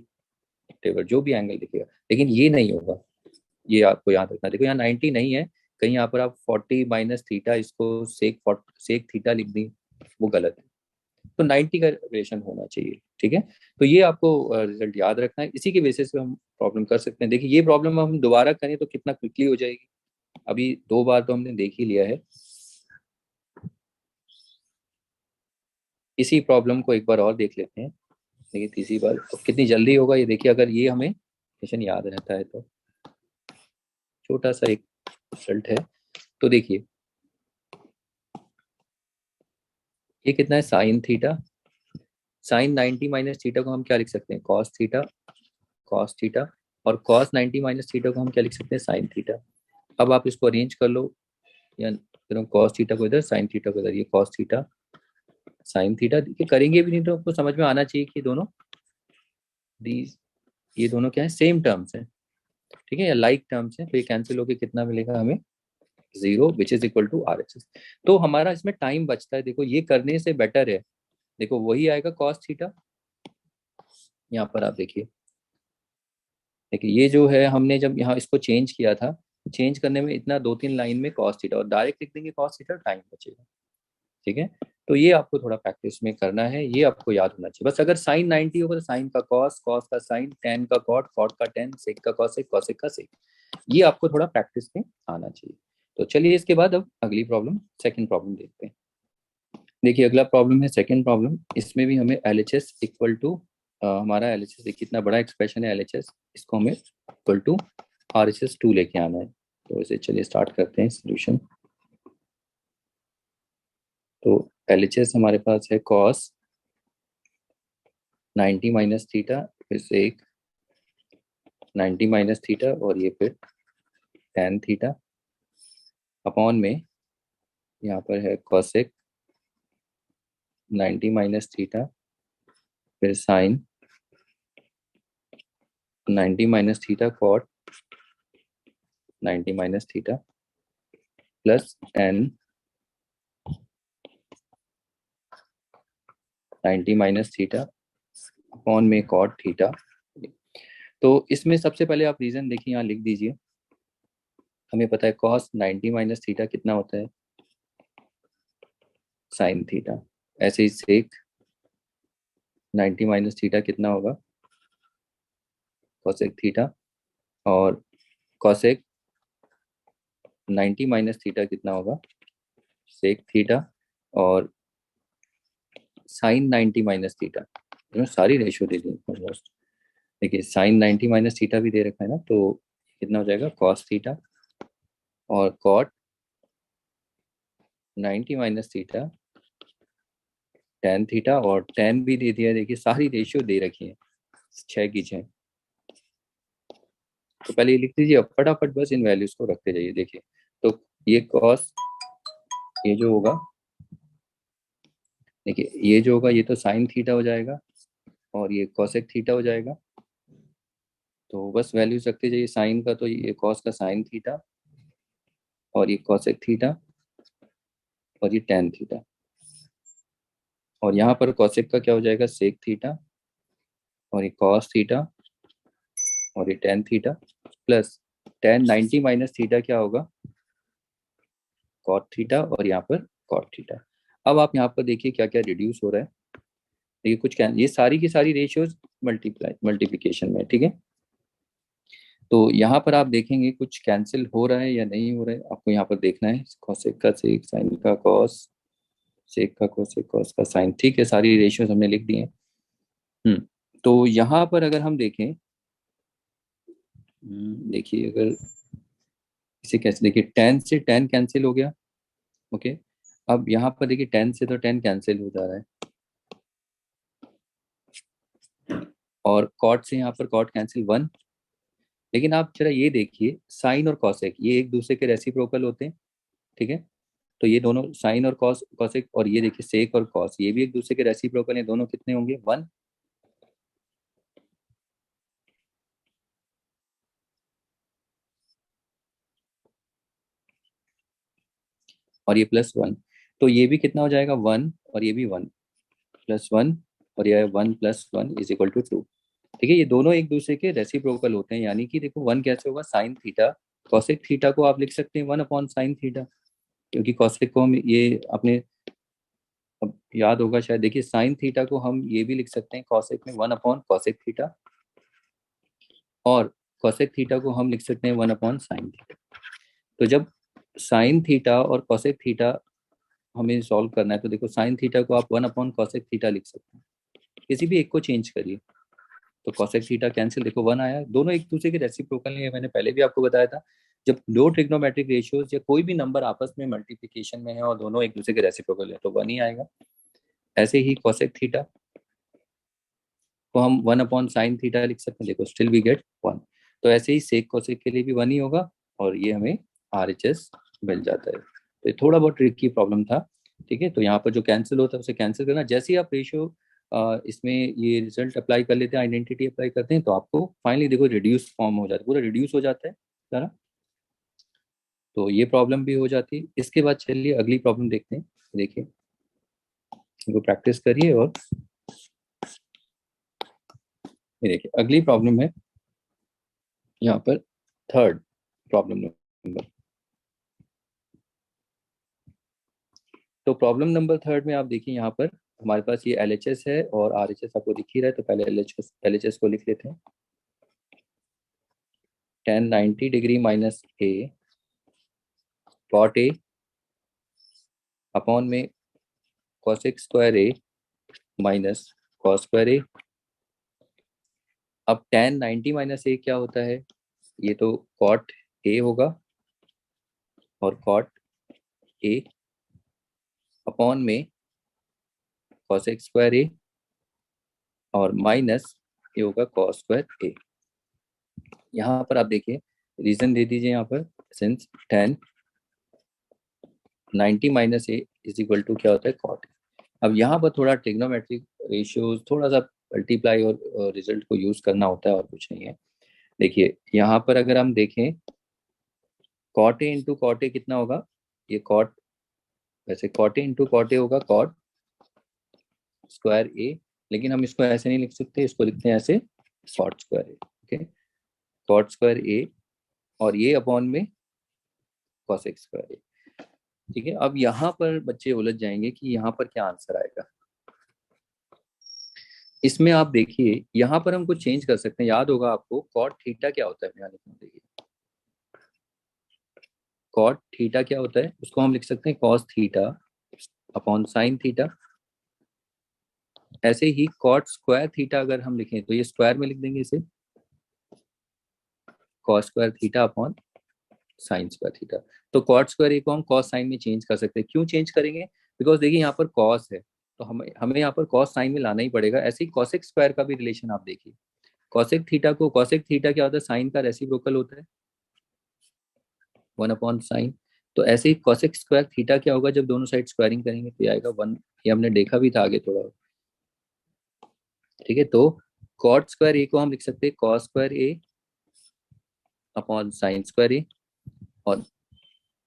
जो भी एंगल दिखेगा, लेकिन ये नहीं होगा। ये आपको याद रखना, देखो यहाँ 90 नहीं है, कहीं यहाँ पर आप 40 माइनस थीटा इसको सेक थीटा लिख दी, वो गलत है। तो 90 का रिलेशन होना चाहिए। ठीक है, तो ये आपको रिजल्ट याद रखना है, इसी के बेसिस पे हम प्रॉब्लम कर सकते हैं। देखिए ये प्रॉब्लम हम दोबारा करें तो कितना क्विकली हो जाएगी, अभी दो बार तो हमने देख ही लिया है। इसी प्रॉब्लम को एक बार और देख लेते हैं, देखिए तीसरी बार तो कितनी जल्दी होगा ये देखिए, अगर ये हमें क्वेश्चन याद रहता है तो। छोटा सा एक रिजल्ट है, तो देखिए ये कितना है, sine theta. Sine 90 minus theta को हम क्या लिख सकते हैं, कॉस थीटा, कॉस थीटा। और कॉस 90 माइनस थीटा को हम क्या लिख सकते हैं, साइन थीटा। अब आप इसको अरेंज कर लो, या कॉस थीटा को इधर, साइन थीटा को इधर, ये कॉस थीटा साइन थीटा। देखिए करेंगे भी नहीं तो आपको समझ में आना चाहिए कि दोनों दीज, ये दोनों क्या है, सेम टर्म्स है। ठीक है, या लाइक टर्म्स है, तो ये कैंसिल होकर कितना मिलेगा हमें, zero, which is equal to R H S. तो हमारा इसमें टाइम बचता है, देखो ये करने से बेटर है, देखो वही आएगा कॉस थीटा। यहाँ पर आप देखिए, देखिए ये जो है हमने जब यहाँ इसको चेंज किया था, चेंज करने में इतना दो तीन लाइन में कॉस थीटा, और डायरेक्ट लिख देंगे कॉस थीटा, टाइम बचेगा। ठीक है, तो ये आपको थोड़ा प्रैक्टिस में करना है, ये आपको याद होना चाहिए बस। अगर साइन 90 होगा तो साइन का कॉस, कॉस का साइन, टेन का कॉट, कॉट का टेन, सेक का कॉसेक, कॉसेक का सेक। ये आपको थोड़ा प्रैक्टिस में आना चाहिए। तो चलिए इसके बाद अब अगली प्रॉब्लम, सेकंड प्रॉब्लम देखते हैं। देखिए अगला प्रॉब्लम है सेकंड प्रॉब्लम, इसमें भी हमें L H S equal to, हमारा एल एच एस कितना बड़ा एक्सप्रेशन है एल एच एस, इसको हमें equal to R H S टू लेके आना है। तो इसे चलिए स्टार्ट करते हैं सोल्यूशन। तो एल एच एस हमारे पास है कॉस 90 माइनस थीटा, फिर से एक 90 माइनस थीटा, और ये फिर टेन थीटा, अपॉन में यहाँ पर है कॉसेक 90 माइनस थीटा, फिर sine 90 minus theta, cot 90 minus theta, plus एन 90 माइनस थीटा, अपॉन में कॉट थीटा। तो इसमें सबसे पहले आप रीजन देखिए, यहाँ लिख दीजिए। हमें पता है कॉस 90 माइनस थीटा कितना होता है, साइन थीटा। ऐसे ही सेक 90 माइनस थीटा कितना होगा, कॉसेक थीटा। और कॉसेक 90 माइनस थीटा कितना होगा, सेक थीटा। और साइन 90 माइनस थीटा, सारी रेशियो दे दी ऑलमोस्ट, देखिए साइन 90 माइनस थीटा भी दे रखा है ना, तो कितना हो जाएगा कॉस थीटा, और cot 90 minus theta tan theta, और टेन भी दे दिया। देखिए सारी रेशियो दे रखी है 6 की 6। तो पहले ये लिख दीजिए, अब फटाफट बस इन वैल्यूज को रखते जाइए। देखिए तो ये कॉस, ये जो होगा, देखिए ये जो होगा ये तो साइन थीटा हो जाएगा, और ये कॉसेक थीटा हो जाएगा। तो बस वैल्यूज रखते जाइए। साइन का तो ये कॉस का साइन थीटा, और ये कॉसेक थीटा, और ये टेन थीटा, और यहाँ पर कॉसेक का क्या हो जाएगा सेक थीटा, और ये कॉस थीटा, और ये tan theta, plus ten 90 minus theta क्या होगा कॉट थीटा, और यहाँ पर कॉट थीटा। अब आप यहाँ पर देखिए क्या क्या रिड्यूस हो रहा है। देखिए कुछ ये सारी की सारी रेशियोज मल्टीप्लिकेशन में, ठीक है। तो यहाँ पर आप देखेंगे कुछ कैंसिल हो रहा है या नहीं हो रहा है, आपको यहाँ पर देखना है। कॉसेक का सेक, साइन का कॉस, सेक का कोसेक, कॉस का साइन, ठीक है। सारी रेशियोज हमने लिख दी हैं। तो यहाँ पर अगर हम देखें, देखिए अगर इसे कैसे, देखिए टेन से टेन कैंसिल हो गया, ओके। अब यहाँ पर देखिए टेन से तो टेन कैंसिल हो जा रहा है, और कॉट से यहाँ पर कॉट कैंसिल वन। लेकिन आप जरा ये देखिए साइन और कॉसेक ये एक दूसरे के रेसिप्रोकल होते हैं, ठीक है। तो ये दोनों साइन और कॉस, कॉसेक, और ये देखिए सेक और कॉस ये भी एक दूसरे के रेसिप्रोकल हैं। दोनों कितने होंगे वन। और ये प्लस वन, तो ये भी कितना हो जाएगा वन, और ये भी वन, प्लस वन, और ये one plus one is equal to two. ठीक है, ये दोनों एक दूसरे के रेसिप्रोकल होते हैं। यानी कि देखो वन कैसे होगा साइन थीटा, कॉसेक थीटा को आप लिख सकते हैं वन अपॉन साइन थीटा, क्योंकि कॉसेक को हम ये अपने अब याद होगा शायद। देखिए साइन थीटा को हम ये भी लिख सकते हैं कॉसेक में वन अपॉन कॉसेक थीटा, और कॉसेक थीटा को हम लिख सकते हैं वन अपॉन साइन थीटा। तो जब साइन थीटा और कॉसेक थीटा हमें सॉल्व करना है, तो देखो साइन थीटा को आप वन अपॉन कॉसेक थीटा लिख सकते हैं। किसी भी एक को चेंज करिए, तो कॉसेक थीटा कैंसिल, देखो वन आया। दोनों एक दूसरे के रेसिप्रोकल है, मैंने पहले भी आपको बताया था। जब दो ट्रिग्नोमेट्रिक रेशियोज या कोई भी नंबर आपस में मल्टीप्लिकेशन में है और दोनों एक दूसरे के रेसिप्रोकल है, तो वन ही आएगा। ऐसे ही कॉसेक थीटा को हम वन अपॉन साइन थीटा लिख सकते हैं, देखो स्टिल वी गेट वन। तो ऐसे ही सेक कोसेक के लिए भी वन ही होगा, और ये हमें RHS मिल जाता है। तो ये थोड़ा बहुत ट्रिकी प्रॉब्लम था, ठीक है। तो यहाँ पर जो कैंसिल होता है उसे कैंसिल करना। जैसे ही आप रेशियो इसमें ये रिजल्ट अप्लाई कर लेते हैं, आइडेंटिटी अप्लाई करते हैं, तो आपको फाइनली देखो रिड्यूस फॉर्म हो जाता है, पूरा रिड्यूस हो जाता है सारा। तो ये प्रॉब्लम भी हो जाती है। इसके बाद चलिए अगली प्रॉब्लम देखते हैं। देखिए इनको प्रैक्टिस करिए, और ये देखिए अगली प्रॉब्लम है यहाँ पर थर्ड प्रॉब्लम नंबर। तो प्रॉब्लम नंबर थर्ड में आप देखिए यहाँ पर हमारे पास ये LHS है और RHS आपको दिख ही रहा है। तो पहले LHS को लिख लेते हैं। Tan 90 degree minus A cot A upon में cosec square A minus cos square A. अब टेन 90 माइनस ए क्या होता है, ये तो कॉट ए होगा, और कॉट ए अपॉन में कॉसेक स्क्वायर ए, और माइनस ये होगा कॉस स्क्वायर ए। यहाँ पर आप देखिए रीजन दे दीजिए यहाँ पर, since tan 90 minus A is equal to क्या होता है कॉट। अब यहाँ पर थोड़ा ट्रिग्नोमेट्रिक रेशियोज, थोड़ा सा मल्टीप्लाई और रिजल्ट को यूज करना होता है, और कुछ नहीं है। देखिए यहाँ पर अगर हम देखें cot A into cot A कितना होगा, ये कॉट, वैसे cot A into cot A होगा कॉट स्क्वायर ए, लेकिन हम इसको ऐसे नहीं लिख सकते, इसको लिखते हैं ऐसे कॉट स्क्वायर ए, ओके। कॉट स्क्वायर ए, और ये अपॉन में कॉसेक स्क्वायर ए, ठीक है। अब यहाँ पर बच्चे उलझ जाएंगे कि यहाँ पर क्या आंसर आएगा। इसमें आप देखिए यहाँ पर हम कुछ चेंज कर सकते हैं। याद होगा आपको कॉट थीटा क्या होता है, यहाँ लिखना, देखिए कॉट थीटा क्या होता है, उसको हम लिख सकते हैं cos theta upon sine theta, ऐसे ही कॉट स्क्वायर थीटा अगर हम लिखें तो ये स्क्वायर में लिख देंगे इसे, cos square theta upon sine square theta. तो कॉट स्क्वायर को हम कॉस साइन में चेंज कर सकते हैं। क्यों चेंज करेंगे? बिकॉज देखिए यहाँ पर कॉस है, तो हमें हमें यहाँ पर कॉस साइन में लाना ही पड़ेगा। ऐसे ही कॉसेक स्क्वायर का भी रिलेशन आप देखिए, कॉसेक थीटा को, कॉसेक थीटा क्या होता है, साइन का रेसिप्रोकल होता है, 1/साइन। तो ऐसे ही कॉसेक स्क्वायर थीटा क्या होगा, जब दोनों साइड स्क्वायरिंग करेंगे तो ये आएगा 1। ये हमने देखा भी था आगे थोड़ा, ठीक है। तो कॉट स्क्वायर ए को हम लिख सकते हैं कॉस स्क्वायर ए अपॉन साइन स्क्वायर ए, और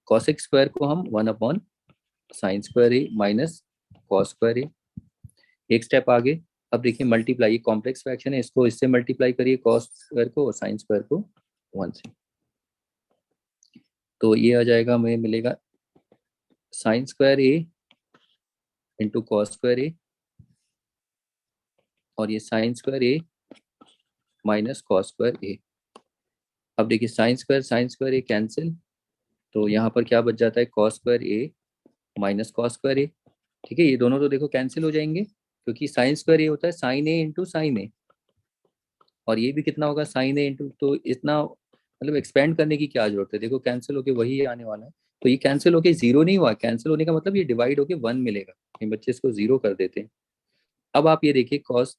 कॉसेक स्क्वायर को हम 1/साइन square A minus cos square ए। एक स्टेप आगे, अब देखिए मल्टीप्लाई, ये कॉम्प्लेक्स फ्रैक्शन है, इसको इससे मल्टीप्लाई करिए कॉस स्क्वायर को और साइन स्क्वायर को 1 से, तो ये आ जाएगा, हमें मिलेगा साइन स्क्वायर ए इंटू कॉस स्क्वायर ए, और ये sign square A minus cos square A. अब देखिए साइन स्क्वायर ए कैंसिल, तो यहाँ पर क्या बच जाता है, cos square A minus cos square ए। ठीक है, ये दोनों तो देखो कैंसिल हो जाएंगे, क्योंकि साइन स्क्वायर ए होता है sign A into sine A, और ये भी कितना होगा, साइन ए इंटू, तो इतना मतलब एक्सपेंड करने की क्या जरूरत है, देखो कैंसिल होके वही आने वाला है। तो ये कैंसिल होके जीरो नहीं हुआ, कैंसिल होने का मतलब ये डिवाइड होके 1 मिलेगा, ये बच्चे इसको जीरो कर देते हैं। अब आप ये देखिए कॉस,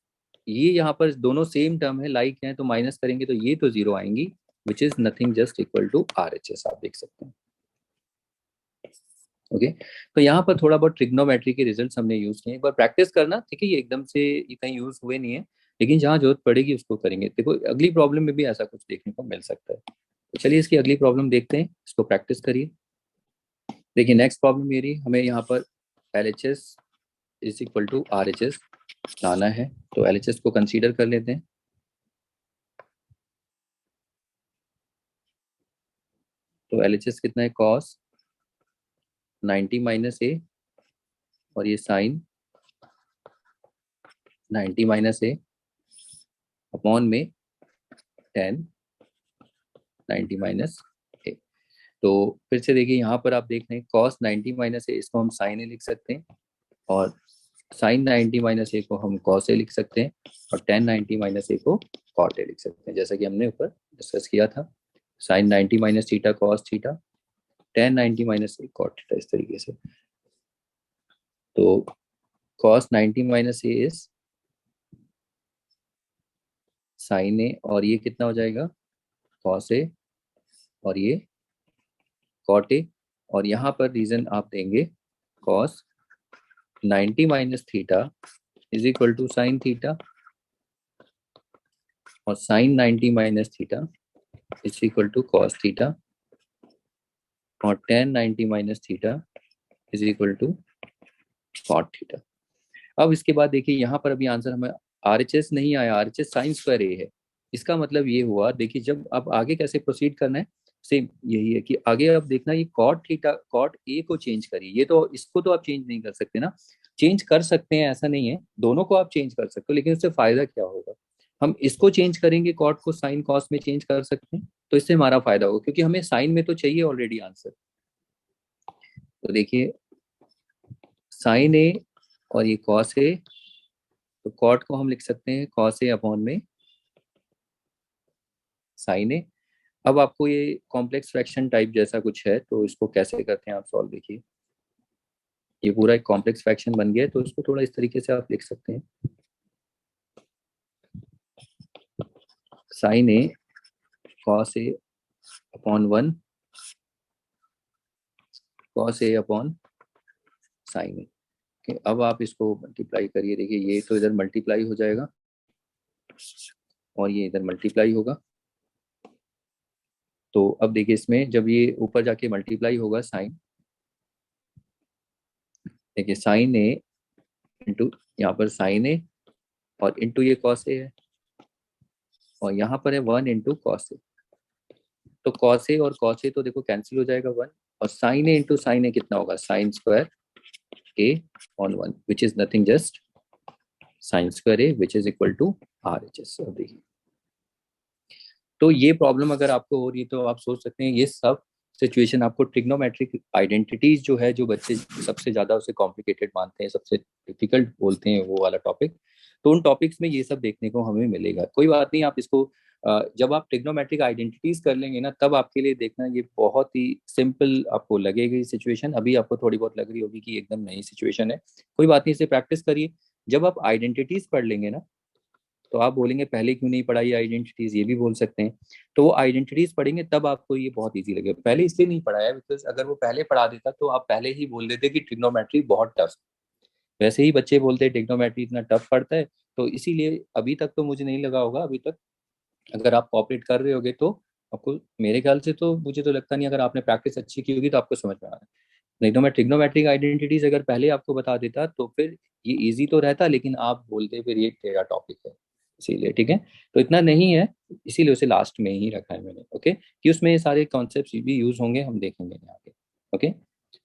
ये यहाँ पर दोनों सेम टर्म है, लाइक है, तो माइनस करेंगे तो ये तो जीरो आएंगी, which is nothing just equal to RHS, आप देख सकते हैं। ओके, तो यहाँ पर थोड़ा बहुत ट्रिग्नोमेट्री के रिजल्ट्स हमने यूज किए, एक बार प्रैक्टिस करना, ठीक है, ये एकदम से ये कहीं यूज हुए नहीं है, लेकिन जहाँ जरूरत पड़ेगी उसको करेंगे। देखो अगली प्रॉब्लम में भी ऐसा कुछ देखने को मिल सकता है, तो चलिए इसकी अगली प्रॉब्लम देखते हैं, इसको प्रैक्टिस करिए। देखिए नेक्स्ट प्रॉब्लम मेरी, हमें यहाँ पर LHS is equal to RHS लाना है, तो LHS को कंसीडर कर लेते हैं। तो LHS कितना है, कॉस 90 माइनस ए, और ये साइन 90 माइनस ए अपॉन में 10 90 माइनस ए। तो फिर से देखिए यहाँ पर आप देख रहे हैं कॉस 90 माइनस ए, इसको हम साइन ए लिख सकते हैं, और साइन 90 माइनस ए को हम कॉस ए लिख सकते हैं, और 10 90 माइनस ए को कॉट ए लिख सकते हैं, जैसा कि हमने ऊपर डिस्कस किया था। Sine 90 minus theta cos theta, 10 90 minus A cot theta, इस तरीके से। तो cos 90 minus A is sine A, और ये कितना हो जाएगा, कॉस ए, और ये कॉट ए, और यहाँ पर रीजन आप देंगे cos 90 minus theta is equal to sine theta, और sine 90 minus theta is equal to cos theta, और 10 90 minus theta is equal to cot theta. अब इसके बाद देखिए यहाँ पर अभी आंसर हमें RHS नहीं आया, RHS साइन स्क्वायर ए है। इसका मतलब ये हुआ, देखिए जब अब आगे कैसे प्रोसीड करना है, सेम यही है कि आगे आप देखना, ये कॉट थीटा कॉट ए को चेंज करिए, ये तो इसको तो आप चेंज नहीं कर सकते ना, चेंज कर सकते हैं ऐसा नहीं है, दोनों को आप चेंज कर सकते हो, लेकिन उससे फायदा क्या होगा, हम इसको चेंज करेंगे, कॉट को साइन कॉस में चेंज कर सकते हैं, तो इससे हमारा फायदा होगा, क्योंकि हमें साइन में तो चाहिए ऑलरेडी आंसर। तो देखिए साइन ए और ये कॉस ए, तो कॉट को हम लिख सकते हैं कॉस ए अपॉन में साइन ए। अब आपको ये कॉम्प्लेक्स फ्रैक्शन टाइप जैसा कुछ है, तो इसको कैसे करते हैं आप सॉल्व, देखिए ये पूरा एक कॉम्प्लेक्स फ्रैक्शन बन गया है, तो इसको थोड़ा इस तरीके से आप लिख सकते हैं, sign A cos A upon 1 cos A upon sine ए। अब आप इसको मल्टीप्लाई करिए, देखिए ये तो इधर मल्टीप्लाई हो जाएगा, और ये इधर मल्टीप्लाई होगा। तो अब देखिए इसमें जब ये ऊपर जाके मल्टीप्लाई होगा साइन, देखिए साइन ए इंटू, यहाँ पर साइन ए और इंटू ये कॉस ए है, और यहाँ पर है 1 इंटू कॉस ए, तो कॉस ए और कॉस ए तो देखो कैंसिल हो जाएगा 1, और sine A into sine A कितना होगा, sine square A on 1 which is nothing just sine square A which is equal to RHS। देखिए तो ये प्रॉब्लम अगर आपको हो रही है तो आप सोच सकते हैं ये सब सिचुएशन आपको ट्रिग्नोमेट्रिक आइडेंटिटीज जो है, जो बच्चे सबसे ज्यादा उसे कॉम्प्लिकेटेड मानते हैं, सबसे डिफिकल्ट बोलते हैं, वो वाला टॉपिक, तो उन टॉपिक्स में ये सब देखने को हमें मिलेगा। कोई बात नहीं, आप इसको जब आप ट्रिग्नोमेट्रिक आइडेंटिटीज कर लेंगे ना, तब आपके लिए देखना ये बहुत ही सिंपल आपको लगेगी सिचुएशन। अभी आपको थोड़ी बहुत लग रही होगी कि एकदम नई सिचुएशन है, कोई बात नहीं, इसे प्रैक्टिस करिए। जब आप आइडेंटिटीज पढ़ लेंगे ना, तो आप बोलेंगे पहले क्यों नहीं पढ़ाई आइडेंटिटीज, ये भी बोल सकते हैं। तो वो आइडेंटिटीज पढ़ेंगे तब आपको ये बहुत इजी लगेगा। पहले इसलिए नहीं पढ़ाया बिकॉज अगर वो पहले पढ़ा देता तो आप पहले ही बोल देते कि ट्रिग्नोमेट्री बहुत टफ। वैसे ही बच्चे बोलते हैं ट्रिग्नोमेट्री इतना टफ पड़ता है, तो इसीलिए अभी तक तो मुझे नहीं लगा होगा, अभी तक अगर आप कॉपरेट कर रहे होगे तो आपको, मेरे ख्याल से तो मुझे तो लगता नहीं, अगर आपने प्रैक्टिस अच्छी की होगी तो आपको समझ में आ रहा है। नहीं तो मैं ट्रिग्नोमेट्रिक आइडेंटिटीज अगर पहले आपको बता देता तो फिर ये इजी तो रहता, लेकिन आप बोलते फिर ये तेरा टॉपिक है, इसीलिए। ठीक है, तो इतना नहीं है, इसीलिए उसे लास्ट में ही रखा है मैंने। ओके, कि उसमें ये सारे कॉन्सेप्ट भी यूज होंगे, हम देखेंगे आगे। ओके,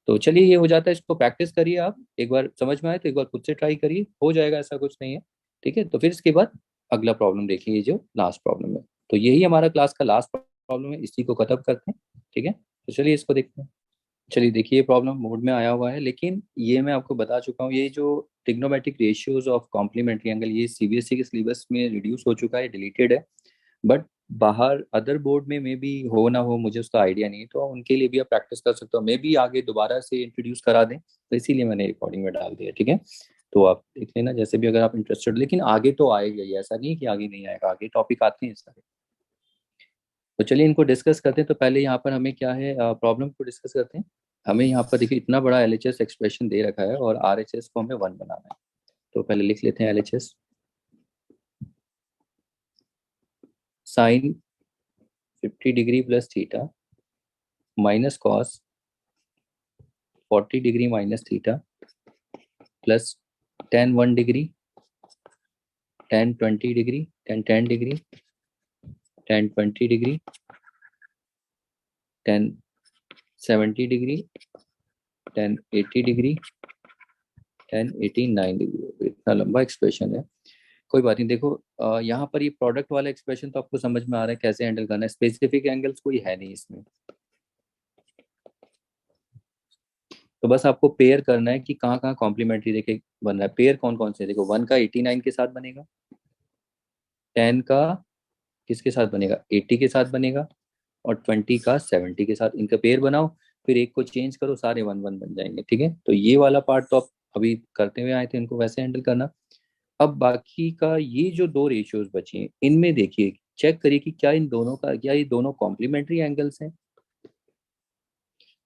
तो चलिए ये हो जाता है, इसको प्रैक्टिस करिए आप एक बार, समझ में आए तो एक बार खुद से ट्राई करिए, हो जाएगा, ऐसा कुछ नहीं है। ठीक है, तो फिर इसके बाद अगला प्रॉब्लम देखिए, ये जो लास्ट प्रॉब्लम है, तो यही हमारा क्लास का लास्ट प्रॉब्लम है, इसी को खत्म करते हैं। ठीक है, तो चलिए इसको देखते हैं। चलिए देखिए, ये प्रॉब्लम मोड में आया हुआ है, लेकिन ये मैं आपको बता चुका हूँ, ये जो trigonometric ratios of complementary angle, ये सीबीएसई के सिलेबस में रिड्यूस हो चुका है, डिलीटेड है। बट बाहर अदर बोर्ड में मे बी हो ना हो, मुझे उसका आइडिया नहीं है, तो उनके लिए भी आप प्रैक्टिस कर सकते हो, मे बी आगे दोबारा से इंट्रोड्यूस करा दें, तो इसीलिए मैंने रिकॉर्डिंग में डाल दिया। ठीक है, तो आप देख लेना जैसे भी, अगर आप इंटरेस्टेड, लेकिन आगे तो आएगा ही, ऐसा नहीं है कि आगे नहीं आएगा, आगे टॉपिक आते हैं सारे। तो चलिए इनको डिस्कस करते हैं। तो पहले यहाँ पर हमें क्या है, प्रॉब्लम को डिस्कस करते हैं। हमें यहाँ पर देखिए इतना बड़ा एलएचएस एक्सप्रेशन दे रखा है और आरएचएस को हमें 1 बनाना है। तो पहले लिख लेते हैं LHS, sine 50 degree plus theta minus cos 40 degree minus theta plus tan 1 degree, tan 20 degree, tan 10 degree, tan 20 degree, tan 70 degree, tan 80 degree, tan 89 degree. इतना लंबा एक्सप्रेशन है, कोई बात नहीं। देखो यहाँ पर ये प्रोडक्ट वाला एक्सप्रेशन तो आपको समझ में आ रहा है कैसे हैंडल करना है, स्पेसिफिक एंगल्स कोई है नहीं इसमें, तो बस आपको पेयर करना है कि कहाँ कहाँ कॉम्प्लीमेंट्री देखे बन रहा है। पेयर कौन कौन से, देखो 1 का 89 के साथ बनेगा, 10 का किसके साथ बनेगा, 80 के साथ बनेगा, और 20 का 70 के साथ, इनका पेयर बनाओ। फिर एक को चेंज करो, सारे 1 1 बन जाएंगे। ठीक है, तो ये वाला पार्ट तो आप अभी करते हुए आए थे, इनको वैसे हैंडल करना। अब बाकी का ये जो दो रेशियोज बची हैं, इनमें देखिए, चेक करिए कि क्या इन दोनों का, क्या ये दोनों कॉम्प्लीमेंट्री एंगल्स हैं।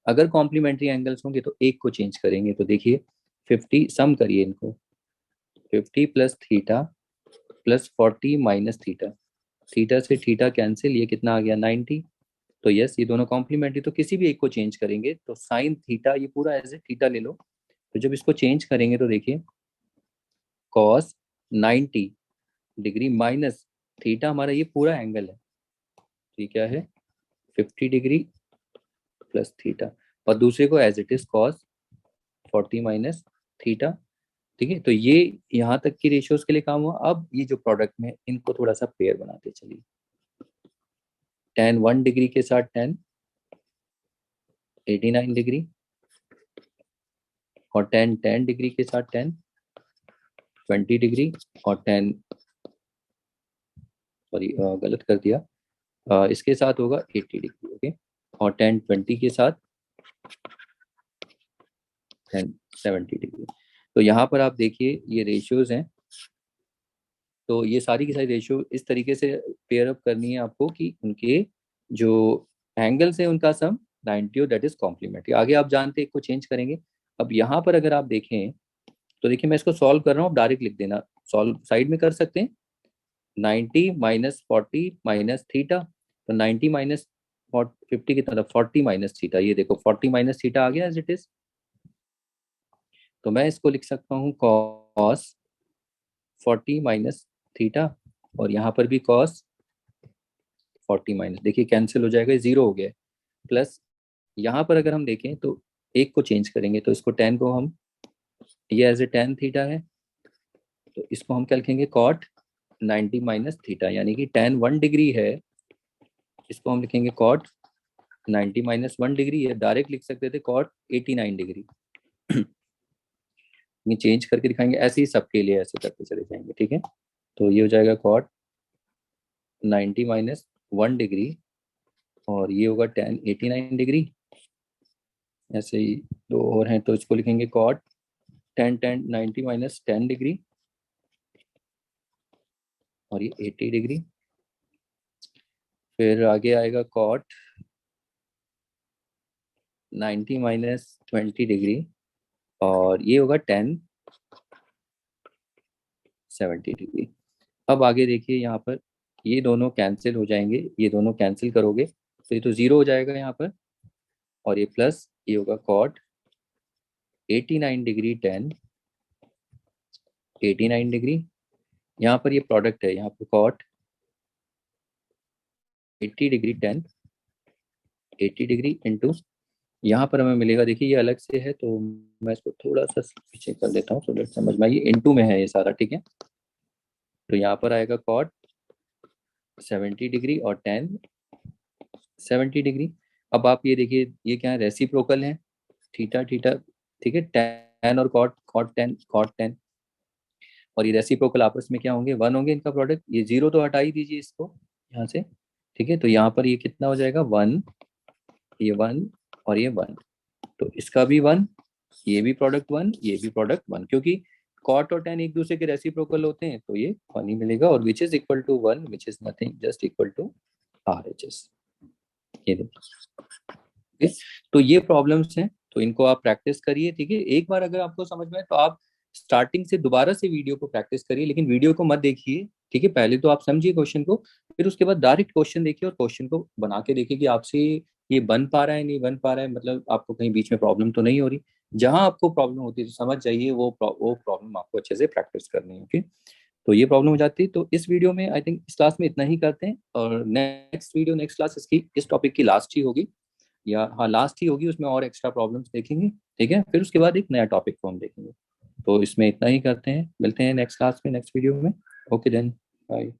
अगर कॉम्प्लीमेंट्री एंगल्स होंगे तो एक को चेंज करेंगे। तो देखिए 50 सम करिए इनको, 50 plus theta plus 40 minus theta, theta से थीटा कैंसिल, ये कितना आ गया 90। तो यस, ये दोनों कॉम्प्लीमेंट्री, तो किसी भी एक को चेंज करेंगे तो साइन थीटा, ये पूरा एज ए थीटा ले लो। तो जब इसको चेंज करेंगे तो देखिए कॉस 90 डिग्री माइनस थीटा, हमारा ये पूरा एंगल है, तो ये क्या है 50 डिग्री प्लस थीटा, और दूसरे को as it is cos 40 minus theta. ठीक है, तो ये यहाँ तक की रेशियोज के लिए काम हुआ। अब ये जो प्रोडक्ट में, इनको थोड़ा सा पेयर बनाते चलिए, टेन 1 डिग्री के साथ टेन 89 डिग्री, और टेन 10 डिग्री के साथ टेन 20 डिग्री, और टेन, सॉरी गलत कर दिया, इसके साथ होगा 80 डिग्री। ओके, और टेन 20 के साथ टेन 70 डिग्री। तो यहाँ पर आप देखिए ये रेशियोज हैं, तो ये सारी की सारी रेशियो इस तरीके से पेयर अप करनी है आपको कि उनके जो एंगल्स है उनका सम 90 हो, दैट इज कॉम्प्लीमेंट्री। आगे आप जानते हैं, एक को चेंज करेंगे। अब यहाँ पर अगर आप देखें तो देखिए, मैं इसको सॉल्व कर रहा हूँ, डायरेक्ट लिख देना, सॉल्व साइड में कर सकते हैं। 90 माइनस 40 माइनस थीटा, तो 90 माइनस 50 की तरफ 40 माइनस थीटा, ये देखो 40 माइनस थीटा आ गया एज इट इज। तो मैं इसको लिख सकता हूँ कॉस 40 माइनस थीटा, और यहाँ पर भी कॉस 40 माइनस, देखिए कैंसिल हो जाएगा, जीरो हो गया, प्लस यहाँ पर अगर हम देखें तो एक को चेंज करेंगे, तो इसको 10 को हम, ये एज ए टेन थीटा है, तो इसको हम क्या लिखेंगे कॉट 90 माइनस थीटा, यानी कि टेन 1 डिग्री है, इसको हम लिखेंगे कॉट 90 माइनस 1 डिग्री, या डायरेक्ट लिख सकते थे कॉट 89 डिग्री। ये चेंज करके दिखाएंगे, ऐसे ही सबके लिए ऐसे करके चले जाएंगे, ठीक है। तो ये हो जाएगा कॉट 90 माइनस 1 डिग्री, और ये होगा tan 89 डिग्री। ऐसे ही दो और हैं, तो इसको लिखेंगे कॉट tan 90 माइनस 10 डिग्री, और ये 80 डिग्री। फिर आगे आएगा कॉट 90 माइनस 20 डिग्री, और ये होगा tan 70 डिग्री। अब आगे देखिए यहाँ पर ये दोनों कैंसिल हो जाएंगे, ये दोनों कैंसिल करोगे तो ये तो जीरो हो जाएगा यहाँ पर, और ये प्लस ये होगा कॉट 89 डिग्री tan 89 डिग्री। यहाँ पर ये प्रोडक्ट है, यहाँ पर cot 80 degree tan 80 degree into, यहाँ पर हमें मिलेगा, देखिए ये अलग से है तो मैं इसको थोड़ा सा पीछे कर देता हूँ, तो डेट समझ में आइए, इंटू में है ये सारा, ठीक है। तो यहाँ पर आएगा कॉट 70 डिग्री और tan 70 डिग्री। अब आप ये देखिए ये क्या है, रेसिप्रोकल है, थीटा थीटा, ठीक है, tan और कॉट, कॉट tan, और ये रेसिप्रोकल आपस में क्या होंगे, 1 होंगे इनका प्रोडक्ट। ये जीरो तो हटा ही दीजिए इसको यहाँ से, ठीक है। तो यहाँ पर ये कितना हो जाएगा 1, ये 1 और ये 1, तो इसका भी 1, ये भी प्रोडक्ट 1, ये भी प्रोडक्ट 1, क्योंकि कॉट और tan एक दूसरे के रेसिप्रोकल होते हैं, तो ये 1 ही मिलेगा, और which is equal to 1, which is nothing just equal to RHS। ये देखिए, तो ये प्रॉब्लम्स हैं, तो इनको आप प्रैक्टिस करिए, ठीक है। एक बार अगर आपको समझ में आए तो आप स्टार्टिंग से दोबारा से वीडियो को प्रैक्टिस करिए, लेकिन वीडियो को मत देखिए, ठीक है। पहले तो आप समझिए क्वेश्चन को, फिर उसके बाद डायरेक्ट क्वेश्चन देखिए और क्वेश्चन को बना के देखिए कि आपसे ये बन पा रहा है नहीं बन पा रहा है, मतलब आपको कहीं बीच में प्रॉब्लम तो नहीं हो रही। जहां आपको प्रॉब्लम होती है तो समझ जाइए वो प्रॉब्लम आपको अच्छे से प्रैक्टिस करनी है, ओके। तो ये प्रॉब्लम हो जाती है, तो इस वीडियो में आई थिंक इस क्लास में इतना ही करते हैं, और नेक्स्ट क्लास इसकी इस टॉपिक की लास्ट ही होगी, या हाँ लास्ट ही होगी, उसमें और एक्स्ट्रा प्रॉब्लम्स देखेंगे, ठीक है। फिर उसके बाद एक नया टॉपिक को हम देखेंगे। तो इसमें इतना ही करते हैं, मिलते हैं नेक्स्ट क्लास में, नेक्स्ट वीडियो में। Okay then, bye.